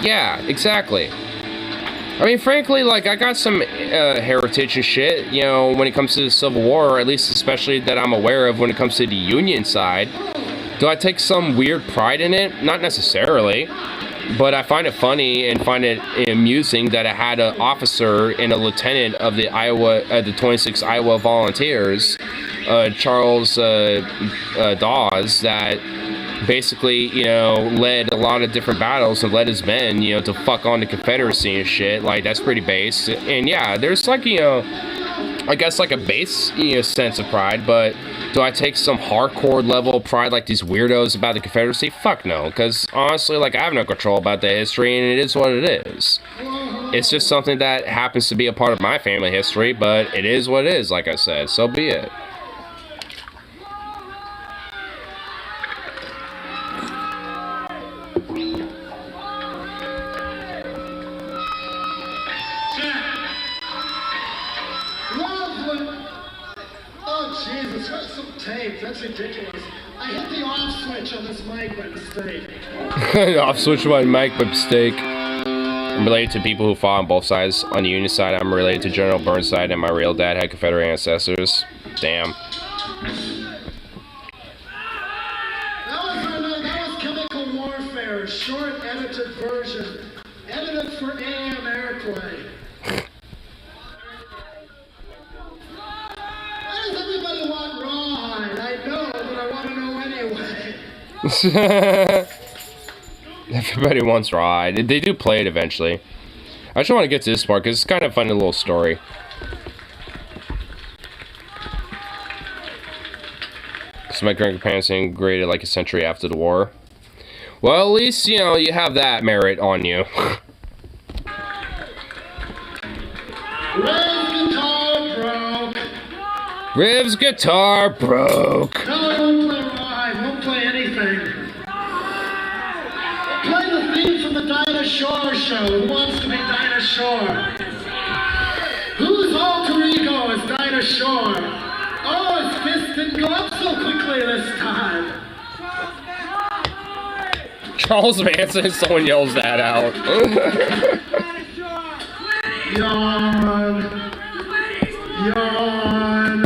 Yeah, exactly. I mean, frankly, like, I got some heritage and shit, you know, when it comes to the Civil War, or at least especially that I'm aware of when it comes to the Union side. Do I take some weird pride in it? Not necessarily. But I find it funny and find it amusing that I had an officer and a lieutenant of the 26 Iowa Volunteers, Charles Dawes, that basically, you know, led a lot of different battles and led his men, you know, to fuck on the Confederacy and shit. Like, that's pretty base. And yeah, there's like, you know, I guess like a base, you know, sense of pride, but do I take some hardcore level of pride like these weirdos about the Confederacy? Fuck no, because honestly, like, I have no control about the history, and it is what it is. It's just something that happens to be a part of my family history, but it is what it is, like I said, so be it. That's ridiculous. I hit the off switch on this mic by mistake. I've switched my mic by mistake. I'm related to people who fought on both sides. On the Union side, I'm related to General Burnside, and my real dad had Confederate ancestors. Damn. That was Chemical Warfare, short edited version. Edited for AM airplay. Why does everybody want rawhide? I know, but I want to know anyway. Everybody wants rawhide. They do play it eventually. I just want to get to this part because it's kind of a funny little story. So my grandparents immigrated like a century after the war. Well, at least, you know, you have that merit on you. Riv's guitar broke. Riv's guitar broke. No, I won't play rawhide. Won't play anything. Play the theme from the Dinah Shore show. Who wants to be Dinah Shore? Whose alter ego is Dinah Shore? Oh, his fist didn't go up so quickly this time. Charles Manson, someone yells that out. Yawn. Yawn.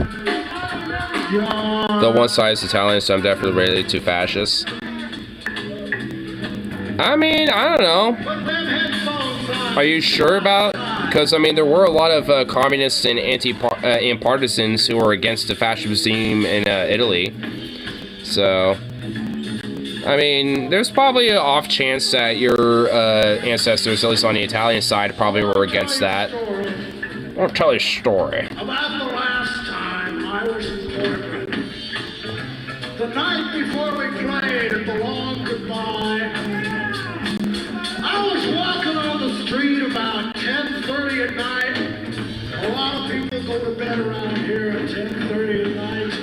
Yawn. The one side is Italian, so I'm definitely related to fascists. I mean, I don't know. Are you sure about? Because I mean, there were a lot of communists and and partisans who were against the fascist regime in Italy. So, I mean, there's probably an off chance that your ancestors, at least on the Italian side, probably were against that. I'll tell you a story. About the last time I was in Portland. The night before we played at the Long Goodbye, I was walking on the street about 10:30 at night. A lot of people go to bed around here at 10:30 at night.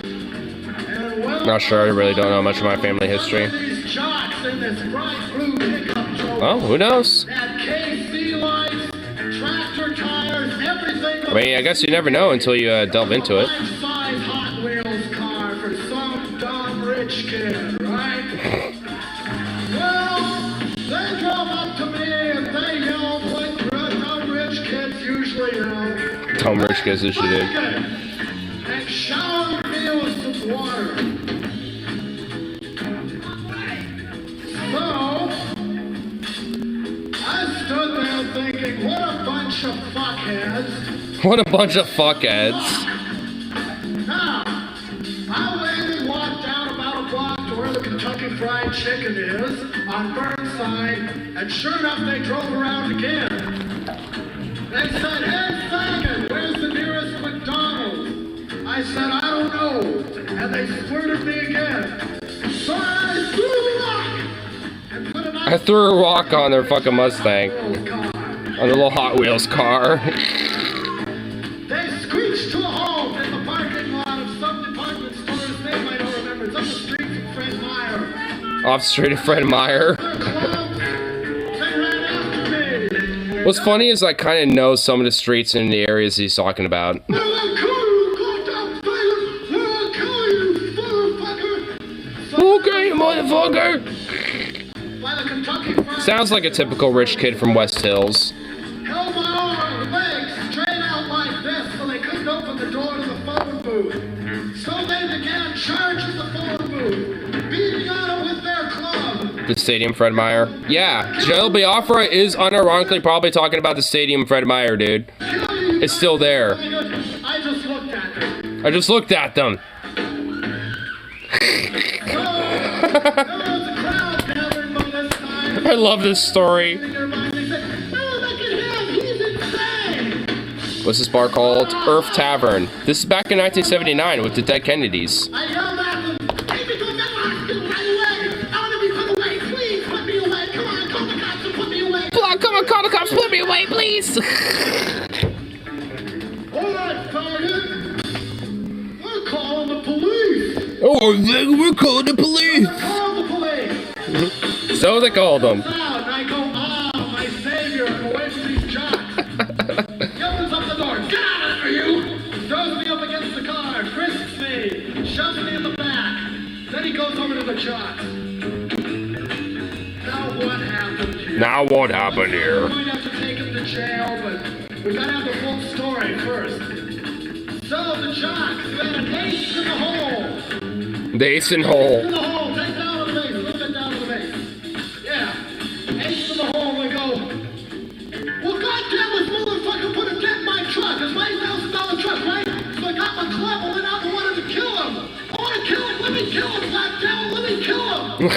And well, Not sure, I really don't know much of my family history. these jocks in this bright blue pickup truck Well, who knows? had KC lights, tractor tires, everything. I mean, I guess you never know until you delve into it. Life-size Hot Wheels car for some dumb rich kid, right? Well, they drove up to me and they yelled like dumb rich kids usually yell. Dumb rich kids as you did. And showered me with some water. So, I stood there thinking, what a bunch of fuckheads. What a bunch of fuckheads. Now, I went and walked down about a block to where the Kentucky Fried Chicken is on Burnside, and sure enough, they drove around again. They said, hey, faggot, where's the nearest McDonald's? I said, I don't know. And they squirted me again. So I threw a rock and put a I threw a rock on their fucking Mustang. On the little Hot Wheels car. They screeched to a halt in the parking lot of some department store's name I don't remember. It's up the street from Fred Meyer. Off street of Fred Meyer. What's funny is I kind of know some of the streets in the areas he's talking about. Okay, motherfucker! Sounds like a typical rich kid from West Hills. Held my arm and legs straight out like this so they couldn't open the door to the phone booth. So they began charging the phone booth, beating on it with their club. The stadium Fred Meyer? Yeah, Joe Biafra is unironically probably talking about the stadium Fred Meyer, dude. It's still there. I just looked at them. I just looked at them. I love this story. What's this bar called? Earth Tavern. This is back in 1979 with the Dead Kennedys. I yelled at them, "Hey, you don't get lost, get right away! I want to be put away, please put me away! Come on, call the cops and put me away!" Come on, call the cops, put me away, please! Alright, faggot! We're calling the police! Oh, we're calling the police! Call the police! So they called them. And I go, oh, my savior, I'm away from these jocks. He opens up the door. Get out of there, you! Throws me up against the car, frisks me, shoves me in the back. Then he goes over to the jocks. Now what happened here? We might have to take him to jail, but we gotta have the full story first. So the jocks got an ace in the hole. The ace in hole. Ace in the hole. Take it down to the base. A little bit down to the base. Yeah. Ace in the hole. We go. Well, goddamn, this motherfucker put a dent in my truck. It's my $8,000 truck, right? So I got my club. I went out and wanted to kill him. I want to kill him. Let me kill him. Goddamn, let me kill him.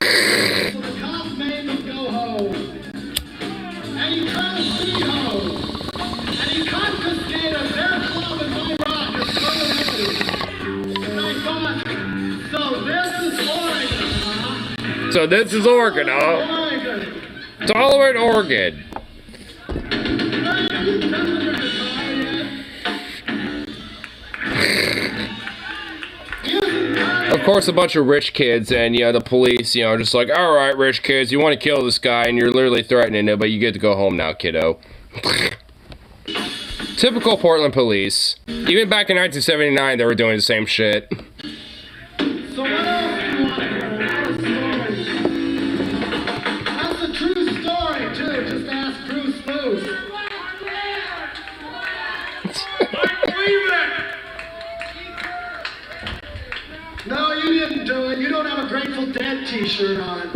So the cop made me go home. And he tried to see home. And he confiscated their club and my rock as permanent. And I thought, so this is Oregon, huh? So this is Oregon, huh? Oregon. Tolerant Oregon. Of course, a bunch of rich kids and, the police, just like, all right, rich kids, you want to kill this guy and you're literally threatening it, but you get to go home now, kiddo. Typical Portland police. Even back in 1979, they were doing the same shit. So what else do you want to hear? That's a true story, too. Just ask Bruce Moose. No, you didn't do it. You don't have a Grateful Dead t-shirt on.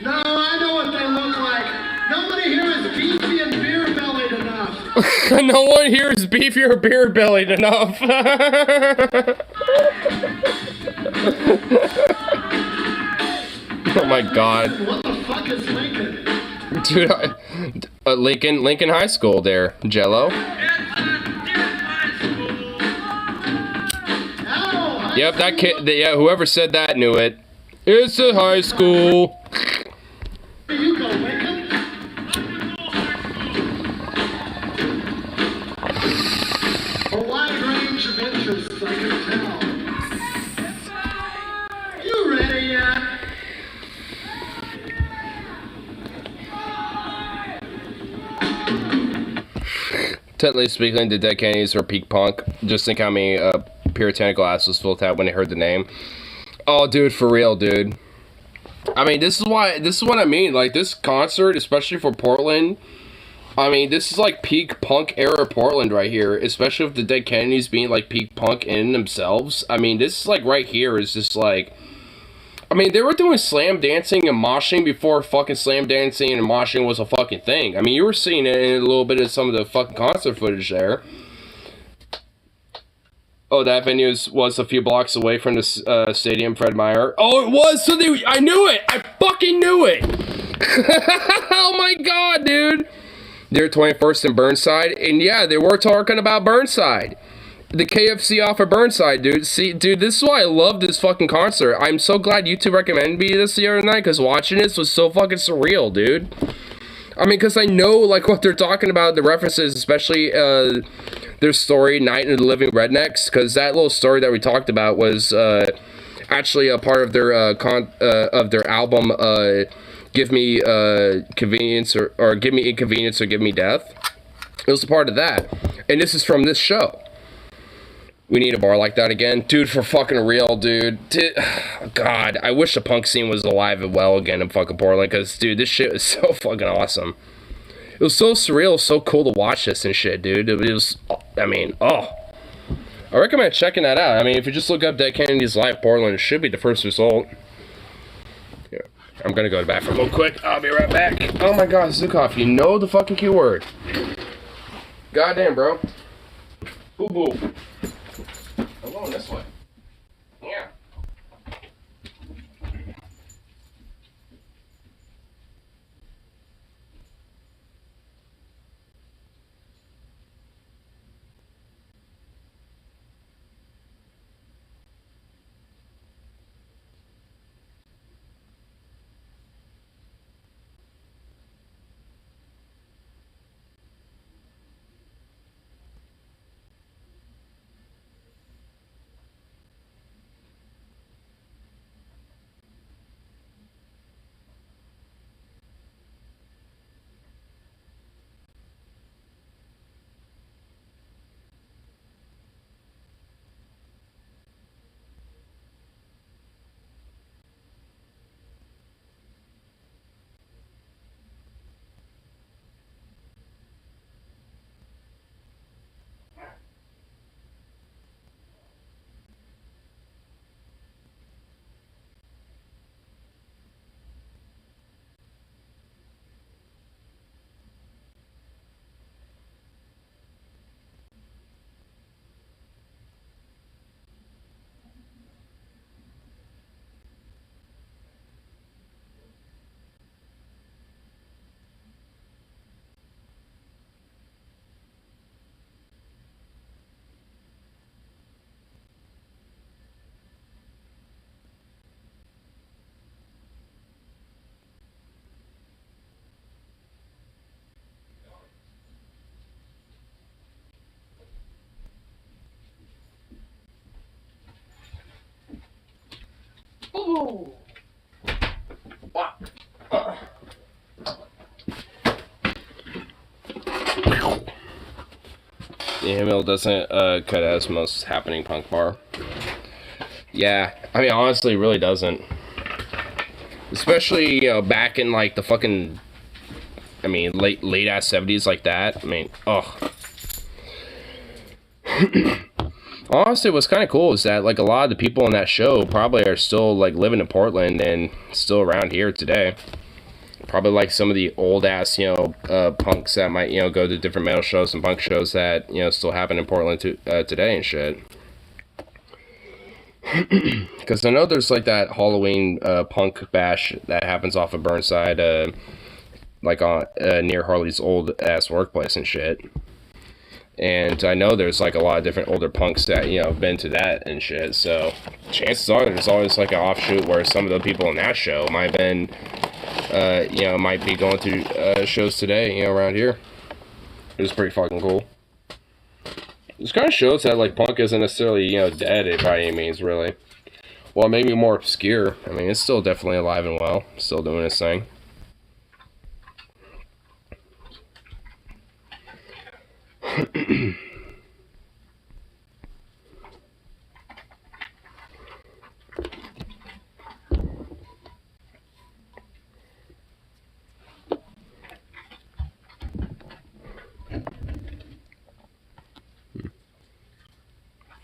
No, I know what they look like. Nobody here is beefy and beer-bellied enough. No one here is beefy or beer-bellied enough. Oh my god. What the fuck is Lincoln? Dude, Lincoln High School there, Jello. Yep, that kid, whoever said that knew it. It's a high school. Here you go, Lincoln. A wide range of interests, I can tell. You ready yet? Technically speaking, the Dead Kennedys are peak punk. Just think how many puritanical assholes felt that when they heard the name. Oh, dude, for real, dude. I mean, this is what I mean. Like, this concert, especially for Portland, I mean, this is like peak punk era Portland right here. Especially with the Dead Kennedys being like peak punk in themselves. I mean, this is like right here is just like, I mean, they were doing slam dancing and moshing before fucking slam dancing and moshing was a fucking thing. I mean, you were seeing it in a little bit of some of the fucking concert footage there. Oh, that venue was a few blocks away from the stadium, Fred Meyer. Oh, it was! So I knew it! I fucking knew it! Oh my god, dude! They're 21st and Burnside, and yeah, they were talking about Burnside. The KFC off of Burnside, dude. See, dude, this is why I love this fucking concert. I'm so glad you two recommended me this the other night, because watching this was so fucking surreal, dude. I mean, because I know, like, what they're talking about, the references, especially, their story, Night in the Living Rednecks, because that little story that we talked about was, actually a part of their, album, Give Me, Convenience, or Give Me Inconvenience or Give Me Death. It was a part of that. And this is from this show. We need a bar like that again. Dude, for fucking real, dude. God, I wish the punk scene was alive and well again in fucking Portland, because, dude, this shit is so fucking awesome. It was so surreal, so cool to watch this and shit, dude. It was, I mean, oh. I recommend checking that out. I mean, if you just look up Dead Kennedys Live Portland, it should be the first result. Yeah. I'm gonna go to the bathroom real quick. I'll be right back. Oh my god, Zukov, you know the fucking keyword. Goddamn, bro. Boo boo. I'm going this way. Yeah. The Emil doesn't cut as most happening punk bar. Yeah, I mean, honestly, it really doesn't. Especially, you know, back in like the fucking, I mean, late ass 70s like that. I mean, ugh. Honestly, what's kind of cool is that like a lot of the people in that show probably are still like living in Portland and still around here today. Probably like some of the old ass, you know, punks that might, you know, go to different metal shows and punk shows that, you know, still happen in Portland today and shit. Because I know there's like that Halloween punk bash that happens off of Burnside, like on near Harley's old ass workplace and shit. And I know there's like a lot of different older punks that, you know, have been to that and shit. So chances are there's always like an offshoot where some of the people in that show might have been, you know, might be going to shows today, you know, around here. It's pretty fucking cool. This kind of shows that like punk isn't necessarily, you know, dead by any means, really. Well, maybe more obscure. I mean, it's still definitely alive and well, still doing its thing.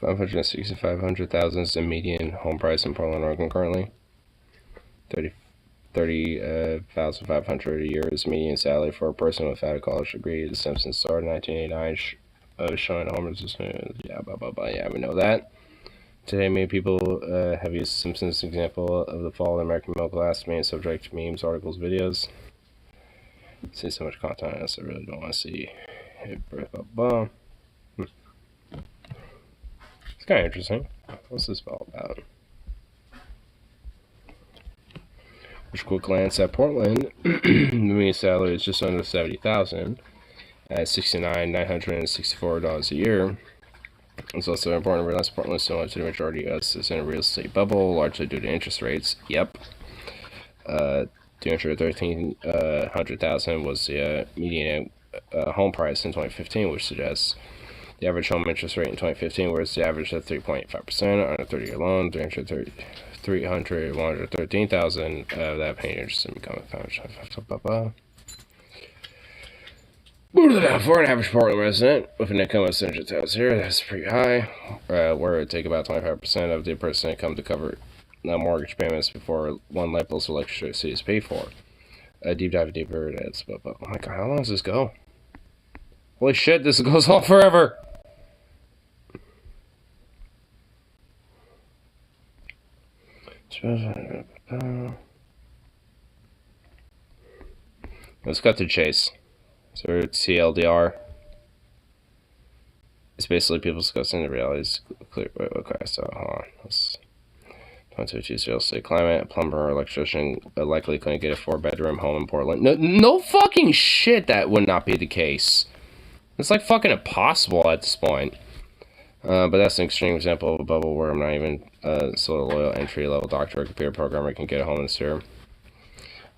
$565,000 is the median home price in Portland, Oregon currently. $30,500 a year is median salary for a person without a college degree. The Simpsons started in 1989, showing homeless. Yeah, blah blah blah. Yeah, we know that. Today, many people have used Simpsons example of the fall of the American middle class, being subject to memes, articles, videos. See so much content on this, I really don't want to see. Blah blah blah. It's kind of interesting. What's this all about? Just quick glance at Portland. The median salary is just under $70,000 at $69,964 a year. It's also important to realize Portland is similar to the majority of us is in a real estate bubble, largely due to interest rates. Yep. $213,000 was the median home price in 2015, which suggests the average home interest rate in 2015 was the average of 3.5% on a 30-year loan. $113,000 of that paying interest in becoming for an average Portland resident with an income of $600,000 here, that's pretty high. Where it would take about 25% of the person's income to cover mortgage payments before one light bill's electricity is paid for. Deep dive deeper. That's oh my god, how long does this go? Holy shit, this goes on forever. Let's cut to chase. So TLDR. It's basically people discussing the realities. Clear. Okay, so hold on. Let's 22 real estate climate. A plumber or electrician likely couldn't get a 4-bedroom home in Portland. No fucking shit. That would not be the case. It's like fucking impossible at this point. But that's an extreme example of a bubble where I'm not even sort of loyal entry-level doctor or computer programmer can get a home in this year.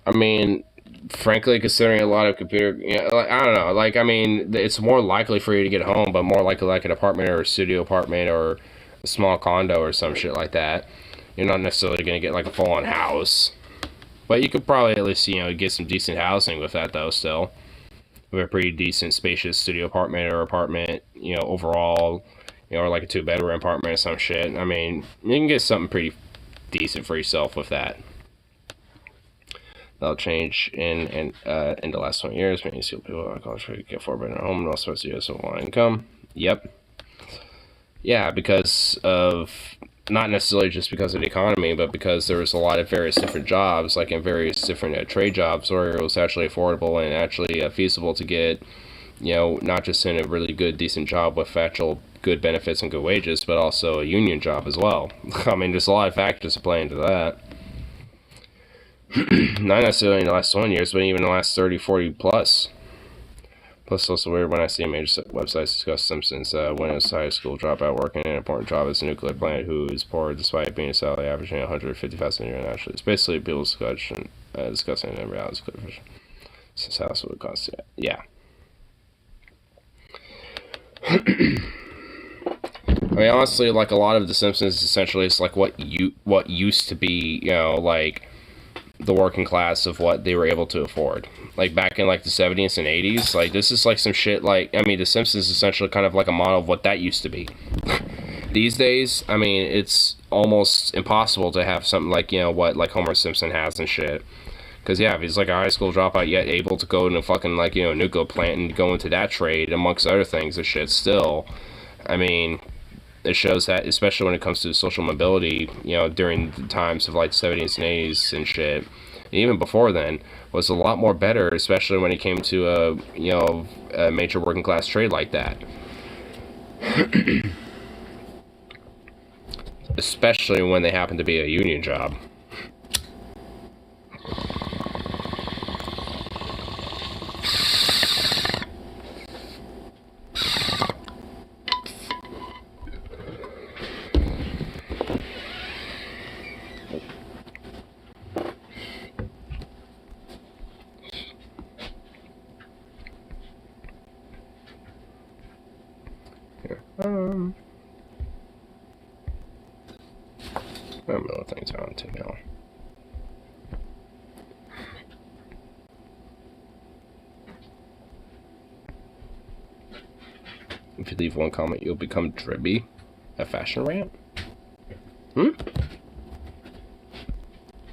I mean, frankly, considering a lot of computer, you know, like, I don't know, like, I mean, it's more likely for you to get home, but more likely like an apartment or a studio apartment or a small condo or some shit like that. You're not necessarily going to get like a full-on house. But you could probably at least, you know, get some decent housing with that, though, still. With a pretty decent, spacious studio apartment or apartment, you know, overall, you know, or like a 2-bedroom apartment or some shit. I mean, you can get something pretty decent for yourself with that. That'll change in the last 20 years. Many skilled people are college to get 4-bedroom home and also see US low income. Yep. Yeah, because of, not necessarily just because of the economy, but because there was a lot of various different jobs, like in various different trade jobs, where it was actually affordable and actually feasible to get, you know, not just in a really good, decent job with actual good benefits and good wages, but also a union job as well. I mean, there's a lot of factors to play into that. Not necessarily in the last 20 years, but even in the last 30, 40 plus. Plus, it's also weird when I see major websites discuss Simpsons when his high school dropout working an important job as a nuclear plant who is poor despite being a salary averaging 150,000 a year nationally. It's basically people's discussion discussing in reality clear fish. Since house would cost, yeah. I mean, honestly, like a lot of The Simpsons, essentially, it's like what used to be, you know, like the working class of what they were able to afford. Like back in like the 70s and 80s, like this is like some shit. Like I mean, The Simpsons is essentially kind of like a model of what that used to be. These days, I mean, it's almost impossible to have something like, you know, what like Homer Simpson has and shit. Because, yeah, if he's like a high school dropout yet able to go in a fucking, like, you know, nuclear plant and go into that trade, amongst other things and shit, still, I mean, it shows that, especially when it comes to social mobility, you know, during the times of, like, 70s and 80s and shit, and even before then, was a lot more better, especially when it came to a, you know, a major working class trade like that. Especially when they happen to be a union job. I don't know what things are on to now. If you leave one comment, you'll become Dribby. A fashion rant? Hmm?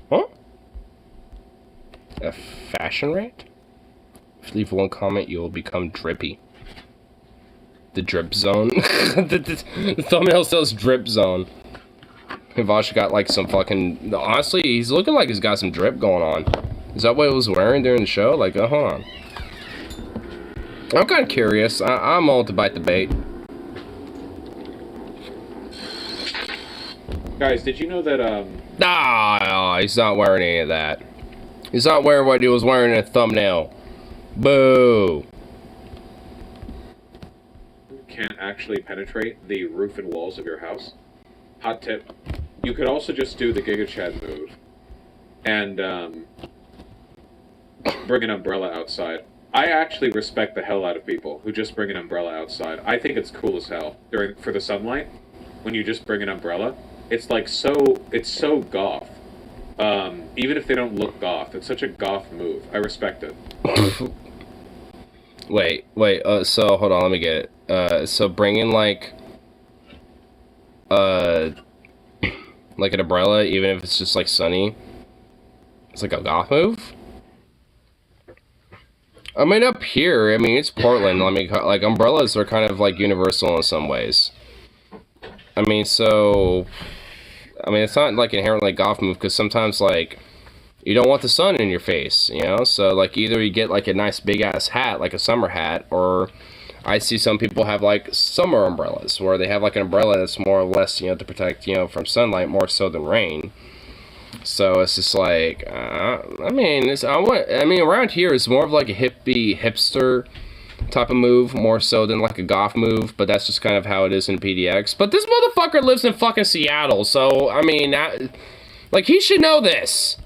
Huh? A fashion rant? If you leave one comment, you'll become Drippy. The drip zone. the thumbnail says drip zone. Vash got like some fucking... Honestly, he's looking like he's got some drip going on. Is that what he was wearing during the show? Like, hold on. I'm kind of curious. I'm all to bite the bait. Guys, did you know that, Nah, he's not wearing any of that. He's not wearing what he was wearing in a thumbnail. Boo. Can't actually penetrate the roof and walls of your house. Hot tip. You could also just do the Giga Chad move and bring an umbrella outside. I actually respect the hell out of people who just bring an umbrella outside. I think it's cool as hell for the sunlight when you just bring an umbrella. It's like it's so goth. Even if they don't look goth, it's such a goth move. I respect it. Wait, so hold on, let me get it. So bringing like an umbrella, even if it's just like sunny, it's like a goth move? I mean, up here, I mean, it's Portland. I mean, like, umbrellas are kind of like universal in some ways. I mean, so, I mean, it's not like inherently a goth move, because sometimes, like, you don't want the sun in your face, you know? So, like, either you get, like, a nice big-ass hat, like a summer hat, or I see some people have, like, summer umbrellas, where they have, like, an umbrella that's more or less, you know, to protect, you know, from sunlight more so than rain. So, it's just like, I mean, around here, it's more of, like, a hippie, hipster type of move, more so than, like, a goth move, but that's just kind of how it is in PDX. But this motherfucker lives in fucking Seattle, so, I mean, like, he should know this.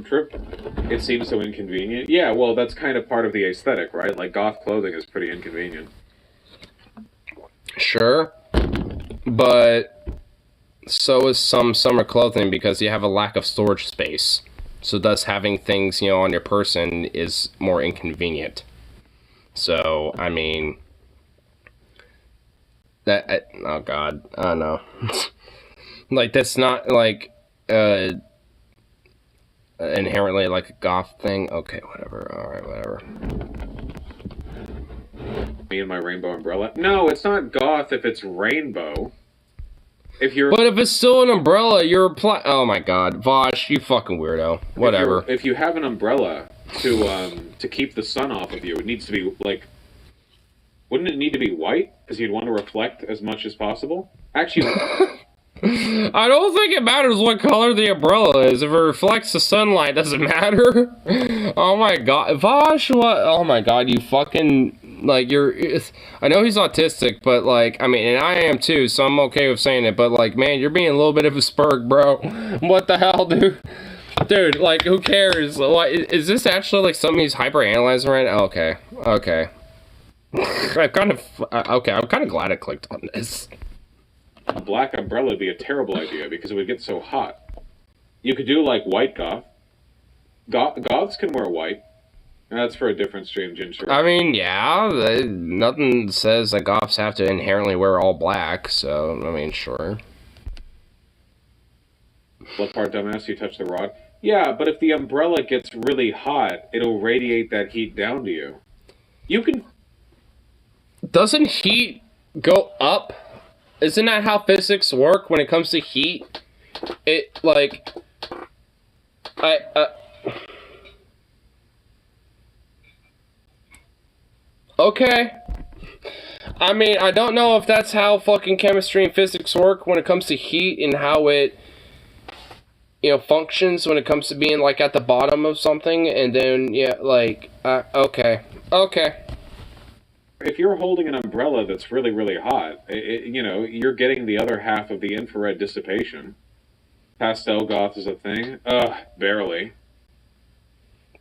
Trip. It seems so inconvenient. Yeah, well, that's kind of part of the aesthetic, right? Like, goth clothing is pretty inconvenient. Sure. But so is some summer clothing, because you have a lack of storage space. So thus having things, you know, on your person is more inconvenient. So, I mean, oh god, I don't know. Like, that's not, like, inherently, like, a goth thing. Okay, whatever, alright, whatever. Me and my rainbow umbrella? No, it's not goth if it's rainbow. But if it's still an umbrella, you're oh my god, Vosh, you fucking weirdo. Whatever. If you have an umbrella to keep the sun off of you, it needs to be, like, wouldn't it need to be white? Because you'd want to reflect as much as possible? Actually, I don't think it matters what color the umbrella is. If it reflects the sunlight, does it matter? Oh my god. Vosh, what? Oh my god, you fucking... Like, I know he's autistic, but, like, I mean, and I am too, so I'm okay with saying it, but, like, man, you're being a little bit of a spurg, bro. What the hell, dude? Dude, like, who cares? What, is this actually, like, something he's hyper-analyzing right now? Okay. Okay. I'm kind of glad I clicked on this. A black umbrella would be a terrible idea because it would get so hot. You could do like white goth. Goths can wear white. That's for a different stream, Ginger. I mean, yeah, nothing says that goths have to inherently wear all black, so, I mean, sure. What part, dumbass? You touch the rod? Yeah, but if the umbrella gets really hot, it'll radiate that heat down to you. You can... Doesn't heat go up? Isn't that how physics work when it comes to heat? It, like... Okay. I mean, I don't know if that's how fucking chemistry and physics work when it comes to heat and how it, you know, functions when it comes to being, like, at the bottom of something, and then, yeah, like, okay. Okay. If you're holding an umbrella that's really, really hot, you know, you're getting the other half of the infrared dissipation. Pastel goth is a thing? Barely.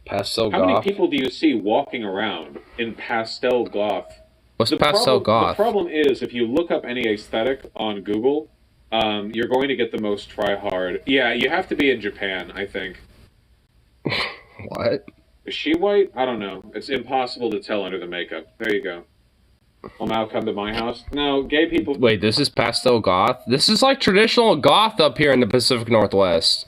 Pastel goth? How many people do you see walking around in pastel goth? What's pastel goth? The problem is, if you look up any aesthetic on Google, you're going to get the most try-hard. Yeah, you have to be in Japan, I think. What? Is she white? I don't know. It's impossible to tell under the makeup. There you go. Well, now come to my house. No, gay people... Wait, this is pastel goth? This is like traditional goth up here in the Pacific Northwest.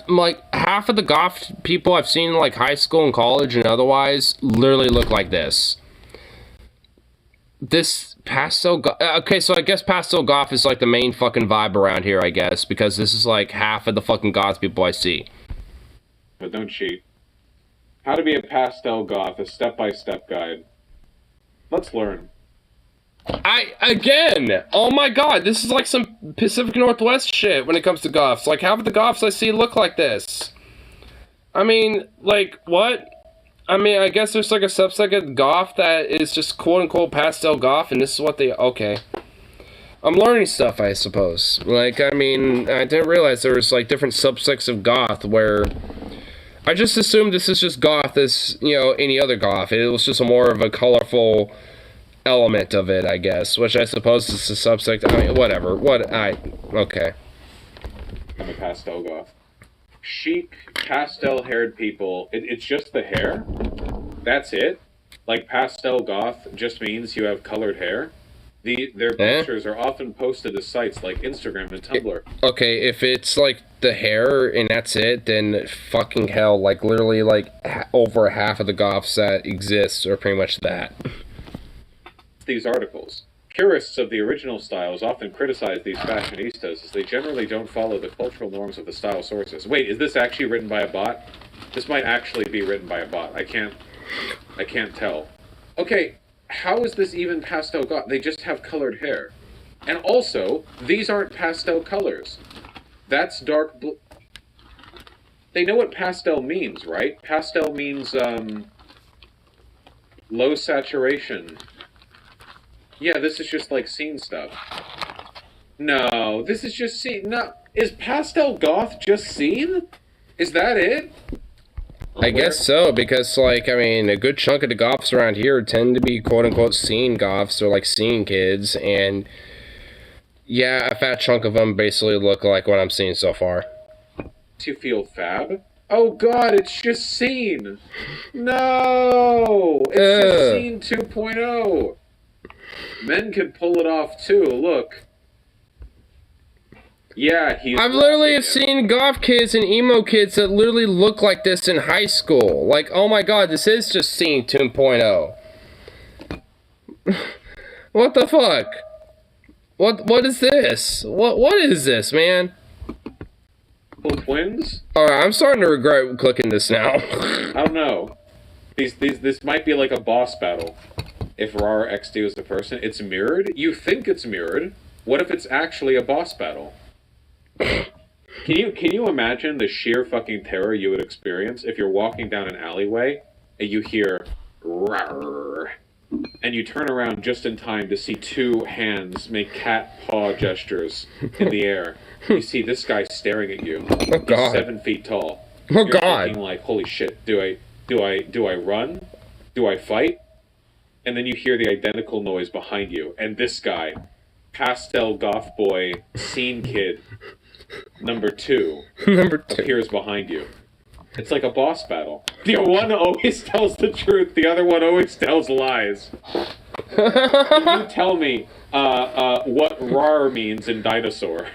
Like, half of the goth people I've seen in, like, high school and college and otherwise literally look like this. This pastel goth... Okay, so I guess pastel goth is, like, the main fucking vibe around here, I guess, because this is, like, half of the fucking goth people I see. But don't cheat. How to be a pastel goth, a step-by-step guide. Let's learn. Again! Oh my god, this is like some Pacific Northwest shit when it comes to goths. Like, half of the goths I see look like this. I mean, like, what? I mean, I guess there's like a subset of goth that is just quote-unquote pastel goth, and this is what they... Okay. I'm learning stuff, I suppose. Like, I mean, I didn't realize there was, like, different subsects of goth where... I just assumed this is just goth as, you know, any other goth. It was just more of a colorful element of it, I guess. Which I suppose is a subsect. I mean, whatever. Okay. I'm a pastel goth. Chic, pastel-haired people. It's just the hair? That's it? Like, pastel goth just means you have colored hair? Their pictures are often posted to sites like Instagram and Tumblr. Okay, if it's like the hair and that's it, then fucking hell, like literally like over half of the goths that exist are pretty much that. These articles. Purists of the original styles often criticize these fashionistas as they generally don't follow the cultural norms of the style sources. Wait, is this actually written by a bot? This might actually be written by a bot. I can't tell. Okay. How is this even pastel goth? They just have colored hair. And also, these aren't pastel colors. That's dark blue. They know what pastel means, right? Pastel means, low saturation. Yeah, this is just like scene stuff. No, this is just scene. No, is pastel goth just scene? Is that it? I guess so, because, like, I mean, a good chunk of the goths around here tend to be quote-unquote scene goths, or, like, scene kids, and, yeah, a fat chunk of them basically look like what I'm seeing so far. You feel fab? Oh god, it's just scene! No! It's just scene 2.0! Men can pull it off, too, look. Yeah, I've literally seen goth kids and emo kids that literally look like this in high school. Like, oh my god, this is just scene 2.0. What the fuck? What is this? What is this, man? Twins? Alright, I'm starting to regret clicking this now. I don't know. This might be like a boss battle. If RAR XD was the person, it's mirrored. You think it's mirrored. What if it's actually a boss battle? Can you imagine the sheer fucking terror you would experience if you're walking down an alleyway and you hear "rawr," and you turn around just in time to see two hands make cat paw gestures in the air? You see this guy staring at you. Oh God. He's 7 feet tall. Oh You're God. thinking like, holy shit, do I run? Do I fight? And then you hear the identical noise behind you, and this guy, pastel goth boy, scene kid, number 2, appears behind you. It's like a boss battle. The one always tells the truth, the other one always tells lies. Can you tell me what rar means in dinosaur?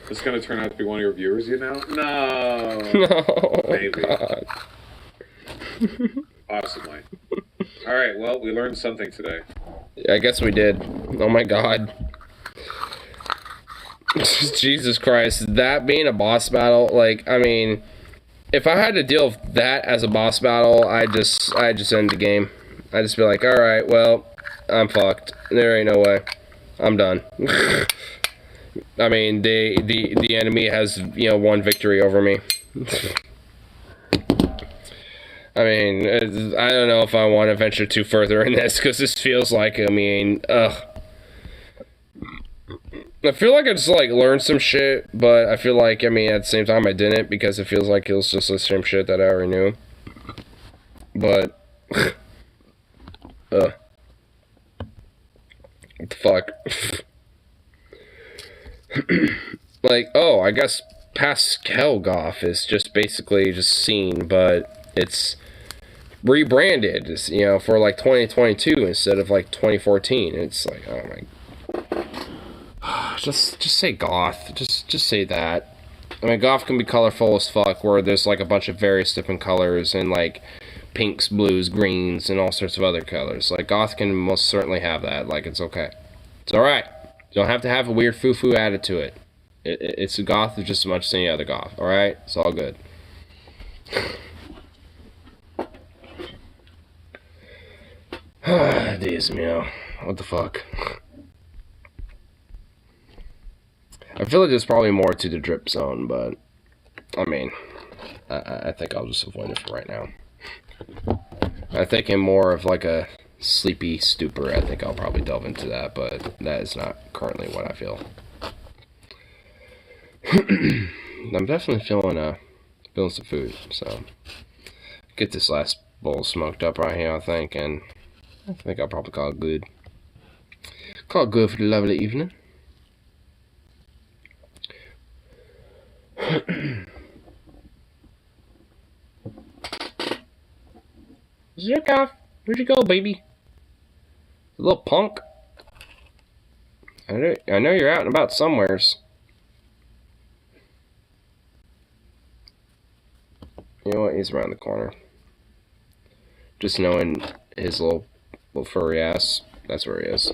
It's gonna turn out to be one of your viewers, you know? No. No. Maybe. God. Possibly. Alright, well, we learned something today. I guess we did. Oh my God. Jesus Christ. That being a boss battle, like, I mean, if I had to deal with that as a boss battle, I'd just end the game. I'd just be like, alright, well, I'm fucked. There ain't no way. I'm done. I mean, the enemy has, you know, won victory over me. I mean, I don't know if I want to venture too further in this, because this feels like, I mean, ugh. I feel like I just, like, learned some shit, but I feel like, I mean, at the same time I didn't, because it feels like it was just the same shit that I already knew. But, what the fuck? Like, oh, I guess Pascal Goff is just basically just seen, but it's rebranded, you know, for like 2022 instead of like 2014. It's like, oh my, just say goth, just say that. I mean, goth can be colorful as fuck, where there's like a bunch of various different colors and like pinks, blues, greens, and all sorts of other colors. Like, goth can most certainly have that. Like, it's okay, it's all right. You don't have to have a weird foo-foo added to it. It's a goth just as much as any other goth, all right? It's all good. Dios mío. What the fuck? I feel like there's probably more to the drip zone, but I mean, I think I'll just avoid it for right now. I think in more of like a sleepy stupor, I think I'll probably delve into that, but that is not currently what I feel. I'm definitely feeling some food, so get this last bowl smoked up right here, I think, and I think I'll probably call it good. Call it good for the lovely evening. Zook off. Where'd you go, baby? You little punk. I know you're out and about somewheres. You know what? He's around the corner. Just knowing his little furry ass, that's where he is.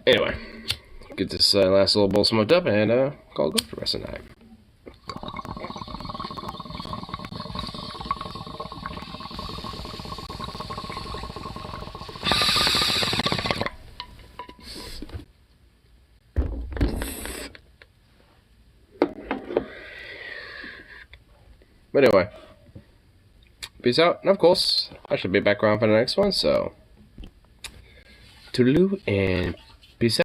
Anyway, get this last little bowl smoked up and call it good for the rest of the night. But anyway, peace out, and of course, I should be back around for the next one, so toodaloo and